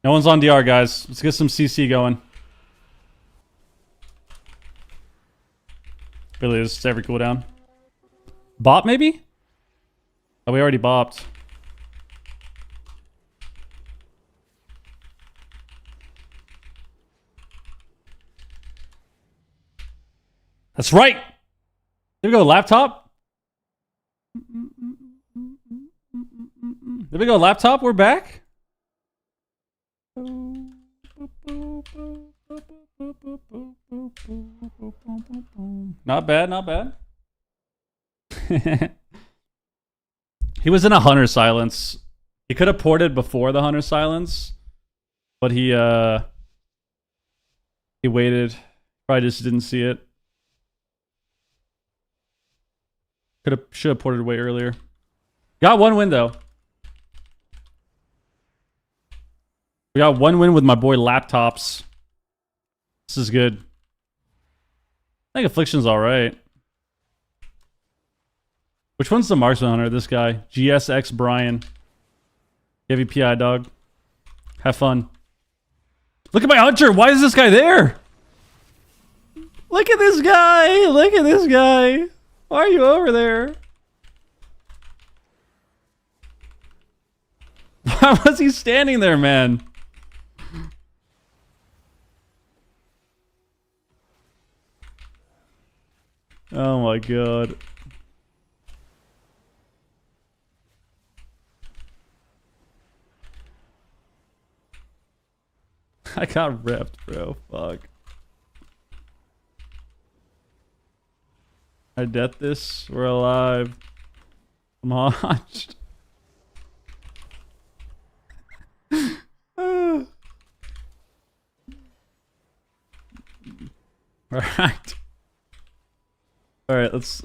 No one's on DR, guys. Let's get some CC going. Really is every cooldown. Bop, maybe? Oh, we already bopped. That's right! There we go, laptop. There we go, laptop. We're back. Not bad, not bad. He was in a hunter silence. He could have ported before the hunter silence. But he waited. Probably just didn't see it. Should have ported away earlier. Got one win though. We got one win with my boy Laptops. This is good. I think Affliction's alright. Which one's the Marksman Hunter? This guy. GSX Brian. Give you PI, dog. Have fun. Look at my Hunter! Why is this guy there? Look at this guy! Look at this guy! Why are you over there? Why was he standing there, man? Oh my god. I got ripped, bro. Fuck. I death this. We're alive. I'm hotched. Alright. Alright, let's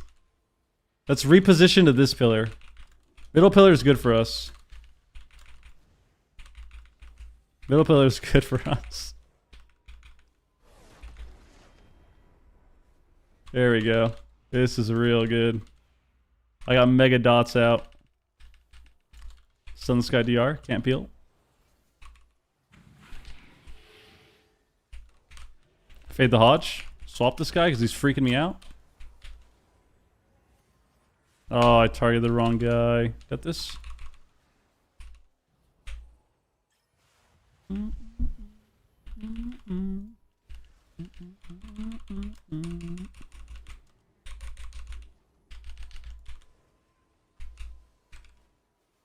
reposition to this pillar. Middle pillar is good for us. Middle pillar is good for us. There we go. This is real good. I got mega dots out. Sun Sky DR, can't peel. Fade the Hodge. Swap this guy because he's freaking me out. Oh, I targeted the wrong guy. Got this. Look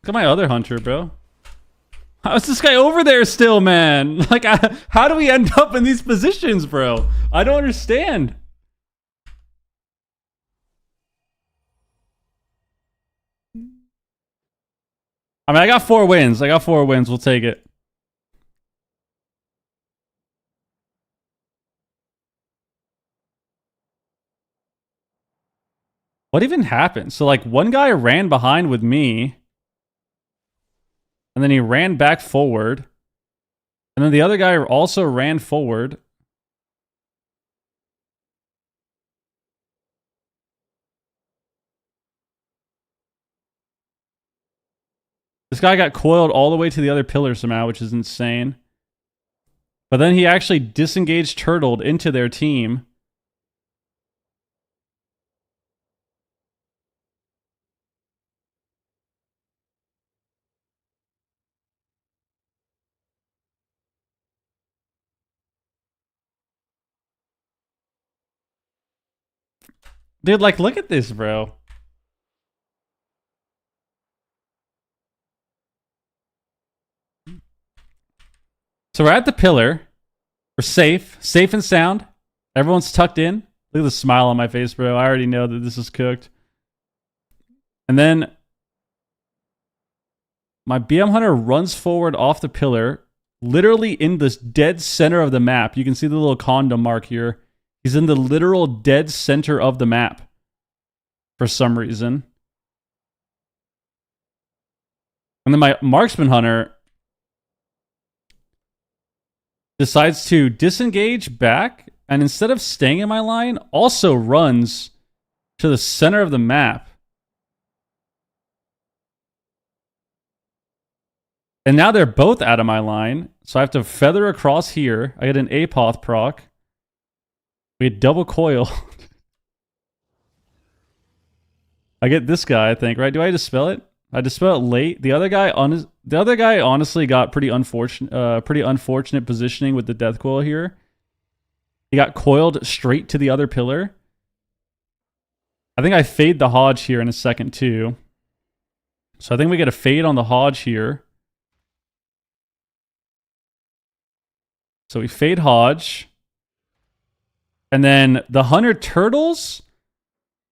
at my other Hunter, bro. How's this guy over there still, man? Like, how do we end up in these positions, bro? I don't understand. I mean, I got 4 wins. I got 4 wins. We'll take it. What even happened? So, like, one guy ran behind with me. And then he ran back forward. And then the other guy also ran forward. This guy got coiled all the way to the other pillar somehow, which is insane. But then he actually disengaged turtled into their team. Dude, like, look at this, bro. So we're at the pillar. We're safe. Safe and sound. Everyone's tucked in. Look at the smile on my face, bro. I already know that this is cooked. And then my BM Hunter runs forward off the pillar, literally in this dead center of the map. You can see the little condom mark here. He's in the literal dead center of the map for some reason. And then my Marksman Hunter decides to disengage back, and instead of staying in my line, also runs to the center of the map. And now they're both out of my line, so I have to feather across here. I get an Apoth proc. We had double coil. I get this guy, I think, right? Do I dispel it? I dispel it late. The other guy honestly got pretty unfortunate positioning with the death coil here. He got coiled straight to the other pillar. I think I fade the Hodge here in a second too. So I think we get a fade on the Hodge here. So we fade Hodge. And then the Hunter turtles,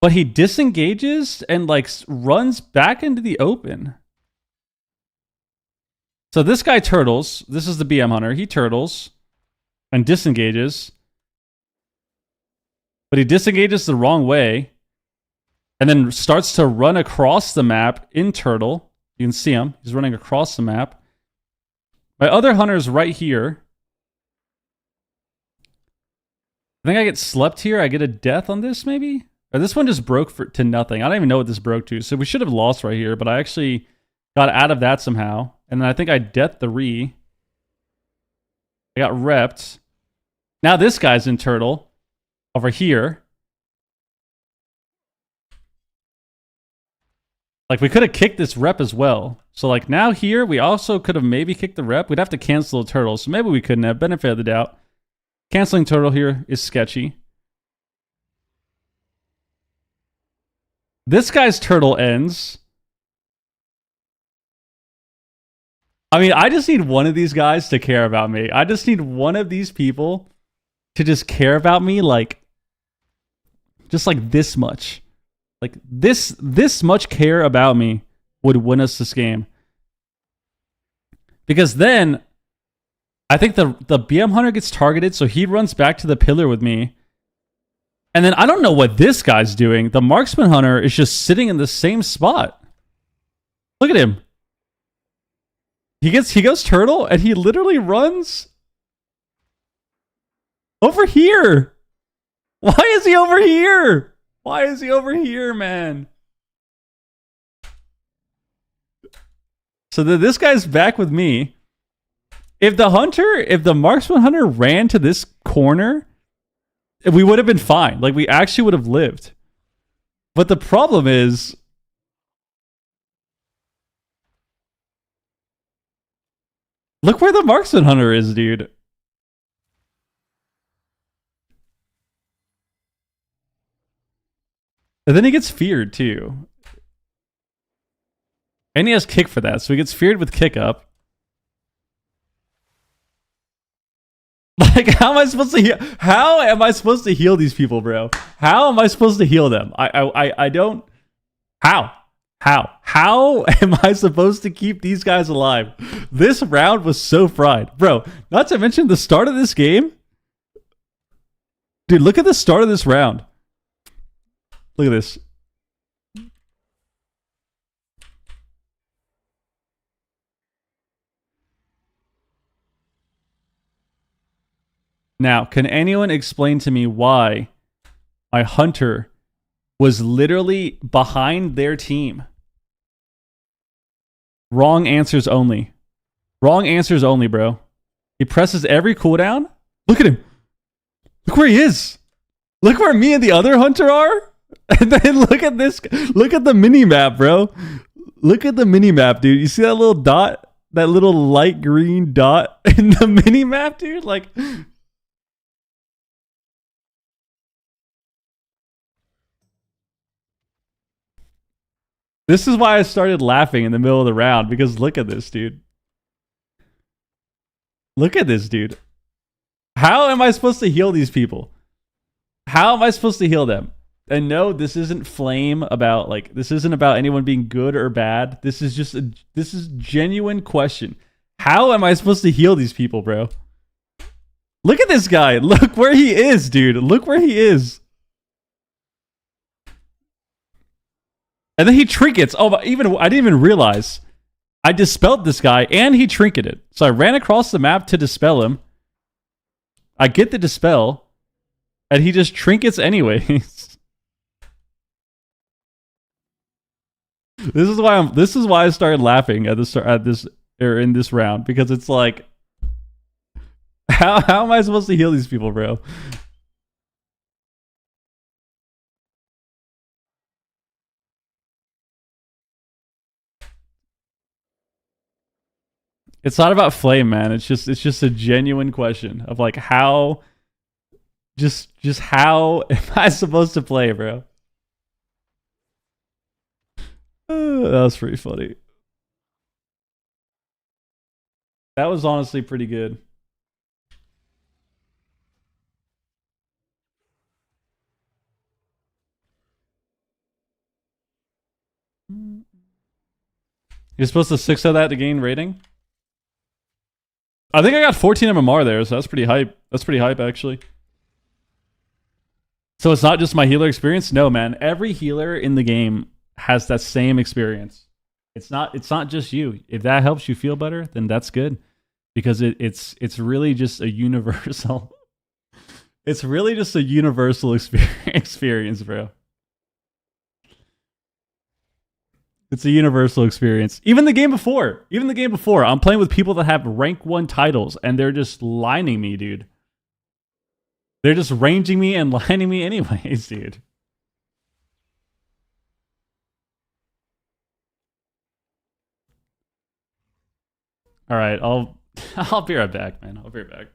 but he disengages and like runs back into the open. So this guy turtles. This is the BM hunter. He turtles and disengages. But he disengages the wrong way. And then starts to run across the map in turtle. You can see him. He's running across the map. My other hunter's right here. I think I get slept here. I get a death on this, maybe? Or this one just broke to nothing. I don't even know what this broke to. So we should have lost right here. But I actually got out of that somehow. And then I think I deathed the re. I got repped. Now this guy's in turtle. Over here. Like, we could have kicked this rep as well. So, like, now here, we also could have maybe kicked the rep. We'd have to cancel a turtle. So maybe we couldn't have. Benefit of the doubt. Canceling turtle here is sketchy. This guy's turtle ends. I mean, I just need one of these guys to care about me. I just need one of these people to just care about me, like, just like this much. Like, this much care about me would win us this game. Because then, I think the BM hunter gets targeted, so he runs back to the pillar with me. And then I don't know what this guy's doing. The marksman hunter is just sitting in the same spot. Look at him. He goes turtle, and he literally runs over here. Why is he over here? Why is he over here, man? So this guy's back with me. If the marksman hunter ran to this corner, we would have been fine. Like, we actually would have lived. But the problem is, look where the marksman hunter is, dude. And then he gets feared, too. And he has kick for that, so he gets feared with kick up. Like, how am I supposed to heal? How am I supposed to heal these people, bro? How am I supposed to heal them? I don't. How am I supposed to keep these guys alive? This round was so fried, bro. Not to mention the start of this game. Dude, look at the start of this round. Look at this. Now, can anyone explain to me why my hunter was literally behind their team? Wrong answers only. Wrong answers only, bro. He presses every cooldown. Look at him. Look where he is. Look where me and the other hunter are. And then look at this. Look at the mini map, bro. Look at the mini map, dude. You see that little dot? That little light green dot in the mini map, dude? Like, this is why I started laughing in the middle of the round, because look at this, dude. Look at this, dude. How am I supposed to heal these people? How am I supposed to heal them? And no, this isn't flame about, like, this isn't about anyone being good or bad. This is just this is genuine question. How am I supposed to heal these people, bro? Look at this guy. Look where he is, dude. Look where he is. And then he trinkets. Oh, I didn't even realize. I dispelled this guy and he trinketed. So I ran across the map to dispel him. I get the dispel. And he just trinkets anyways. This is why I started laughing at in this round, because it's like, how am I supposed to heal these people, bro? It's not about flame, man. It's just a genuine question of, like, how just how am I supposed to play, bro? That was pretty funny. That was honestly pretty good. You're supposed to 6-0 that to gain rating? I think I got 14 MMR there, so that's pretty hype. That's pretty hype, actually. So it's not just my healer experience. No, man. Every healer in the game has that same experience. It's not just you. If that helps you feel better, then that's good. Because it's really just a universal it's really just a universal experience, bro. It's a universal experience. Even the game before, I'm playing with people that have rank 1 titles and they're just lining me, dude. They're just ranging me and lining me anyways, dude. All right, I'll be right back, man. I'll be right back.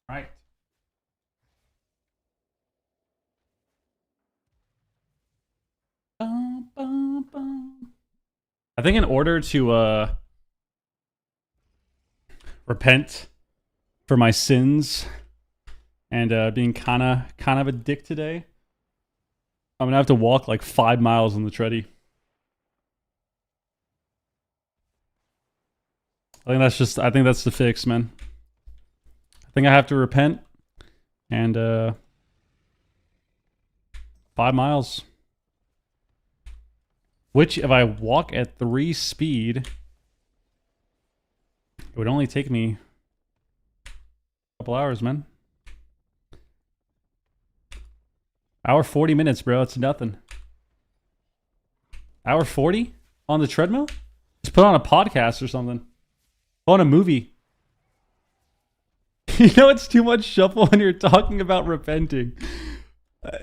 Right. I think in order to repent for my sins and being kind of a dick today, I'm gonna have to walk like 5 miles on the treadie. I think that's the fix, man. I think I have to repent and 5 miles. Which, if I walk at 3 speed, it would only take me a couple hours, man. Hour 40 minutes, bro. It's nothing. Hour 40 on the treadmill? Just put on a podcast or something. Put on a movie. You know it's too much shuffle when you're talking about repenting.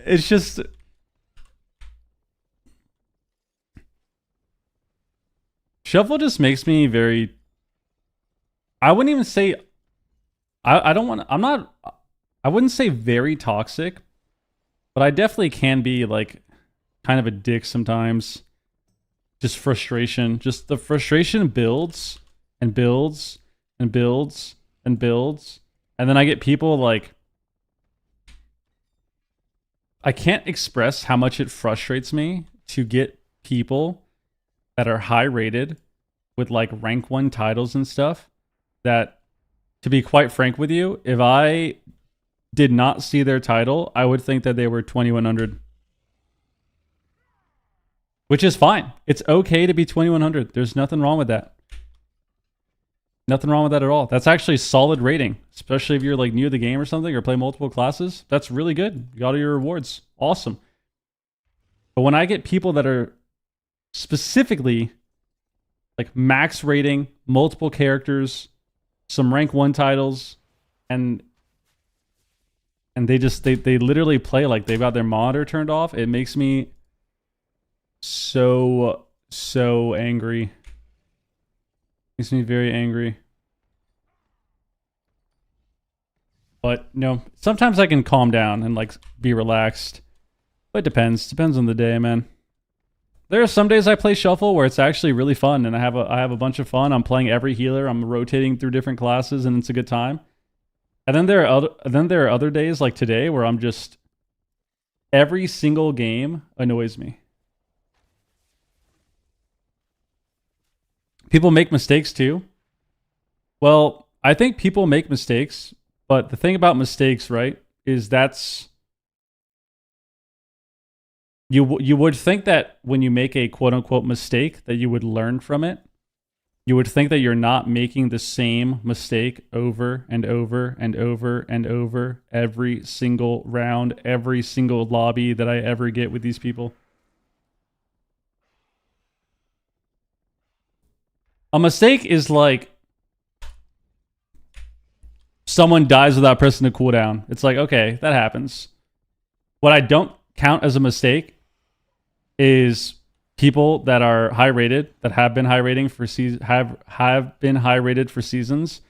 It's just... Shuffle just makes me very... I wouldn't even say... I don't want... I'm not... I wouldn't say very toxic, but I definitely can be like kind of a dick sometimes. Just frustration. Just the frustration builds and builds and builds and builds. And then I get people like... I can't express how much it frustrates me to get people that are high rated with like rank 1 titles and stuff that, to be quite frank with you, if I did not see their title, I would think that they were 2100. Which is fine. It's okay to be 2100. There's nothing wrong with that. Nothing wrong with that at all. That's actually solid rating, especially if you're like new to the game or something or play multiple classes. That's really good. You got all your rewards. Awesome. But when I get people that are specifically like max rating, multiple characters, some rank 1 titles, and they literally play like they've got their monitor turned off, it makes me so angry. Makes me very angry. But no, sometimes I can calm down and like be relaxed. But it depends. Depends on the day, man. There are some days I play shuffle where it's actually really fun and I have a bunch of fun. I'm playing every healer. I'm rotating through different classes and it's a good time. And then there are other days like today where I'm just every single game annoys me. People make mistakes too. Well, I think people make mistakes, but the thing about mistakes, right, is that's you would think that when you make a quote unquote mistake that you would learn from it. You would think that you're not making the same mistake over and over and over and over every single round, every single lobby that I ever get with these people. A mistake is like someone dies without pressing a cooldown. It's like, okay, that happens. What I don't count as a mistake is people that are high rated, that have been high rating for have been high rated for seasons,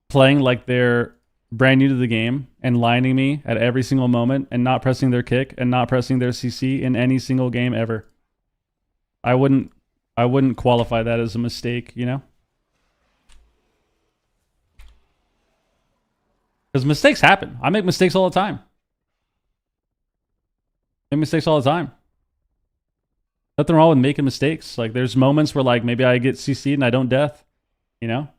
playing like they're brand new to the game and lining me at every single moment and not pressing their kick and not pressing their CC in any single game ever. I wouldn't qualify that as a mistake, you know? Because mistakes happen. I make mistakes all the time. I make mistakes all the time. Nothing wrong with making mistakes. Like, there's moments where, like, maybe I get CC'd and I don't death, you know?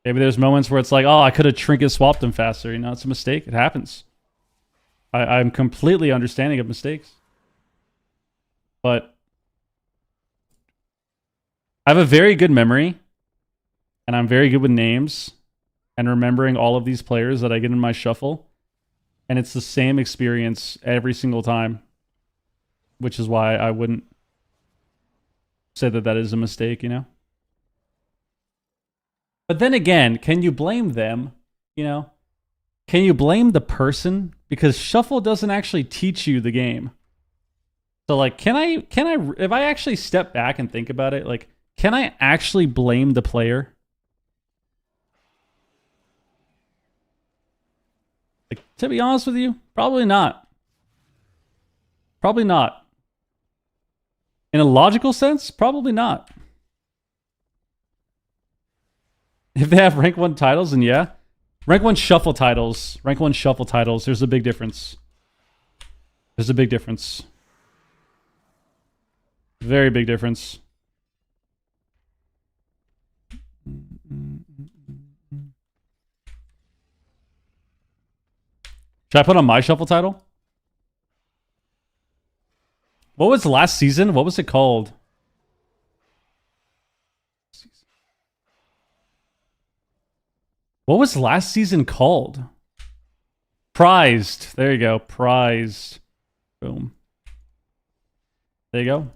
Maybe there's moments where it's like, oh, I could have trinket swapped them faster. You know, it's a mistake. It happens. I'm completely understanding of mistakes. But I have a very good memory, and I'm very good with names and remembering all of these players that I get in my shuffle. And it's the same experience every single time, which is why I wouldn't say that that is a mistake, you know? But then again, can you blame them, you know? Can you blame the person? Because shuffle doesn't actually teach you the game. So, like, can I, if I actually step back and think about it, like, can I actually blame the player? To be honest with you, probably not. Probably not. In a logical sense, probably not. If they have rank 1 titles, then yeah. Rank 1 shuffle titles. Rank 1 shuffle titles. There's a big difference. There's a big difference. Very big difference. Should I put on my shuffle title? What was last season? What was it called? What was last season called? Prized. There you go. Prized. Boom. There you go.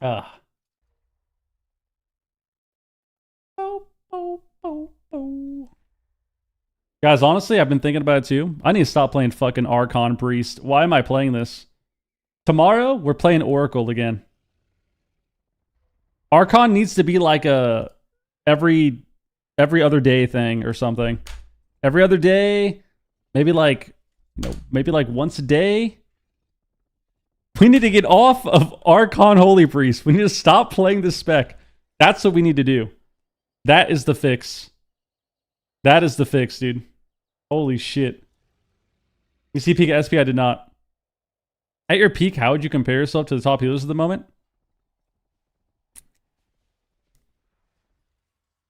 Ah. Guys, honestly, I've been thinking about it too. I need to stop playing fucking Archon Priest. Why am I playing this? Tomorrow, we're playing Oracle again. Archon needs to be like a every other day thing or something. Every other day, maybe like, maybe like once a day. We need to get off of Archon Holy Priest. We need to stop playing this spec. That's what we need to do. That is the fix. That is the fix, dude. Holy shit. You see peak at SP? I did not. At your peak, how would you compare yourself to the top healers at the moment?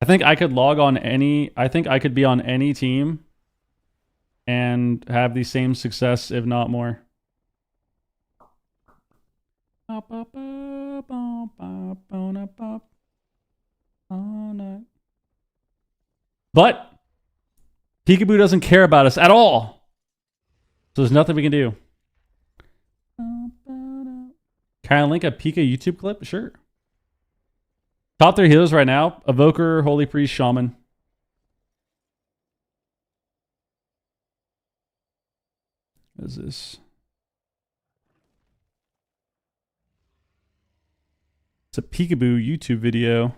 I think I could log on any... I think I could be on any team and have the same success, if not more. But Peekaboo doesn't care about us at all. So there's nothing we can do. Can I link a Pika YouTube clip? Sure. Top 3 healers right now. Evoker, Holy Priest, Shaman. What is this? It's a Peekaboo YouTube video.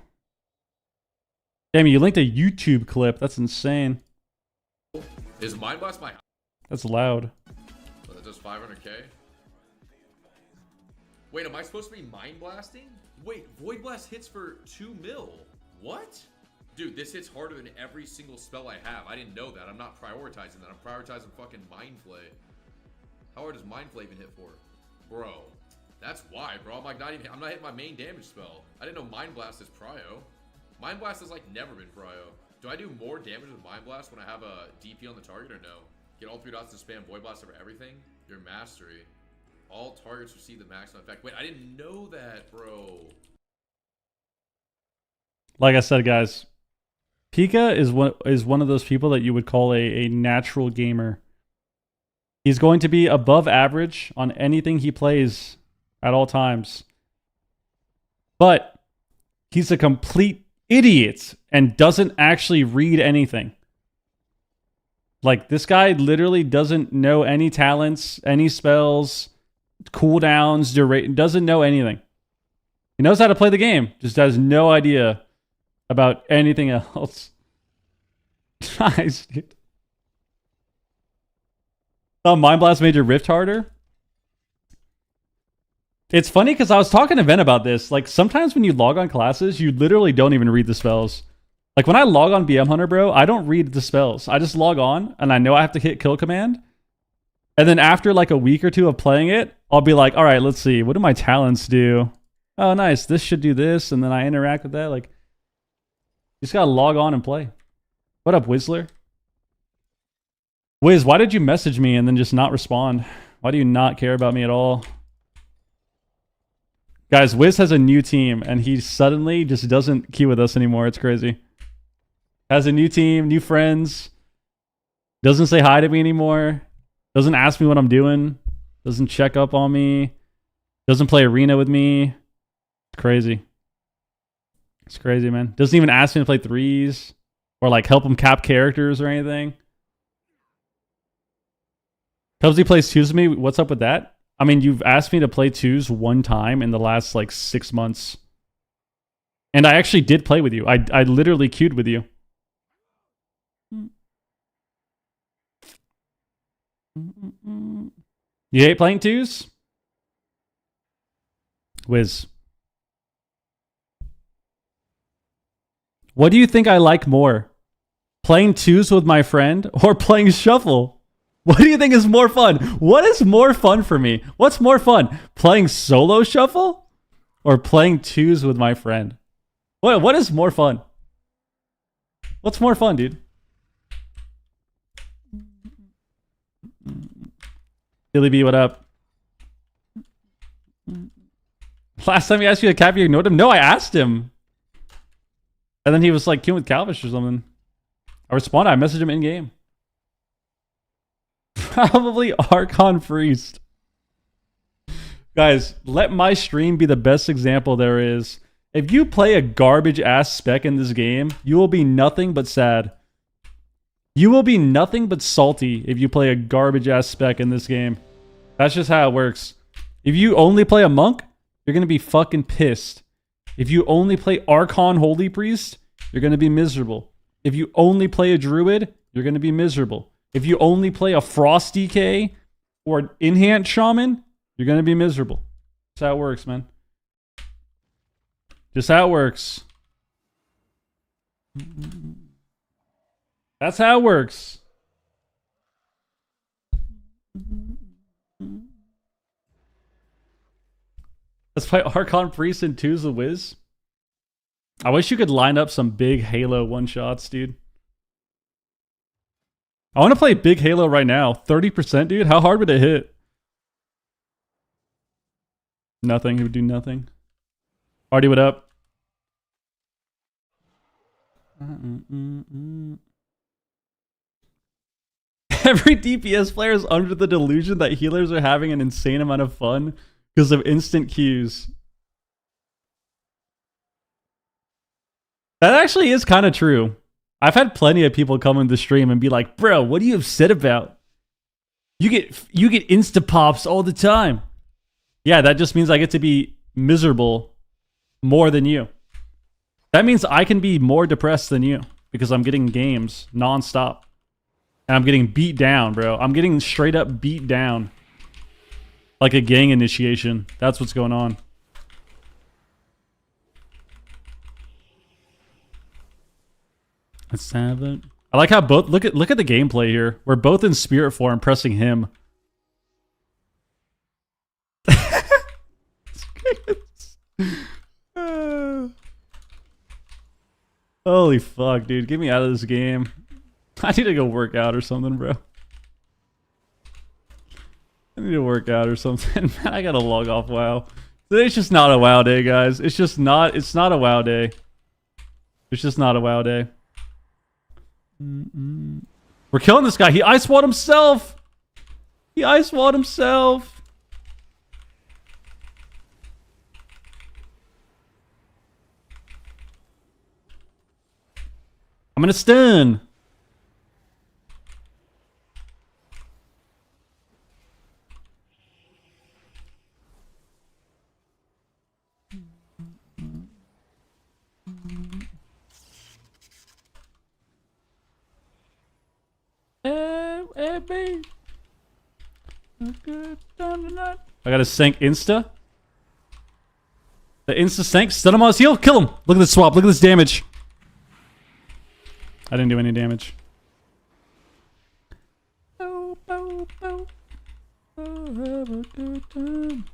Damn, you linked a YouTube clip. That's insane. Is Mind Blast my... That's loud. So that does 500k? Wait, am I supposed to be Mind Blasting? Wait, Void Blast hits for 2 mil. What? Dude, this hits harder than every single spell I have. I didn't know that. I'm not prioritizing that. I'm prioritizing fucking Mind Flay. How hard does Mind Flay even hit for? Bro. That's why, bro. I'm like I'm not hitting my main damage spell. I didn't know Mind Blast is prio. Mind Blast has like never been prio. Do I do more damage with Mind Blast when I have a DP on the target or no? Get all 3 dots to spam Void Blast over everything? Your mastery. All targets receive the maximum effect. Wait, I didn't know that, bro. Like I said, guys, Pika is one of those people that you would call a natural gamer. He's going to be above average on anything he plays at all times. But he's a complete idiot and doesn't actually read anything. Like, this guy literally doesn't know any talents, any spells, cooldowns, duration, doesn't know anything. He knows how to play the game, just has no idea about anything else. Nice, dude. Oh, Mind Blast made your Rift harder? It's funny because I was talking to Ben about this. Like, sometimes when you log on classes, you literally don't even read the spells. Like, when I log on BM Hunter, bro, I don't read the spells. I just log on, and I know I have to hit kill command. And then after, like, a week or 2 of playing it, I'll be like, all right, let's see. What do my talents do? Oh, nice. This should do this, and then I interact with that. Like, you just gotta log on and play. What up, Whistler? Wiz, why did you message me and then just not respond? Why do you not care about me at all? Guys, Wiz has a new team, and he suddenly just doesn't queue with us anymore. It's crazy. Has a new team, new friends. Doesn't say hi to me anymore. Doesn't ask me what I'm doing. Doesn't check up on me. Doesn't play arena with me. It's crazy. It's crazy, man. Doesn't even ask me to play threes or like help him cap characters or anything. Tells he plays twos with me. What's up with that? I mean, you've asked me to play twos one time in the last like 6 months. And I actually did play with you. I literally queued with you. You hate playing twos? Wiz. What do you think I like more? Playing twos with my friend or playing shuffle? What do you think is more fun? What is more fun for me? What's more fun? Playing solo shuffle or playing twos with my friend? What is more fun? What's more fun, dude? Billy B, what up? Last time he asked you to cap, you ignored him? No, I asked him. And then he was like queuing with Calvish or something. I responded. I messaged him in game. Probably Archon Priest. Guys, let my stream be the best example there is. If you play a garbage ass spec in this game, you will be nothing but sad. You will be nothing but salty if you play a garbage ass spec in this game. That's just how it works. If you only play a monk, you're going to be fucking pissed. If you only play Archon Holy Priest, you're going to be miserable. If you only play a Druid, you're going to be miserable. If you only play a Frost DK or an Enhanced Shaman, you're going to be miserable. That's how it works, man. Just how it works. That's how it works. Let's play Archon Priest and twos with Wiz. I wish you could line up some big Halo one-shots, dude. I want to play big Halo right now. 30%, dude? How hard would it hit? Nothing. He would do nothing. Artie, what up? Every DPS player is under the delusion that healers are having an insane amount of fun because of instant queues. That actually is kind of true. I've had plenty of people come in the stream and be like, bro, what are you upset about? You get insta pops all the time. Yeah, that just means I get to be miserable more than you. That means I can be more depressed than you because I'm getting games nonstop. And I'm getting beat down, bro. I'm getting straight up beat down. Like a gang initiation. That's what's going on. Let's have it. I like how both look at the gameplay here. We're both in spirit form pressing him. Holy fuck, dude. Get me out of this game. I need to go work out or something, bro. I need to work out or something. Man, I gotta log off WoW. Today's just not a WoW day, guys. It's not a WoW day. It's just not a WoW day. We're killing this guy. He ice walled himself. He ice walled himself. I'm gonna stun. I gotta sank insta. The insta sank. Stun him on his heel. Kill him. Look at this swap. Look at this damage. I didn't do any damage. Have a good time.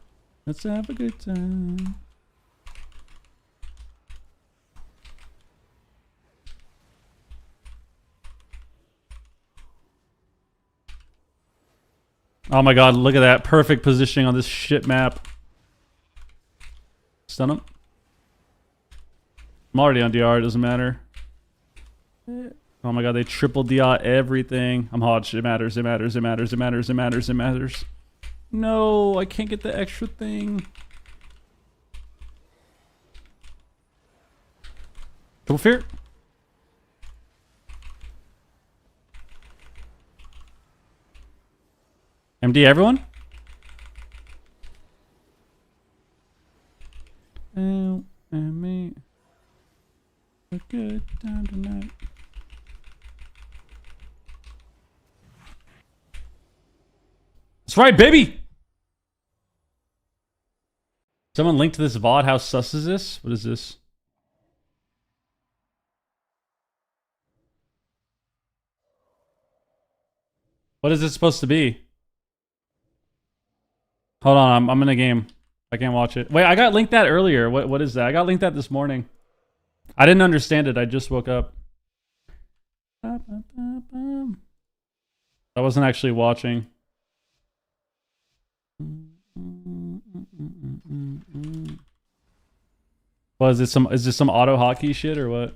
Let's have a good time. Oh my god, look at that. Perfect positioning on this shit map. Stun him. I'm already on DR, it doesn't matter. Oh my god, they triple DR everything. I'm hot. It matters, it matters, it matters, it matters, it matters, it matters. No, I can't get the extra thing. Triple fear. MD everyone? Oh, and me. A good time tonight. That's right, baby! Someone linked to this VOD. How sus is this? What is this? What is it supposed to be? Hold on, I'm in a game. I can't watch it. Wait, I got linked that earlier. What is that? I got linked that this morning. I didn't understand it. I just woke up. I wasn't actually watching. What is this some auto hotkey shit or what?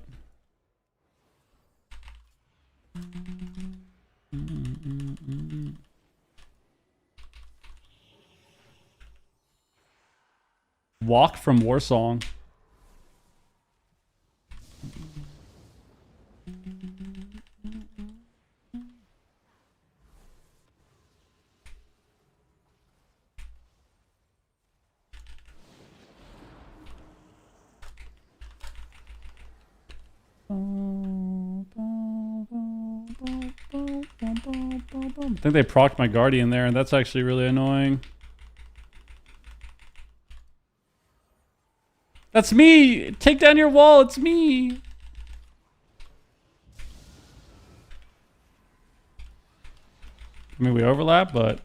Walk from Warsong. I think they procced my Guardian there, and that's actually really annoying. That's me! Take down your wall, it's me! I mean, we overlap, but...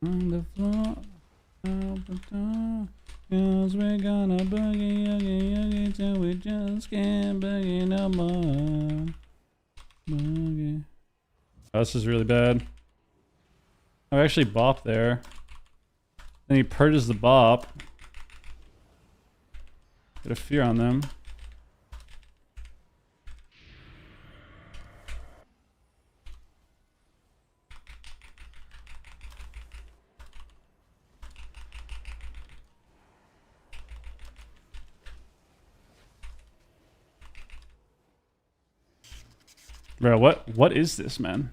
On the floor, up the top, 'cause we're gonna boogie till we just can't boogie no more. Boogie. Oh, this is really bad. I actually bopped there. Then he purges the bop. Get a fear on them. Bro, what is this, man?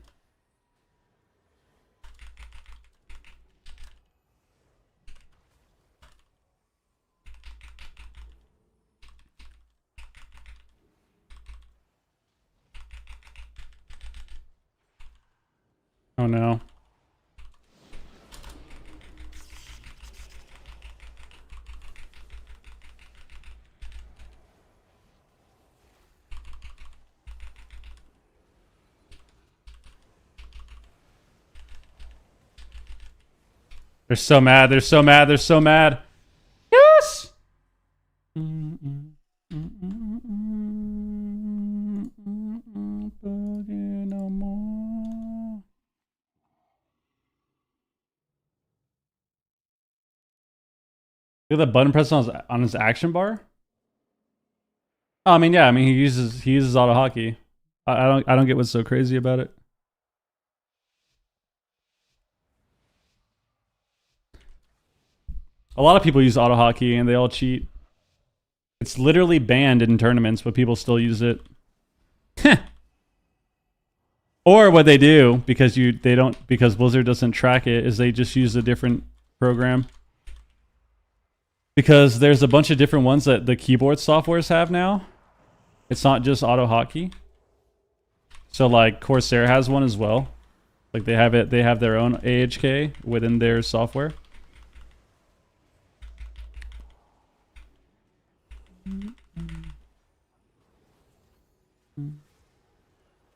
Oh no. They're so mad. They're so mad. They're so mad. Yes! No more. Look at the button press on his action bar. Oh, I mean, yeah. I mean, he uses auto hotkey. I don't get what's so crazy about it. A lot of people use auto hotkey and they all cheat. It's literally banned in tournaments, but people still use it. Or what they do, because Blizzard doesn't track it, is they just use a different program. Because there's a bunch of different ones that the keyboard softwares have now. It's not just auto hotkey. So like Corsair has one as well. Like they have their own AHK within their software.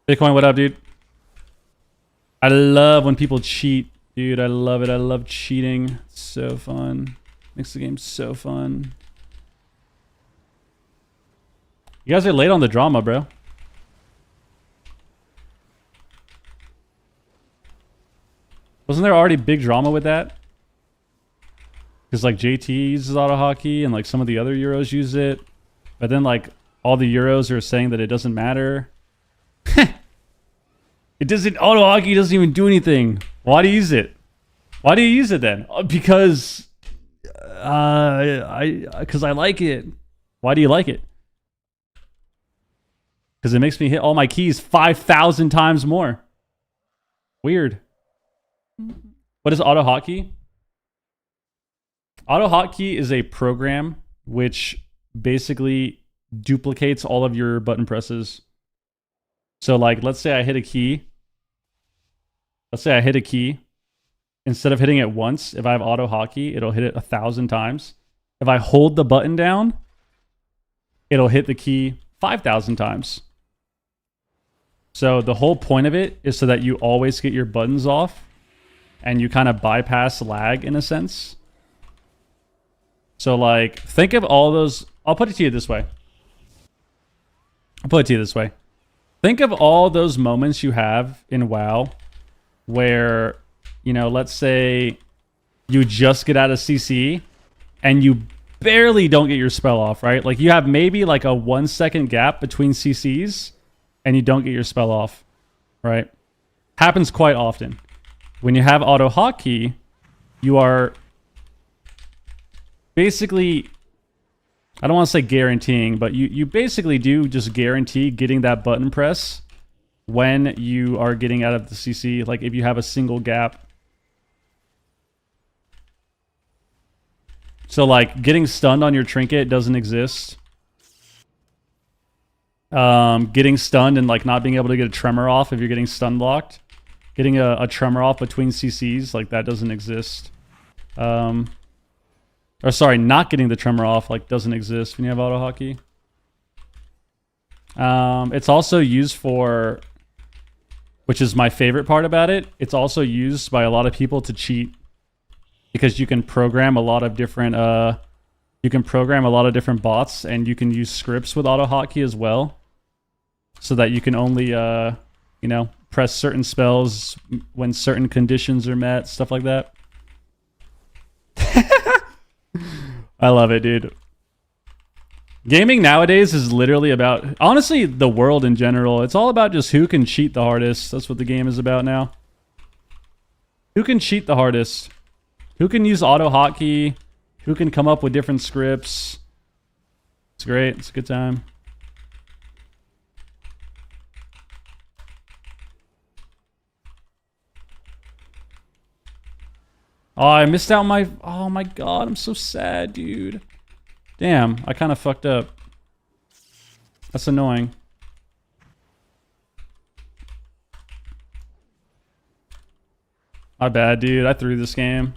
Bitcoin, what up, dude? I love when people cheat, dude. I love it. I love cheating. It's so fun. Makes the game so fun. You guys are late on the drama, bro. Wasn't there already big drama with that? Because like JT uses auto hotkey and like some of the other Euros use it. But then like all the Euros are saying that it doesn't matter. It doesn't, auto hotkey doesn't even do anything. Why do you use it? Why do you use it then? Because I like it. Why do you like it? Because it makes me hit all my keys 5,000 times more. Weird. What is auto hotkey? Auto hotkey is a program which basically duplicates all of your button presses. So like, let's say I hit a key. Let's say I hit a key. Instead of hitting it once, if I have auto hotkey, it'll hit it 1,000 times. If I hold the button down, it'll hit the key 5,000 times. So the whole point of it is so that you always get your buttons off and you kind of bypass lag in a sense. So like, think of all those, I'll put it to you this way. Think of all those moments you have in WoW where, you know, let's say you just get out of CC and you barely don't get your spell off, right? Like you have maybe like a 1 second gap between CCs and you don't get your spell off, right? Happens quite often. When you have auto hotkey, you are basically, I don't want to say guaranteeing, but you basically do just guarantee getting that button press when you are getting out of the CC, like if you have a single gap. So like getting stunned on your trinket doesn't exist. Getting stunned and like not being able to get a tremor off if you're getting stun locked. Getting a tremor off between CCs, like that doesn't exist. Or sorry, not getting the tremor off like doesn't exist when you have auto hotkey. It's also used for, which is my favorite part about it, it's also used by a lot of people to cheat. Because you can program a lot of different bots and you can use scripts with auto hotkey as well. So that you can only you know, press certain spells when certain conditions are met, stuff like that. I love it, dude. Gaming nowadays is literally about, honestly, the world in general. It's all about just who can cheat the hardest. That's what the game is about now. Who can cheat the hardest? Who can use auto hotkey? Who can come up with different scripts? It's great. It's a good time. Oh, I missed out my... Oh my god, I'm so sad, dude. Damn, I kind of fucked up. That's annoying. My bad, dude. I threw this game.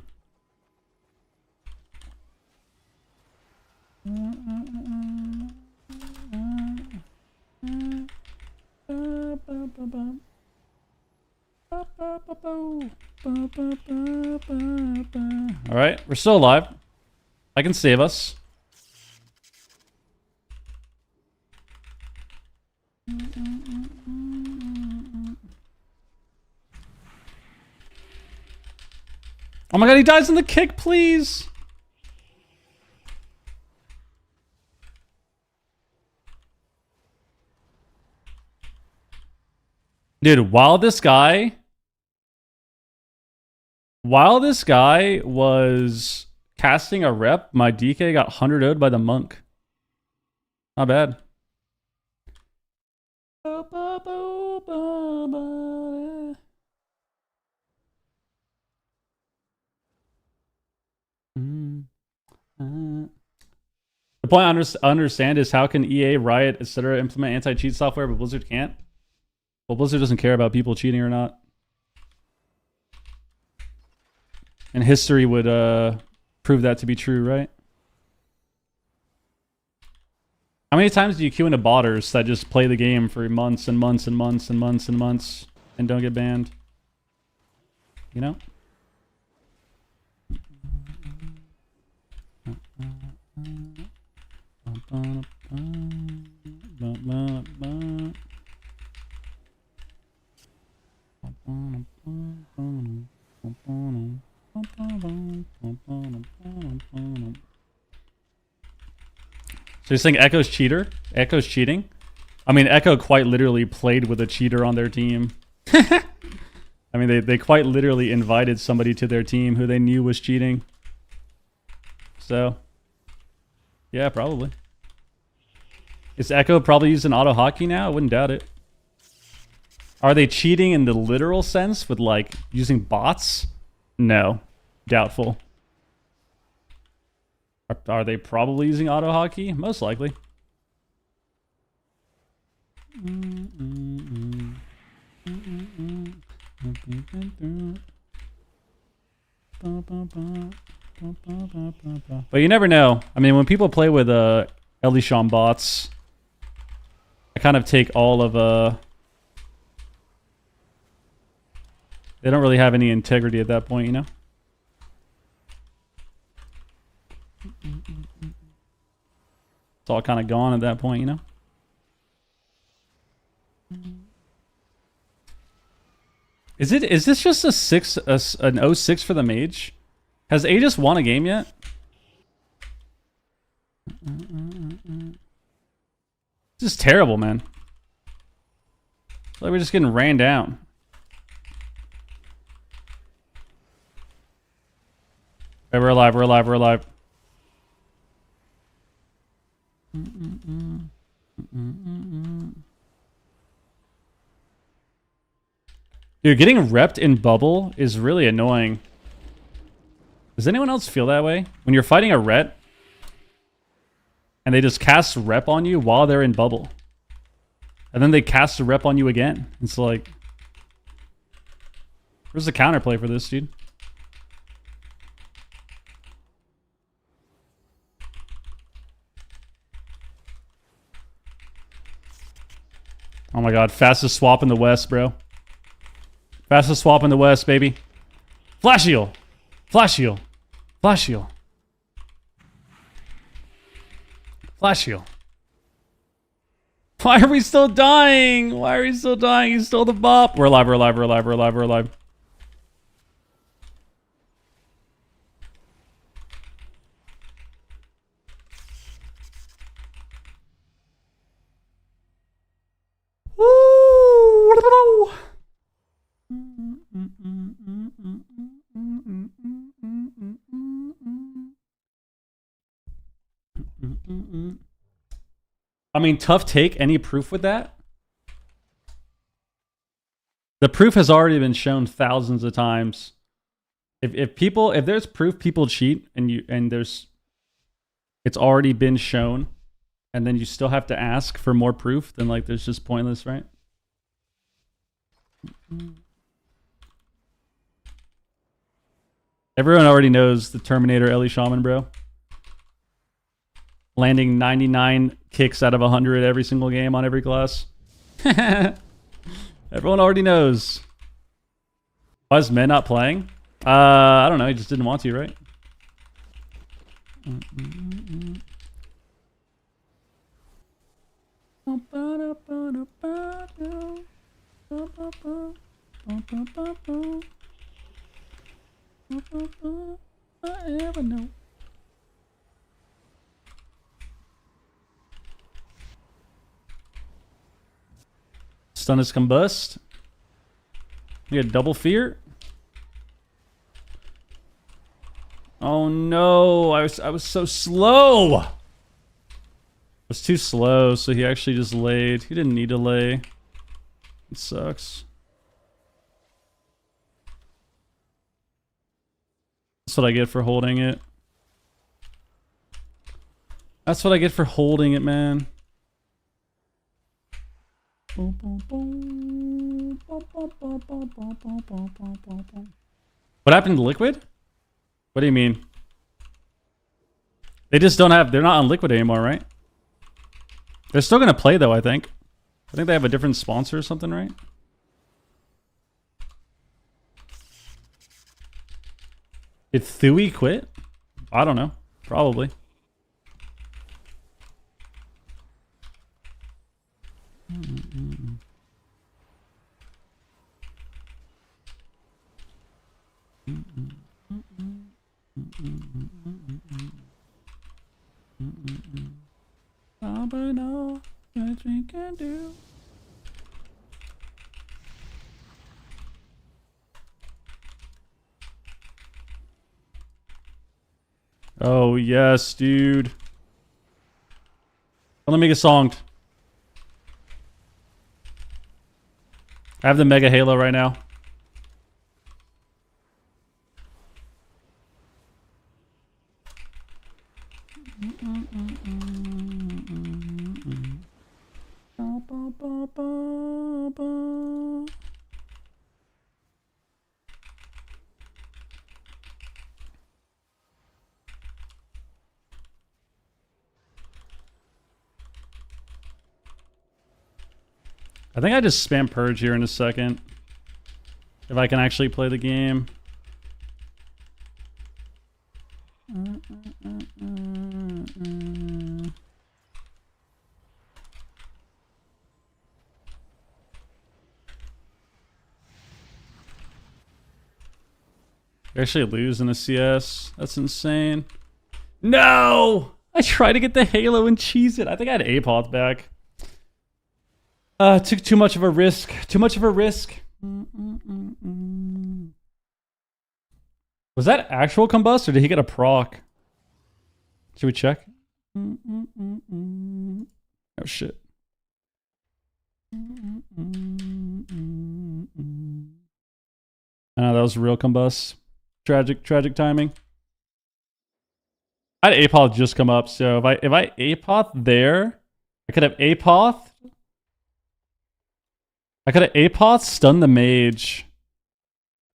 Alright, we're still alive. I can save us. Oh my god, he dies in the kick, please! Dude, while this guy was casting a rep, my DK got 100 by the monk. Not bad. The point I understand is how can EA, Riot, etc. implement anti-cheat software, but Blizzard can't? Well, Blizzard doesn't care about people cheating or not. And history would prove that to be true, right? How many times do you queue into botters that just play the game for months and months and months and months and months and don't get banned? You know? So you're saying Echo's cheater? Echo's cheating? I mean, Echo quite literally played with a cheater on their team. I mean, they quite literally invited somebody to their team who they knew was cheating. So, yeah, probably. Is Echo probably using auto hotkey now? I wouldn't doubt it. Are they cheating in the literal sense with, like, using bots? No. Doubtful. Are they probably using auto hotkey? Most likely. But you never know. I mean, when people play with Elishon bots, I kind of take all of they don't really have any integrity at that point, you know? It's all kind of gone at that point, you know? Is this just an 06 for the mage? Has Aegis won a game yet? This is terrible, man. It's like we're just getting ran down. Hey, we're alive, we're alive, we're alive. Dude, getting repped in bubble is really annoying. Does anyone else feel that way? When you're fighting a ret, and they just cast rep on you while they're in bubble. And then they cast a rep on you again. It's like... Where's the counterplay for this, dude? Oh my god, fastest swap in the West, bro. Fastest swap in the West, baby. Flash heal! Flash heal! Flash heal! Flash heal. Why are we still dying? Why are we still dying? He stole the bop. We're alive, we're alive, we're alive, we're alive, we're alive. Woo! I mean, tough take. Any proof with that? The proof has already been shown thousands of times. If there's proof people cheat and it's already been shown, and then you still have to ask for more proof, then like there's just pointless, right? Everyone already knows the Terminator Ellie Shaman, bro. Landing 99 kicks out of 100 every single game on every class. Everyone already knows. Why is Men not playing? I don't know. He just didn't want to, right? I ever know. Stun is combust. We got double fear. Oh no, I was so slow. I was too slow, so he actually just laid. He didn't need to lay. It sucks. That's what I get for holding it. That's what I get for holding it, man. What happened to Liquid? What do you mean? They just don't have... They're not on Liquid anymore, right? They're still going to play, though, I think. I think they have a different sponsor or something, right? Did Thui quit? I don't know. Probably. But no, what we can do. Oh yes, dude. Let me get songed. I have the Mega Halo right now. I think I just spam Purge here in a second. If I can actually play the game. Actually lose in a CS. That's insane. No! I tried to get the Halo and cheese it. I think I had Apoth back. Took too much of a risk. Too much of a risk. Was that actual combust or did he get a proc? Should we check? Oh shit. I know that was real combust. Tragic timing. I had Apoth just come up, so if I Apoth there, I could have Apoth. I could have Apoth stun the mage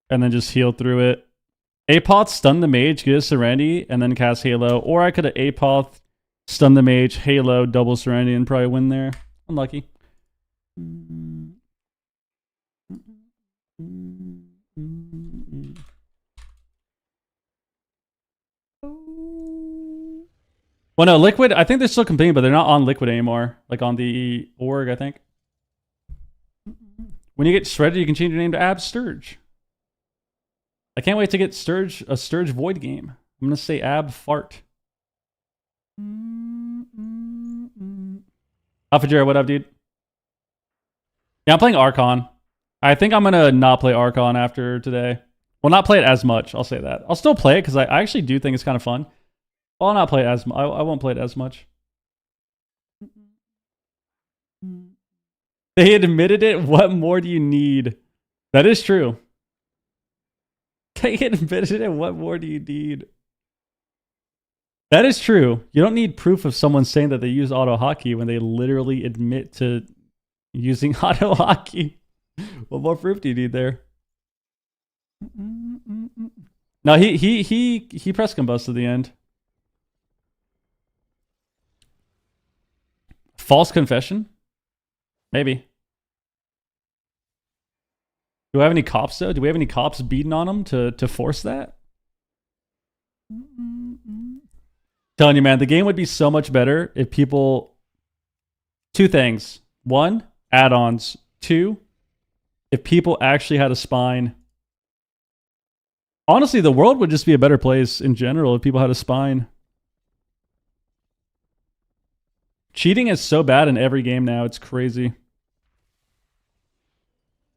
and then just heal through it. Apoth stun the mage, get a Serenity, and then cast Halo. Or I could have Apoth stun the mage, Halo, double Serenity, and probably win there. Unlucky. Well, no, Liquid, I think they're still competing, but they're not on Liquid anymore. Like on the org, I think. When you get shredded, you can change your name to Ab Sturge. I can't wait to get a Sturge Void game. I'm going to say Ab Fart. Alpha Jared, what up, dude? Yeah, I'm playing Archon. I think I'm going to not play Archon after today. Well, not play it as much. I'll say that. I'll still play it because I actually do think it's kind of fun. I'll not play it as much. I won't play it as much. They admitted it. What more do you need? That is true. They admitted it. What more do you need? That is true. You don't need proof of someone saying that they use auto hotkey when they literally admit to using auto hotkey. What more proof do you need there? No, he press combust at the end. False confession? Maybe. Do I have any cops though? Do we have any cops beating on them to force that? Telling you, man, the game would be so much better if people... Two things. One, add-ons. Two, if people actually had a spine. Honestly, the world would just be a better place in general if people had a spine. Cheating is so bad in every game now, it's crazy.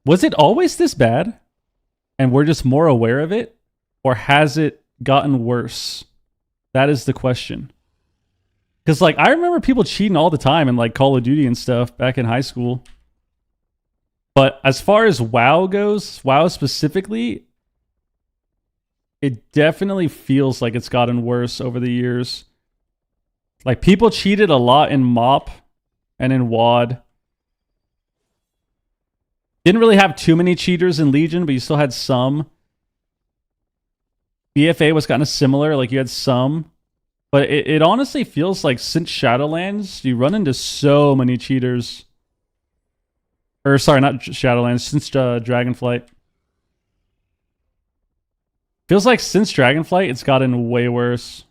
Was it always this bad? And we're just more aware of it? Or has it gotten worse? That is the question. Because, like, I remember people cheating all the time in, like, Call of Duty and stuff back in high school. But as far as WoW goes, WoW specifically, it definitely feels like it's gotten worse over the years. Like, people cheated a lot in MOP and in WoD. Didn't really have too many cheaters in Legion, but you still had some. BFA was kind of similar. Like, you had some. But it honestly feels like since Shadowlands, you run into so many cheaters. Or, sorry, not Shadowlands. Since Dragonflight. Feels like since Dragonflight, it's gotten way worse.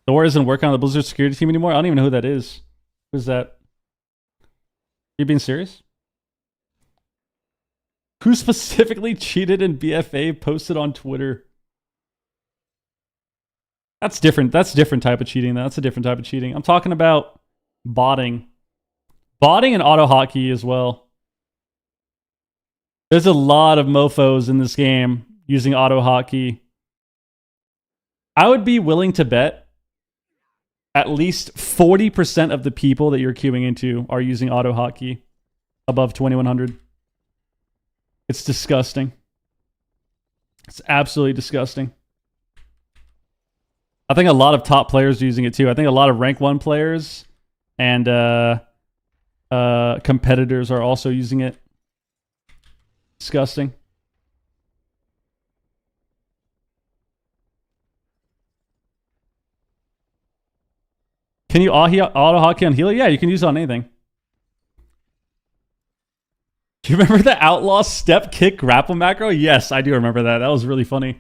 Thor isn't working on the Blizzard security team anymore? I don't even know who that is. Who's that? Are you being serious? Who specifically cheated in BFA posted on Twitter? That's different. That's a different type of cheating. That's a different type of cheating. I'm talking about botting. Botting and auto hotkey as well. There's a lot of mofos in this game using auto hotkey. I would be willing to bet at least 40% of the people that you're queuing into are using auto hotkey above 2100. It's disgusting. It's absolutely disgusting. I think a lot of top players are using it too. I think a lot of rank 1 players and competitors are also using it. Disgusting. Can you auto hotkey on healer? Yeah, you can use it on anything. Do you remember the outlaw step kick grapple macro? Yes, I do remember that. That was really funny.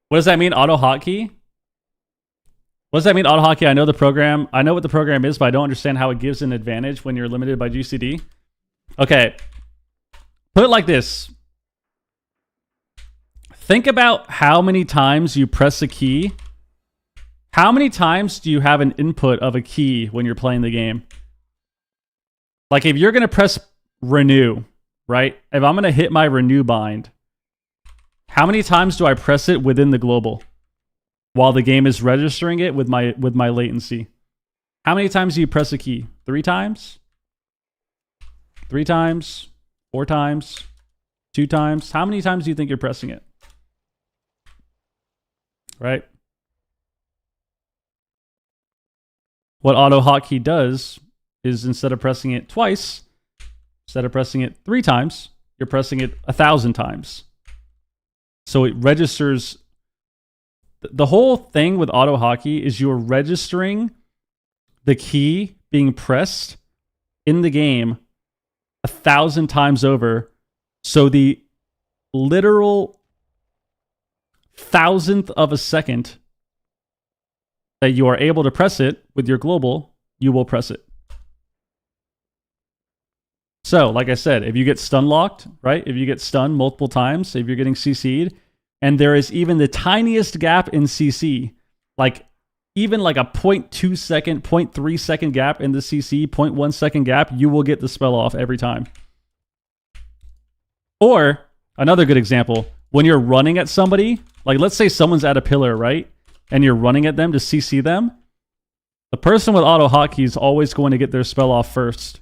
What does that mean, auto hotkey? What does that mean, auto hotkey? I know the program. I know what the program is, but I don't understand how it gives an advantage when you're limited by GCD. Okay. Put it like this. Think about how many times you press a key. How many times do you have an input of a key when you're playing the game? Like, if you're going to press renew, right? If I'm going to hit my renew bind, how many times do I press it within the global while the game is registering it with my latency? How many times do you press a key? 3 times? 3 times? 4 times? 2 times? How many times do you think you're pressing it? Right? What auto hotkey does is instead of pressing it twice, instead of pressing it 3 times, you're pressing it 1,000 times. So it registers. The whole thing with auto hotkey is you're registering the key being pressed in the game 1,000 times over. So the literal 1,000th of a second that you are able to press it with your global, you will press it. So, like I said, if you get stun locked, right? If you get stunned multiple times, if you're getting CC'd, and there is even the tiniest gap in CC, like even like a 0.2 second, 0.3 second gap in the CC, 0.1 second gap, you will get the spell off every time. Or, another good example, when you're running at somebody, like let's say someone's at a pillar, right? And you're running at them to CC them, the person with auto hotkey is always going to get their spell off first.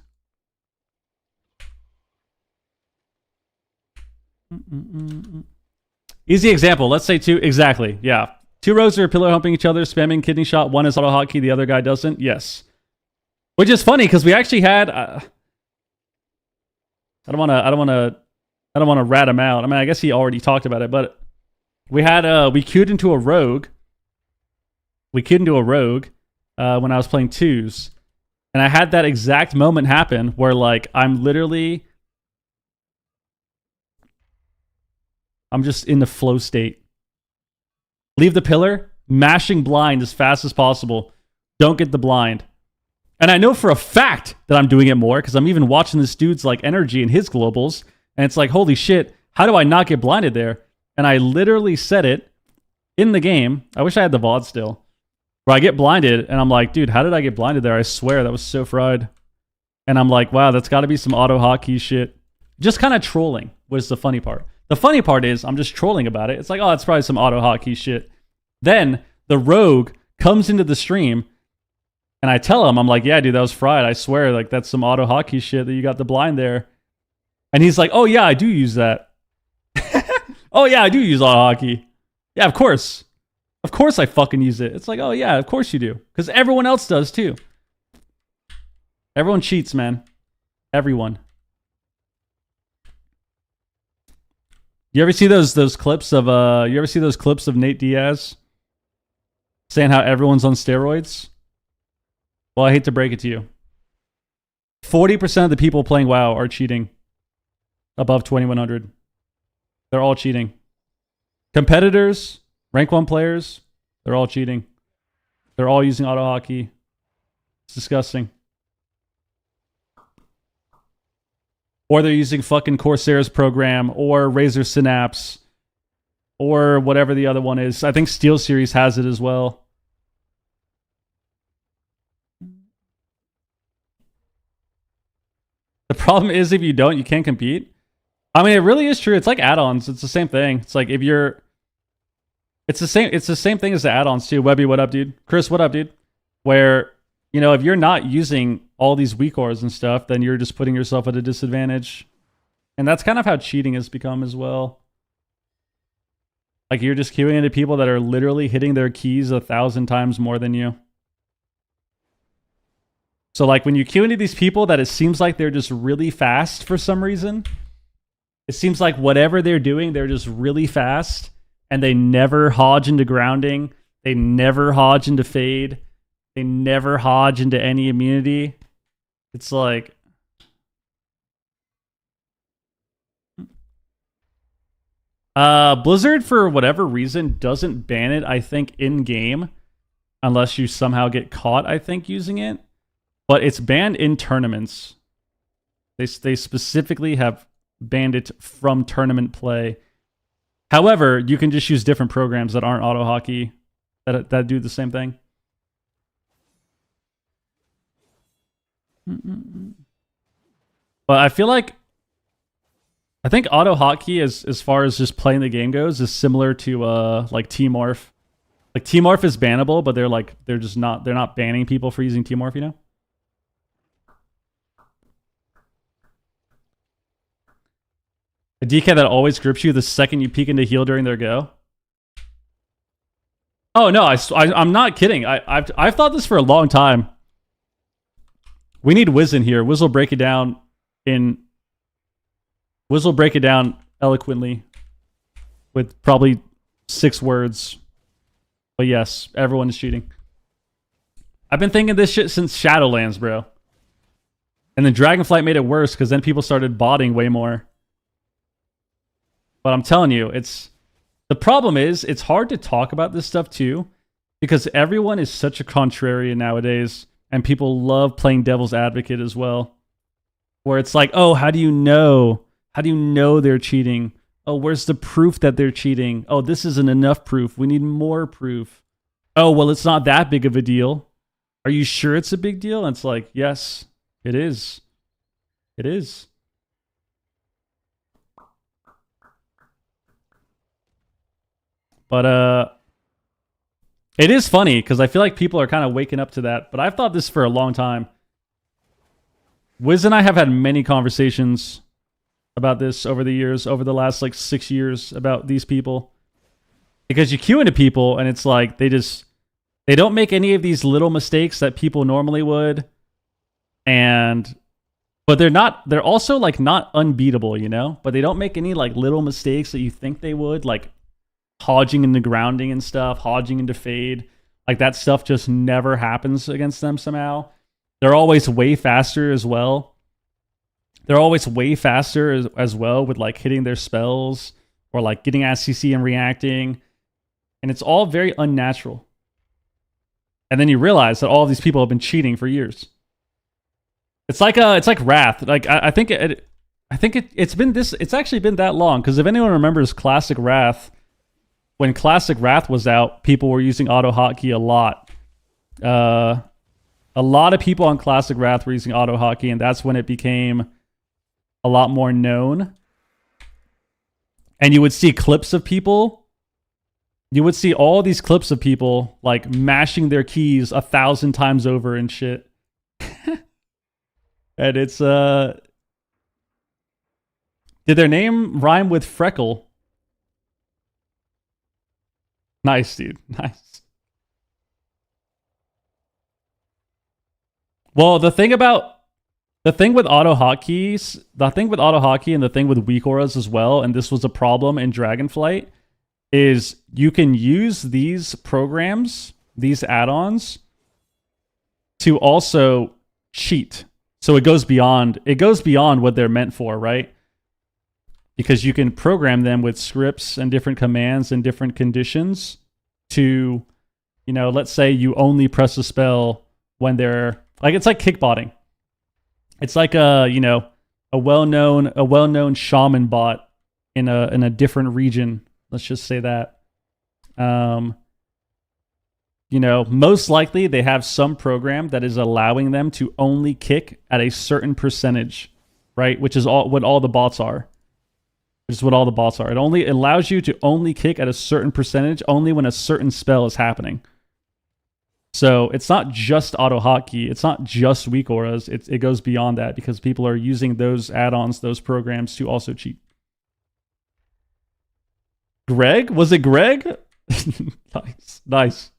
Easy example. Let's say 2. Exactly. Yeah. 2 rogues are pillar humping each other, spamming kidney shot. One is auto hotkey, the other guy doesn't. Yes. Which is funny because we actually had. I don't want to rat him out. I mean, I guess he already talked about it, but we had we queued into a rogue. We queued into a rogue when I was playing 2s, and I had that exact moment happen where like I'm just in the flow state. Leave the pillar, mashing blind as fast as possible. Don't get the blind. And I know for a fact that I'm doing it more because I'm even watching this dude's like energy and his globals. And it's like, holy shit, how do I not get blinded there? And I literally said it in the game. I wish I had the VOD still. Where I get blinded and I'm like, dude, how did I get blinded there? I swear that was so fried. And I'm like, wow, that's got to be some auto hotkey shit. Just kind of trolling was the funny part. The funny part is I'm just trolling about it. It's like, oh, it's probably some auto hotkey shit. Then the rogue comes into the stream and I tell him, I'm like, yeah, dude, that was fried. I swear, like that's some auto hotkey shit that you got the blind there. And he's like, oh yeah, I do use that. Oh yeah, I do use auto hotkey. Yeah, of course. Of course I fucking use it. It's like, oh yeah, of course you do. Because everyone else does too. Everyone cheats, man. Everyone. You ever see those clips of Nate Diaz saying how everyone's on steroids? Well, I hate to break it to you. 40% of the people playing WoW are cheating above 2100. They're all cheating. Competitors, rank 1 players, they're all cheating. They're all using auto hotkey. It's disgusting. Or they're using fucking Corsair's program or Razer Synapse or whatever the other one is. I think SteelSeries has it as well. The problem is if you don't, you can't compete. I mean, it really is true. It's like add-ons. It's the same thing. It's like if you're... It's the same thing as the add-ons too. Webby, what up, dude? Chris, what up, dude? Where, you know, if you're not using all these weak ores and stuff, then you're just putting yourself at a disadvantage. And that's kind of how cheating has become as well. Like you're just queuing into people that are literally hitting their keys 1,000 times more than you. So like when you queue into these people that it seems like they're just really fast for some reason. It seems like whatever they're doing, they're just really fast. And they never hodge into grounding. They never hodge into fade. They never hodge into any immunity. It's like... Blizzard, for whatever reason, doesn't ban it, I think, in-game. Unless you somehow get caught, I think, using it. But it's banned in tournaments. They specifically have banned it from tournament play. However, you can just use different programs that aren't auto hotkey that do the same thing. But I feel like I think auto hotkey as far as just playing the game goes is similar to like T-Morph. Like T-Morph is bannable, but they're not banning people for using T-Morph, you know? A DK that always grips you the second you peek into heal during their go. Oh no, I'm not kidding. I've thought this for a long time. We need Wiz in here. Wiz will break it down eloquently with probably 6 words. But yes, everyone is cheating. I've been thinking this shit since Shadowlands, bro. And then Dragonflight made it worse because then people started botting way more. But I'm telling you, the problem is it's hard to talk about this stuff too because everyone is such a contrarian nowadays and people love playing devil's advocate as well. Where it's like, oh, how do you know? How do you know they're cheating? Oh, where's the proof that they're cheating? Oh, this isn't enough proof. We need more proof. Oh, well, it's not that big of a deal. Are you sure it's a big deal? And it's like, yes, it is. It is. But it is funny because I feel like people are kind of waking up to that. But I've thought this for a long time. Wiz and I have had many conversations about this over the years, over the last like 6 years about these people. Because you queue into people and it's like they don't make any of these little mistakes that people normally would. But they're also like not unbeatable, you know? But they don't make any like little mistakes that you think they would, like hodging into grounding and stuff, hodging into fade. Like that stuff just never happens against them somehow. They're always way faster as well. They're always way faster as well with like hitting their spells or like getting SCC and reacting. And it's all very unnatural. And then you realize that all of these people have been cheating for years. It's like Wrath. Like I think it's actually been that long because if anyone remembers Classic Wrath, when Classic Wrath was out, people were using auto hotkey a lot. A lot of people on Classic Wrath were using auto hotkey, and that's when it became a lot more known. and you would see clips of people. You would see all these clips of people like mashing their keys 1,000 times over and shit. And it's did their name rhyme with Freckle? Nice, dude. Nice. Well, the thing with auto hotkeys, the thing with auto hotkey and the thing with weak auras as well, and this was a problem in Dragonflight, is you can use these programs, these add-ons, to also cheat. So it goes beyond what they're meant for, right? Because you can program them with scripts and different commands and different conditions to, you know, let's say you only press a spell when they're like, it's like kickbotting. It's like a well-known shaman bot in a different region. Let's just say that. You know, most likely they have some program that is allowing them to only kick at a certain percentage, right? Which is what all the bots are. Which is what all the bots are. It only allows you to only kick at a certain percentage only when a certain spell is happening. So it's not just auto hotkey. It's not just weak auras. It goes beyond that because people are using those add-ons, those programs to also cheat. Greg? Was it Greg? Nice.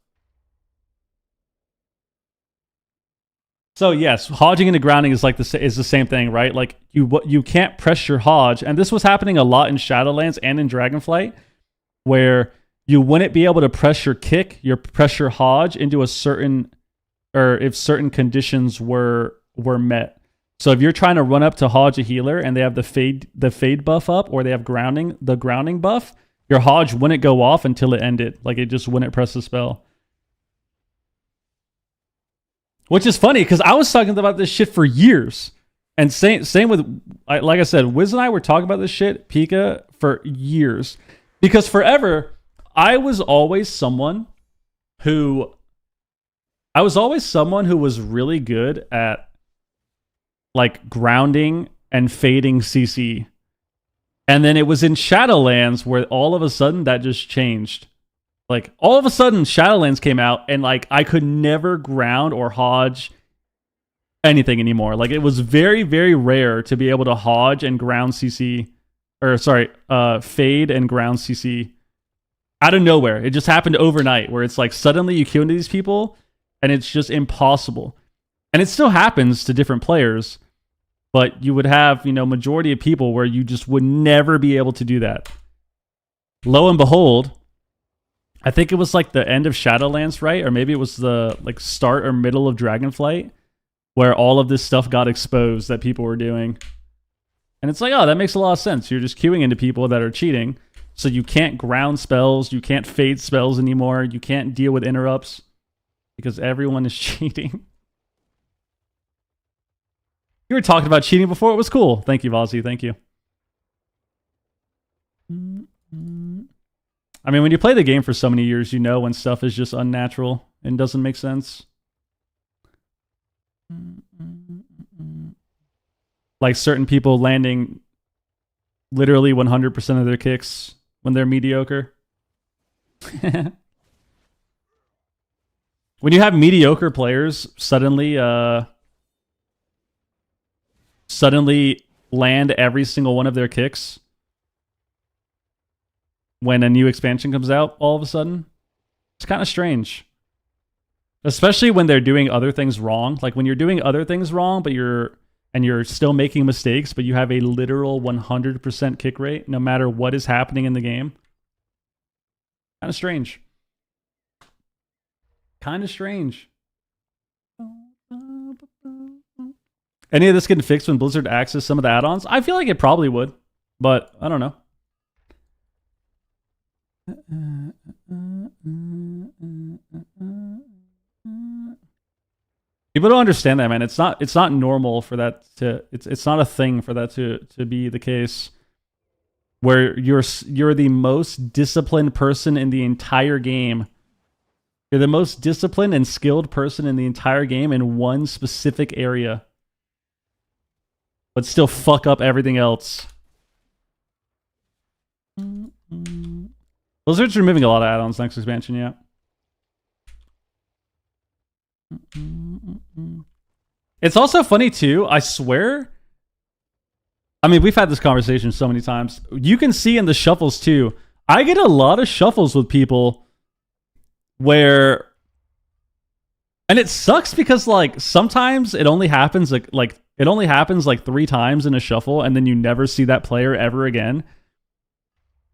So yes, hodging into grounding is like the same thing, right? Like you can't press your hodge, and this was happening a lot in Shadowlands and in Dragonflight, where you wouldn't be able to press your kick, press your hodge into a certain, or if certain conditions were met. So if you're trying to run up to hodge a healer and they have the fade buff up, or they have the grounding buff, your hodge wouldn't go off until it ended. Like it just wouldn't press the spell. Which is funny because I was talking about this shit for years. And same with, like I said, Wiz and I were talking about this shit, Pika, for years. Because forever, I was always someone who was really good at like grounding and fading CC. And then it was in Shadowlands where all of a sudden that just changed. Like, all of a sudden, Shadowlands came out, and, like, I could never ground or hodge anything anymore. Like, it was very, very rare to be able to hodge and ground CC, fade and ground CC out of nowhere. It just happened overnight, where it's like, suddenly you queue into these people, and it's just impossible. And it still happens to different players, but you would have, you know, majority of people where you just would never be able to do that. Lo and behold, I think it was like the end of Shadowlands, right? Or maybe it was the like start or middle of Dragonflight where all of this stuff got exposed that people were doing. And it's like, oh, that makes a lot of sense. You're just queuing into people that are cheating. So you can't ground spells. You can't fade spells anymore. You can't deal with interrupts because everyone is cheating. You were talking about cheating before. It was cool. Thank you, Vozzy. Thank you. I mean, when you play the game for so many years, you know when stuff is just unnatural and doesn't make sense. Like certain people landing literally 100% of their kicks when they're mediocre. When you have mediocre players suddenly land every single one of their kicks when a new expansion comes out all of a sudden, it's kind of strange. Especially when they're doing other things wrong. Like when you're doing other things wrong, but you're still making mistakes, but you have a literal 100% kick rate no matter what is happening in the game. Kind of strange. Kind of strange. Any of this getting fixed when Blizzard access some of the add-ons? I feel like it probably would, but I don't know. People don't understand that, man. It's not normal for that to it's not a thing for that to be the case where you're the most disciplined person in the entire game. You're the most disciplined and skilled person in the entire game in one specific area, but still fuck up everything else. Blizzard's removing a lot of add-ons next expansion, yeah. It's also funny too, I swear. I mean, we've had this conversation so many times. You can see in the shuffles too. I get a lot of shuffles with people where, and it sucks because like sometimes it only happens like it only happens like 3 times in a shuffle, and then you never see that player ever again.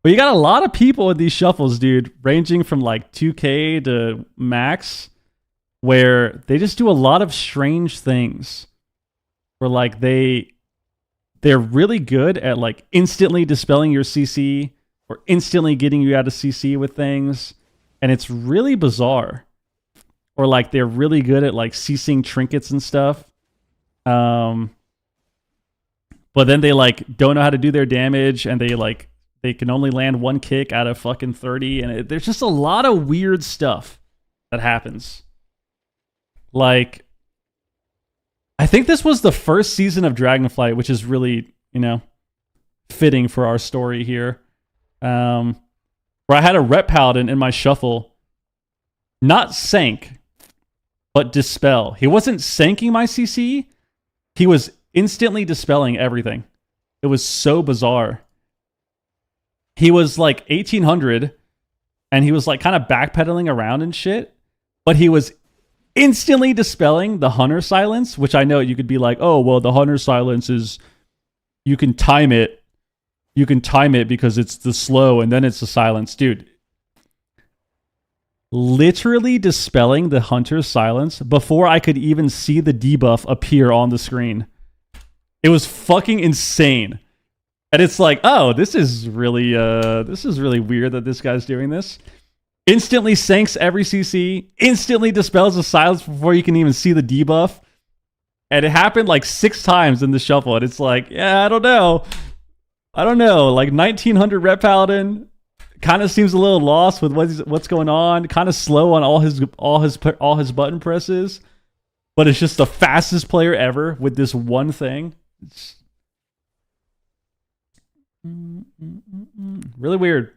But you got a lot of people in these shuffles, dude, ranging from like 2K to max, where they just do a lot of strange things. Where like they're really good at like instantly dispelling your CC or instantly getting you out of CC with things, and it's really bizarre. Or like they're really good at like ceasing trinkets and stuff. But then they like don't know how to do their damage, and they can only land 1 kick out of fucking 30, and there's just a lot of weird stuff that happens. Like, I think this was the first season of Dragonflight, which is really, fitting for our story here. Where I had a Rep Paladin in my shuffle, not sank, but dispel. He wasn't sanking my CC, he was instantly dispelling everything. It was so bizarre. He was like 1800, and he was like kind of backpedaling around and shit, but he was instantly dispelling the Hunter Silence, which I know you could be like, oh, well, the Hunter Silence is, you can time it because it's the slow and then it's the silence. Dude, literally dispelling the Hunter Silence before I could even see the debuff appear on the screen. It was fucking insane. And it's like, oh, this is really weird that this guy's doing this. Instantly sanks every CC, instantly dispels the silence before you can even see the debuff. And it happened like 6 times in the shuffle. And it's like, yeah, I don't know. Like 1900 Rep Paladin kind of seems a little lost with what's going on. Kind of slow on all his button presses. But it's just the fastest player ever with this one thing. It's really weird.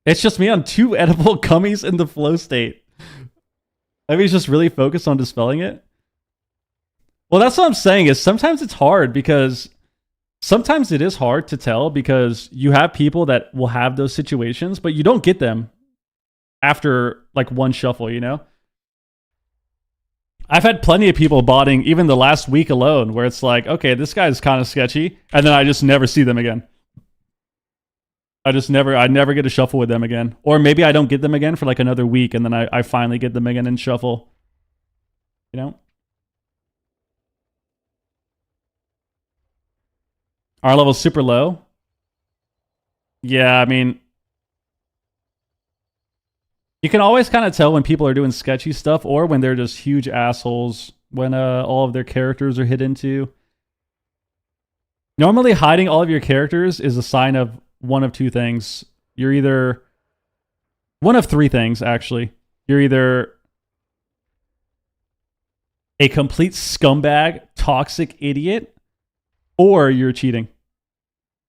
It's just me on 2 edible gummies in the flow state. Maybe he's just really focused on dispelling it. Well, that's what I'm saying is sometimes it's hard because sometimes it is hard to tell because you have people that will have those situations, but you don't get them after like 1 shuffle, I've had plenty of people botting even the last week alone where it's like, okay, this guy's kind of sketchy, and then I just never see them again. I never get a shuffle with them again. Or maybe I don't get them again for like another week, and then I finally get them again and shuffle. Our level's super low. Yeah, I mean, you can always kind of tell when people are doing sketchy stuff or when they're just huge assholes, when all of their characters are hit into. Normally, hiding all of your characters is a sign of one of 2 things. You're either... one of 3 things, actually. You're either a complete scumbag, toxic idiot, or you're cheating,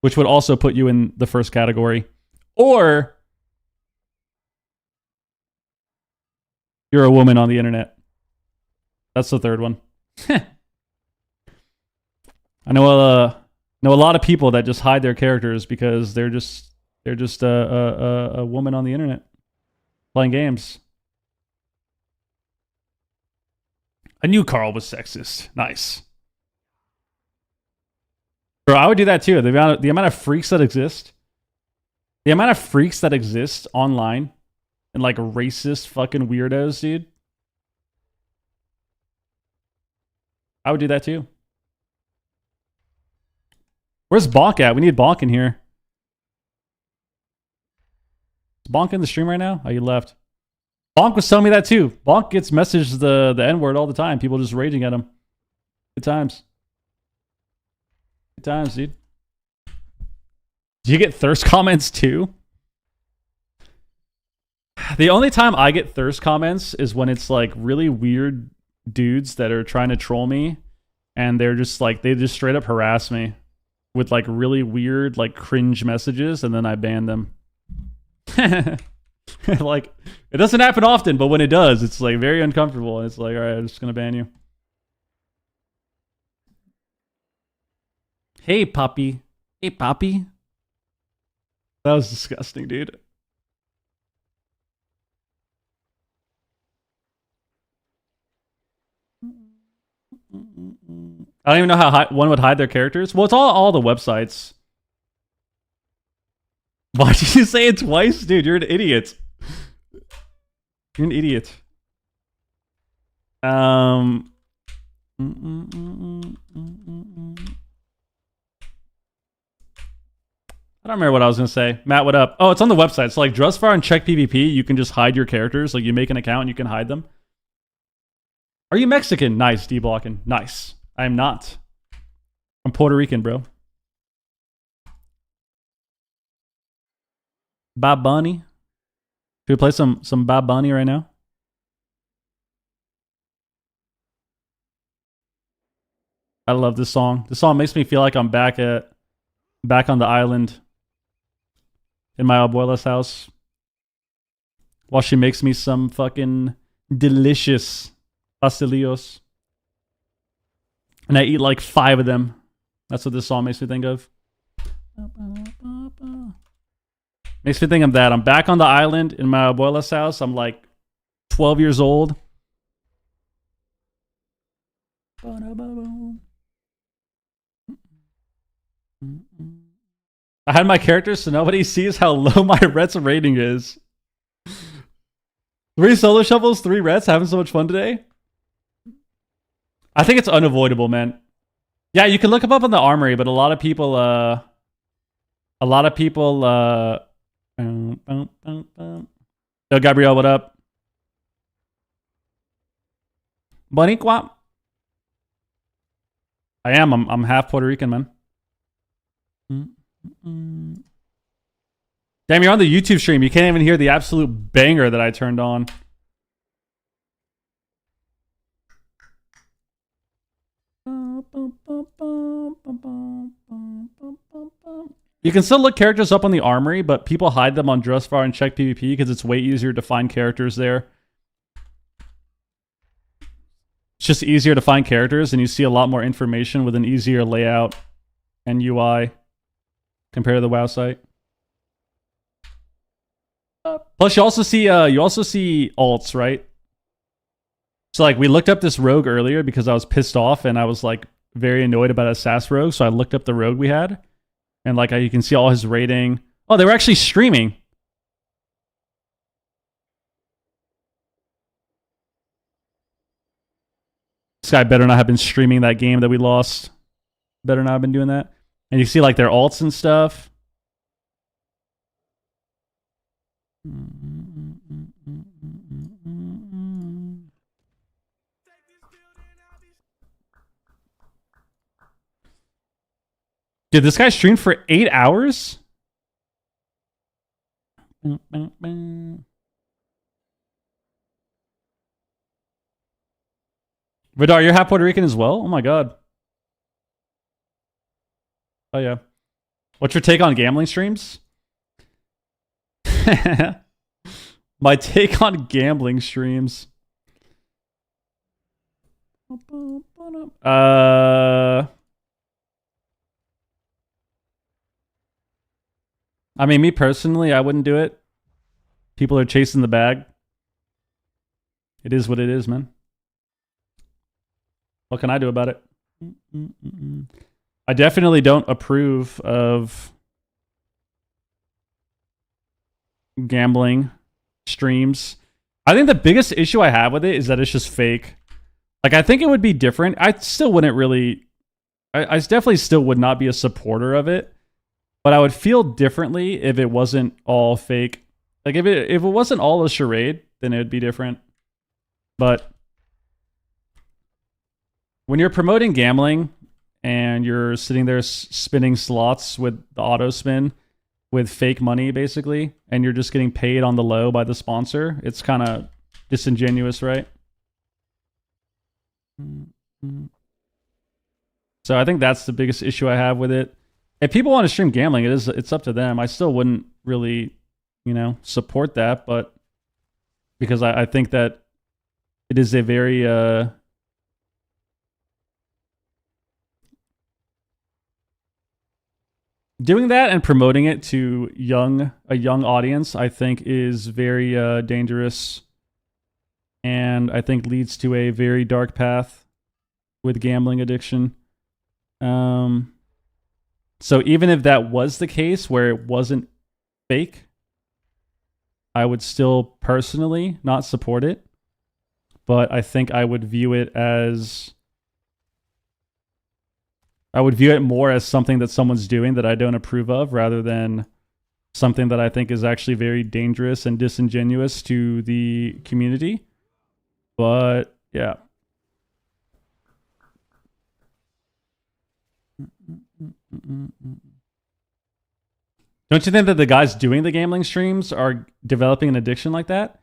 which would also put you in the first category. Or you're a woman on the internet. That's the third one. I know a lot of people that just hide their characters because they're just a woman on the internet playing games. I knew Carl was sexist. Nice. Bro, I would do that too. The amount of freaks that exist. The amount of freaks that exist online and like racist fucking weirdos, dude. I would do that too. Where's Bonk at? We need Bonk in here. Is Bonk in the stream right now? Oh, you left. Bonk was telling me that too. Bonk gets messaged the N-word all the time. People just raging at him. Good times. Good times, dude. Do you get thirst comments too? The only time I get thirst comments is when it's like really weird dudes that are trying to troll me and they're just like they just straight up harass me with like really weird like cringe messages, and then I ban them. Like it doesn't happen often, but when it does, it's like very uncomfortable. And it's like, all right, I'm just gonna ban you. Hey, Poppy. Hey, Poppy. That was disgusting, dude. I don't even know how one would hide their characters. Well, it's all the websites. Why did you say it twice? Dude, you're an idiot. You're an idiot. I don't remember what I was going to say. Matt, what up? Oh, it's on the website. So like Drusfire and Check PvP, you can just hide your characters. Like you make an account and you can hide them. Are you Mexican? Nice, D-blocking. Nice. I am not. I'm Puerto Rican, bro. Bob Bunny. Should we play some Bob Bunny right now? I love this song. This song makes me feel like I'm back on the island in my abuela's house while she makes me some fucking delicious pastelillos. And I eat like 5 of them. That's what this song makes me think of. Makes me think of that. I'm back on the island in my abuela's house. I'm like 12 years old. I had my characters so nobody sees how low my Rets rating is. 3 solo shovels, 3 Rets. Having so much fun today. I think it's unavoidable, man. Yeah, you can look them up on the armory, but a lot of people, Yo, Gabrielle, what up? Boniqua. I am. I'm half Puerto Rican, man. Damn, you're on the YouTube stream. You can't even hear the absolute banger that I turned on. You can still look characters up on the armory, but people hide them on Drusfire and Check PvP because it's way easier to find characters there. It's just easier to find characters, and you see a lot more information with an easier layout and UI compared to the WoW site. Plus, you also see alts, right? So, like, we looked up this rogue earlier because I was pissed off and I was like very annoyed about a SAS rogue. So I looked up the rogue we had, and like you can see all his rating. Oh, they were actually streaming. This guy better not have been streaming that game that we lost. Better not have been doing that. And you see like their alts and stuff. Dude, this guy streamed for 8 hours? Vidar, you're half Puerto Rican as well? Oh my god. Oh yeah. What's your take on gambling streams? My take on gambling streams. I mean, me personally, I wouldn't do it. People are chasing the bag. It is what it is, man. What can I do about it? I definitely don't approve of gambling streams. I think the biggest issue I have with it is that it's just fake. Like, I think it would be different. I still wouldn't really... I definitely still would not be a supporter of it. But I would feel differently if it wasn't all fake. Like, if it wasn't all a charade, then it would be different. But when you're promoting gambling and you're sitting there spinning slots with the auto spin with fake money, basically, and you're just getting paid on the low by the sponsor, it's kind of disingenuous, right? So I think that's the biggest issue I have with it. If people want to stream gambling, it's up to them. I still wouldn't really, support that, but because I think that it is a very doing that and promoting it to a young audience, I think is very dangerous, and I think leads to a very dark path with gambling addiction. So even if that was the case where it wasn't fake, I would still personally not support it, but I think I would view it more as something that someone's doing that I don't approve of, rather than something that I think is actually very dangerous and disingenuous to the community. But yeah. Don't you think that the guys doing the gambling streams are developing an addiction like that?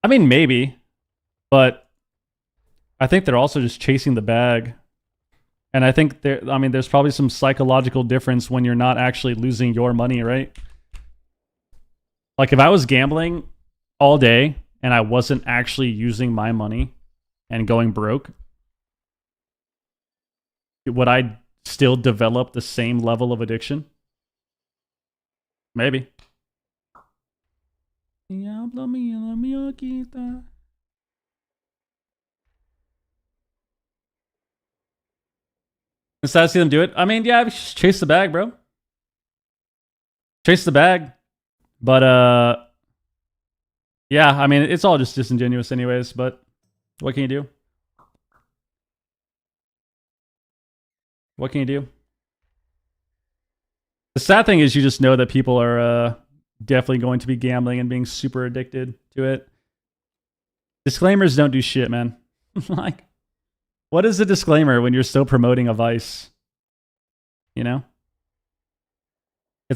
I mean, maybe, but I think they're also just chasing the bag. And I think there's probably some psychological difference when you're not actually losing your money, right? Like if I was gambling all day and I wasn't actually using my money and going broke, would I still develop the same level of addiction? Maybe. It's sad to see them do it. I mean, yeah, just chase the bag, bro. Chase the bag. But, yeah, I mean, it's all just disingenuous anyways, but what can you do? What can you do? The sad thing is you just know that people are definitely going to be gambling and being super addicted to it. Disclaimers don't do shit, man. Like, what is a disclaimer when you're still promoting a vice? It's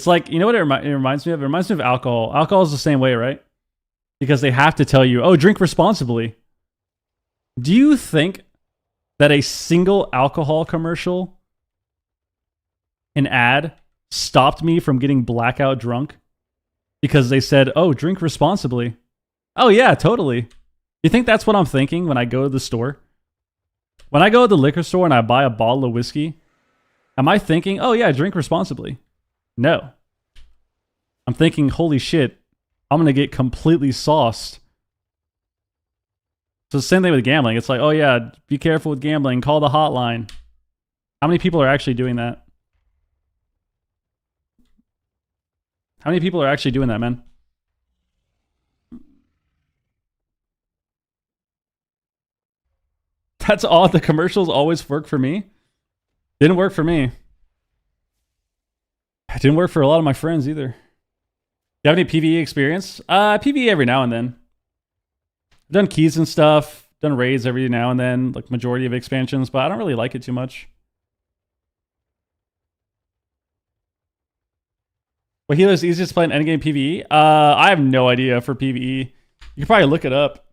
like, what it reminds me of? It reminds me of alcohol. Alcohol is the same way, right? Because they have to tell you, oh, drink responsibly. Do you think that a single alcohol commercial, an ad, stopped me from getting blackout drunk because they said, oh, drink responsibly? Oh, yeah, totally. You think that's what I'm thinking when I go to the store? When I go to the liquor store and I buy a bottle of whiskey, am I thinking, oh, yeah, drink responsibly? No. I'm thinking, holy shit, I'm going to get completely sauced. So the same thing with gambling. It's like, oh, yeah, be careful with gambling. Call the hotline. How many people are actually doing that? How many people are actually doing that, man? That's odd. The commercials always work for me. Didn't work for me. It didn't work for a lot of my friends either. Do you have any PvE experience? PvE every now and then. I've done keys and stuff. Done raids every now and then. Like majority of expansions, but I don't really like it too much. What healer's easiest to play in endgame PvE? I have no idea for PvE. You can probably look it up.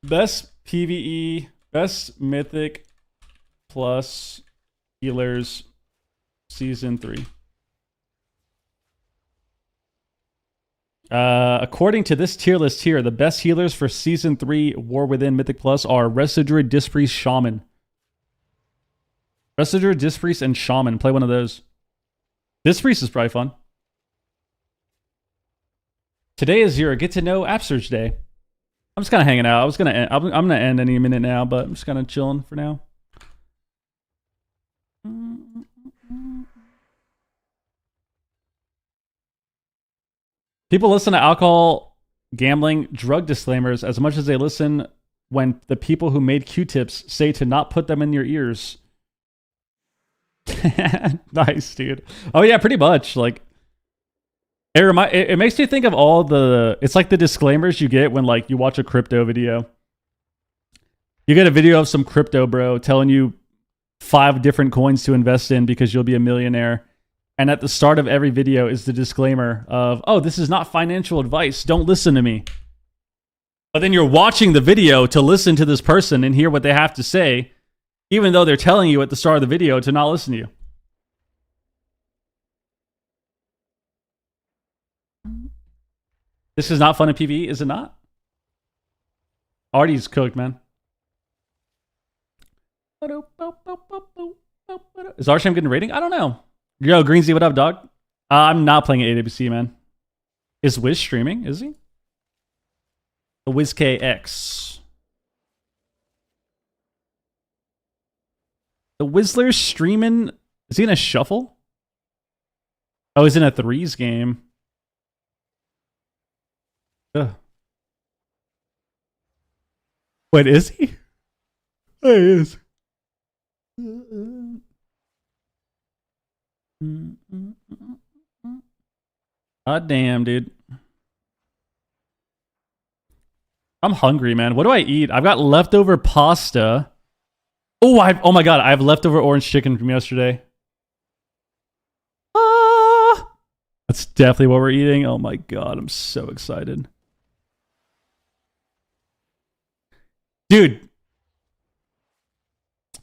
Best PvE, best mythic plus healers season 3. According to this tier list here, the best healers for season 3 War Within Mythic Plus are Residue, Disc Priest, Shaman. Residue, Disc Priest, and Shaman. Play one of those. Disc Priest is probably fun. Today is your get to know App Search Day. I'm just kind of hanging out. I'm gonna end any minute now, but I'm just kind of chilling for now. People listen to alcohol, gambling, drug disclaimers as much as they listen when the people who made Q-tips say to not put them in your ears. Nice, dude. Oh yeah, pretty much. Like, it makes me think of all the. It's like the disclaimers you get when like you watch a crypto video. You get a video of some crypto bro telling you 5 different coins to invest in because you'll be a millionaire. And at the start of every video is the disclaimer of, oh, this is not financial advice. Don't listen to me. But then you're watching the video to listen to this person and hear what they have to say. Even though they're telling you at the start of the video to not listen to you. This is not fun in PvE, is it not? Artie's cooked, man. Is Arsham getting a rating? I don't know. Yo, Greensy, what up, dog? I'm not playing at AWC, man. Is Wiz streaming? Is he? The WizKX. The Whistler's streaming. Is he in a shuffle? Oh, he's in a threes game. Ugh. Wait, is he? Oh, he is. God damn, dude. I'm hungry, man. What do I eat? I've got leftover pasta. Oh my god, I have leftover orange chicken from yesterday. Ah, that's definitely what we're eating. Oh my god, I'm so excited. Dude.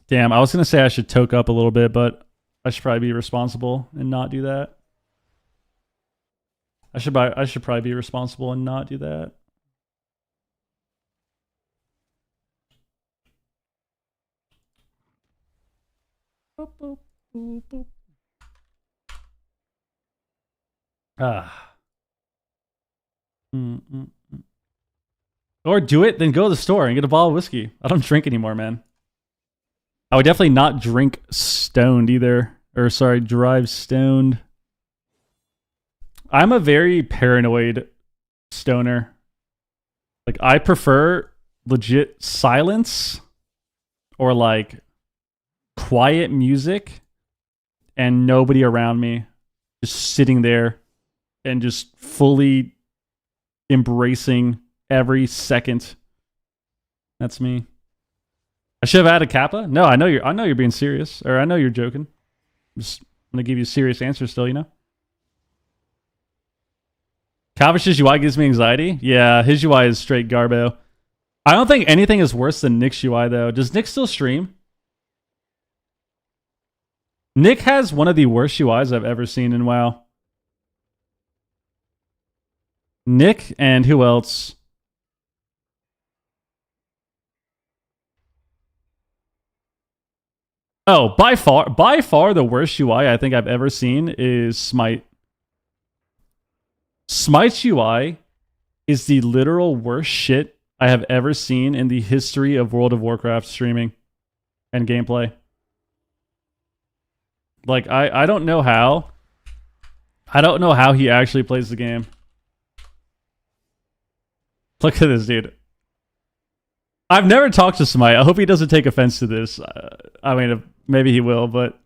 Damn, I was going to say I should toke up a little bit, but I should probably be responsible and not do that. I should probably be responsible and not do that. Ah. Or do it, then go to the store and get a bottle of whiskey. I don't drink anymore, man. I would definitely not drink stoned either. Or sorry, drive stoned. I'm a very paranoid stoner. Like, I prefer legit silence or like quiet music and nobody around me, just sitting there and just fully embracing every second. That's me. I should have had a kappa. No, I know you're being serious, or I know you're joking. I'm just gonna give you a serious answer still, you know. Kavish's UI gives me anxiety. Yeah, his UI is straight garbo. I don't think anything is worse than Nick's UI though. Does Nick still stream? Nick has one of the worst UIs I've ever seen in WoW. Nick and who else? Oh, by far the worst UI I think I've ever seen is Smite. Smite's UI is the literal worst shit I have ever seen in the history of World of Warcraft streaming and gameplay. Like, I don't know how. I don't know how he actually plays the game. Look at this dude. I've never talked to Smite. I hope he doesn't take offense to this. I mean, maybe he will, but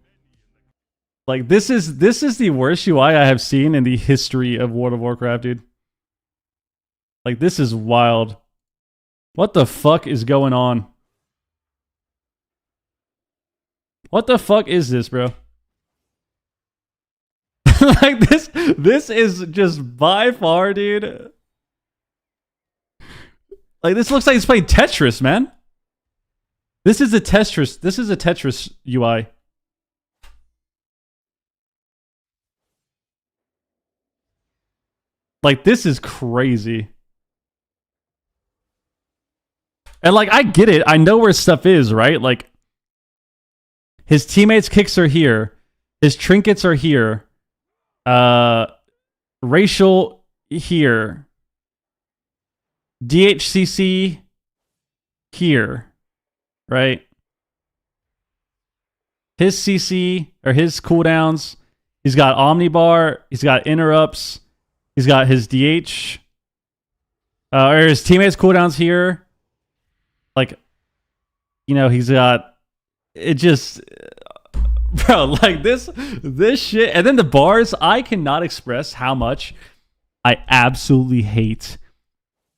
like this is the worst UI I have seen in the history of World of Warcraft, dude. Like, this is wild. What the fuck is going on? What the fuck is this, bro? Like, this is just by far, dude. Like, this looks like he's playing Tetris, man. This is a Tetris UI. Like, this is crazy. And like, I get it. I know where stuff is, right? Like, his teammates' kicks are here. His trinkets are here. Racial here. DHCC here. Right? His CC, or his cooldowns. He's got Omnibar. He's got interrupts. He's got his DH. Or his teammates' cooldowns here. Like, you know, he's got... It just... Bro, like this shit. And then the bars, I cannot express how much I absolutely hate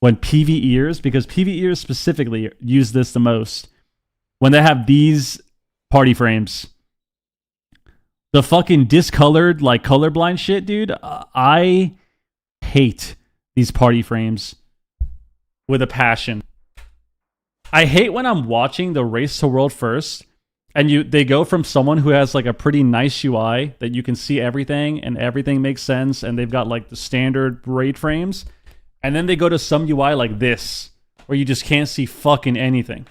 when PvEers, because PvEers specifically use this the most, when they have these party frames. The fucking discolored, like colorblind shit, dude. I hate these party frames with a passion. I hate when I'm watching the Race to World First and they go from someone who has like a pretty nice UI that you can see everything and everything makes sense, and they've got like the standard raid frames, and then they go to some UI like this where you just can't see fucking anything.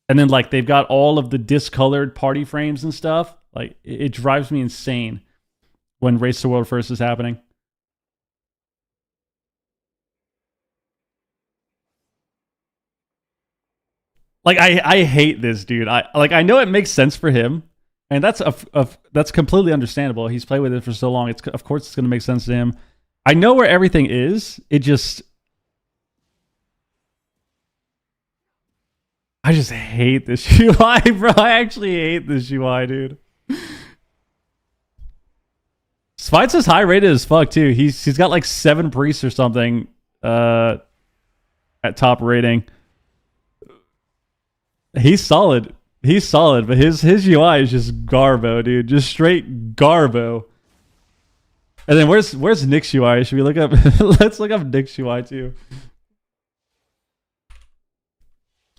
And then like they've got all of the discolored party frames and stuff. Like it drives me insane when Race to World First is happening. Like I hate this dude. I know it makes sense for him, and that's that's completely understandable. He's played with it for so long. Of course it's going to make sense to him. I know where everything is. I just hate this UI, bro. I actually hate this UI, dude. Spites is high rated as fuck too. He's got like 7 priests or something at top rating. He's solid. He's solid, but his UI is just garbo, dude. Just straight garbo. And then where's Nick's UI? Should we look up? Let's look up Nick's UI too.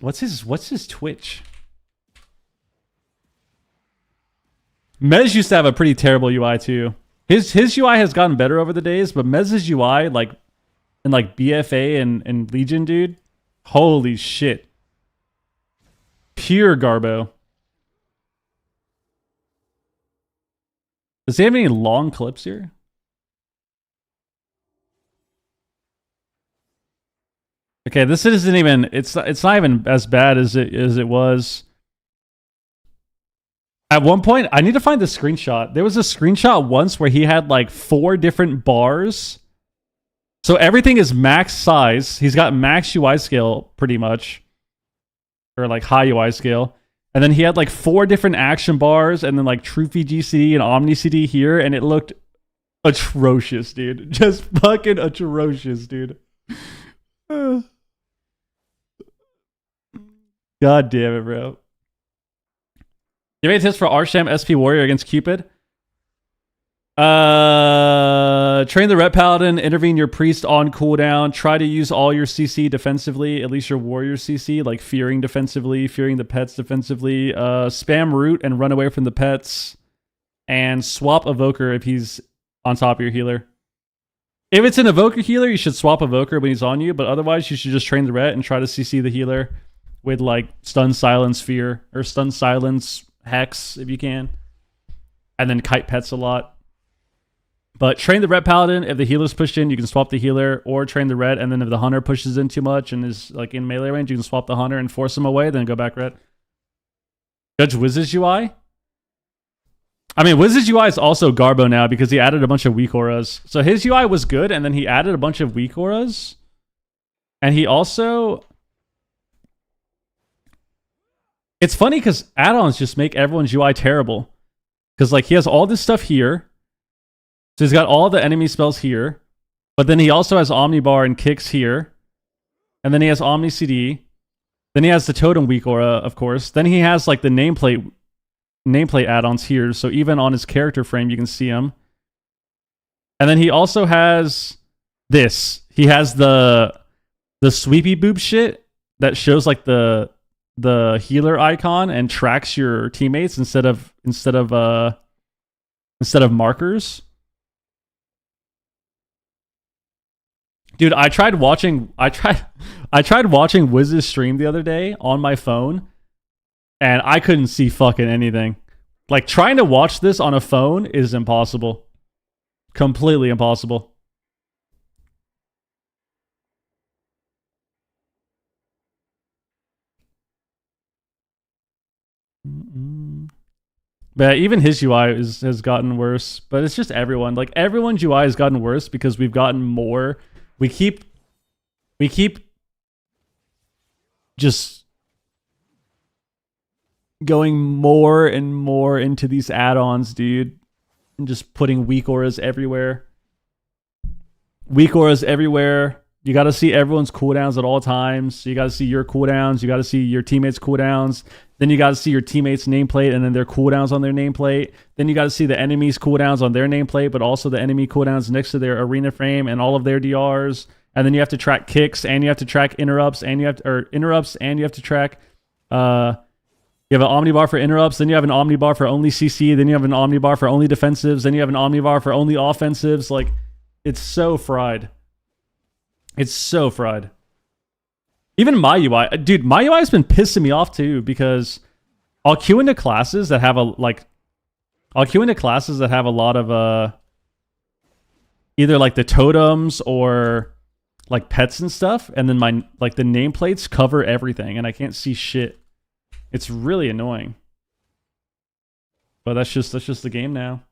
What's his Twitch? Mez used to have a pretty terrible UI too. His UI has gotten better over the days, but Mez's UI, like in like BFA and Legion, dude, holy shit. Pure garbo. Does he have any long clips here? Okay, this isn't even. It's not even as bad as it was. At one point, I need to find the screenshot. There was a screenshot once where he had like 4 different bars. So everything is max size. He's got max UI scale pretty much. Or like high UI scale. And then he had like 4 different action bars and then like Trophy GCD and Omni CD here, and it looked atrocious, dude. Just fucking atrocious, dude. God damn it, bro. You have any tips for Arsham SP Warrior against Cupid? Train the Ret Paladin, intervene your priest on cooldown, try to use all your CC defensively, at least your warrior CC, like fearing defensively, fearing the pets defensively, spam root and run away from the pets, and swap Evoker if he's on top of your healer. If it's an Evoker healer, you should swap Evoker when he's on you, but otherwise you should just train the Ret and try to CC the healer with like Stun Silence Fear, or Stun Silence Hex if you can, and then kite pets a lot. But train the Ret Paladin. If the healer's pushed in, you can swap the healer, or train the Ret, and then if the hunter pushes in too much and is like in melee range, you can swap the hunter and force him away, then go back Ret. Judge Wiz's UI? I mean, Wiz's UI is also garbo now because he added a bunch of weak auras. So his UI was good, and then he added a bunch of weak auras. And he also... It's funny because add-ons just make everyone's UI terrible. Because like he has all this stuff here. So he's got all the enemy spells here, but then he also has Omnibar and Kicks here, and then he has Omni CD, then he has the Totem Weak Aura, of course, then he has like the nameplate add-ons here, so even on his character frame you can see him. And then he also has this. He has the sweepy boob shit that shows like the healer icon and tracks your teammates instead of markers. Dude, I tried watching Wiz's stream the other day on my phone, and I couldn't see fucking anything. Like, trying to watch this on a phone is impossible. Completely impossible. But even his UI has gotten worse. But it's just everyone. Like, everyone's UI has gotten worse because we've gotten more... We keep just going more and more into these add-ons, dude. And just putting weak auras everywhere. Weak auras everywhere. You got to see everyone's cooldowns at all times. You got to see your cooldowns. You got to see your teammates' cooldowns. Then you got to see your teammates' nameplate and then their cooldowns on their nameplate. Then you got to see the enemy's cooldowns on their nameplate, but also the enemy cooldowns next to their arena frame and all of their DRs. And then you have to track kicks, and you have to track interrupts, and you have to track You have an omnibar for interrupts, then you have an omnibar for only CC, then you have an omnibar for only defensives, then you have an omnibar for only offensives. Like, it's so fried. It's so fried. Even my UI, dude, my UI has been pissing me off too, because I'll queue into classes that have a lot of either like the totems or like pets and stuff, and then my like the nameplates cover everything and I can't see shit. It's really annoying. But that's just the game now.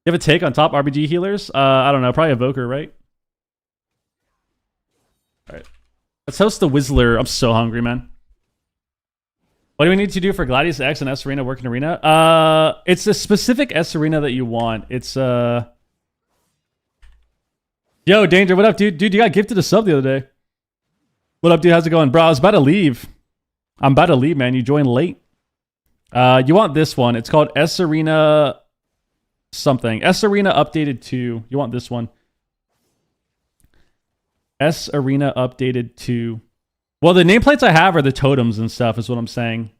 You have a take on top RBG healers? I don't know, probably Evoker, right? Alright. Let's host the Whistler. I'm so hungry, man. What do we need to do for Gladius X and S Arena work in Arena? It's a specific S Arena that you want. It's Yo, Danger, what up, dude? Dude, you got gifted a sub the other day. What up, dude? How's it going? Bro, I was about to leave. I'm about to leave, man. You joined late. You want this one. It's called S Arena something. S Arena Updated 2. You want this one. S Arena Updated 2. Well, the nameplates I have are the totems and stuff, is what I'm saying.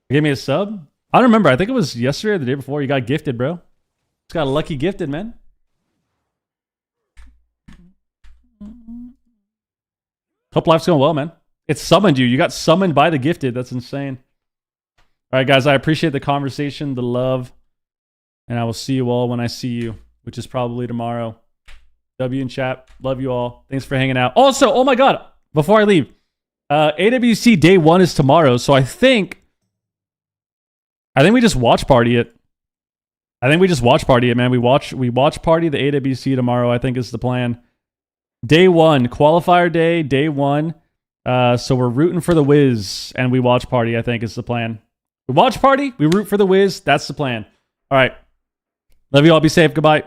Give me a sub? I don't remember. I think it was yesterday or the day before. You got gifted, bro. Just got a lucky gifted, man. Hope life's going well, man. It summoned you. You got summoned by the gifted. That's insane. All right, guys. I appreciate the conversation, the love. And I will see you all when I see you, which is probably tomorrow. W in chat. Love you all. Thanks for hanging out. Also, oh my God. Before I leave, AWC day 1 is tomorrow. So I think we just watch party it. Man. We watch party the AWC tomorrow, I think is the plan. Day 1, qualifier day 1. So we're rooting for the Wiz, and we watch party, I think is the plan. We watch party, we root for the Wiz, that's the plan. All right. Love you all, be safe, goodbye.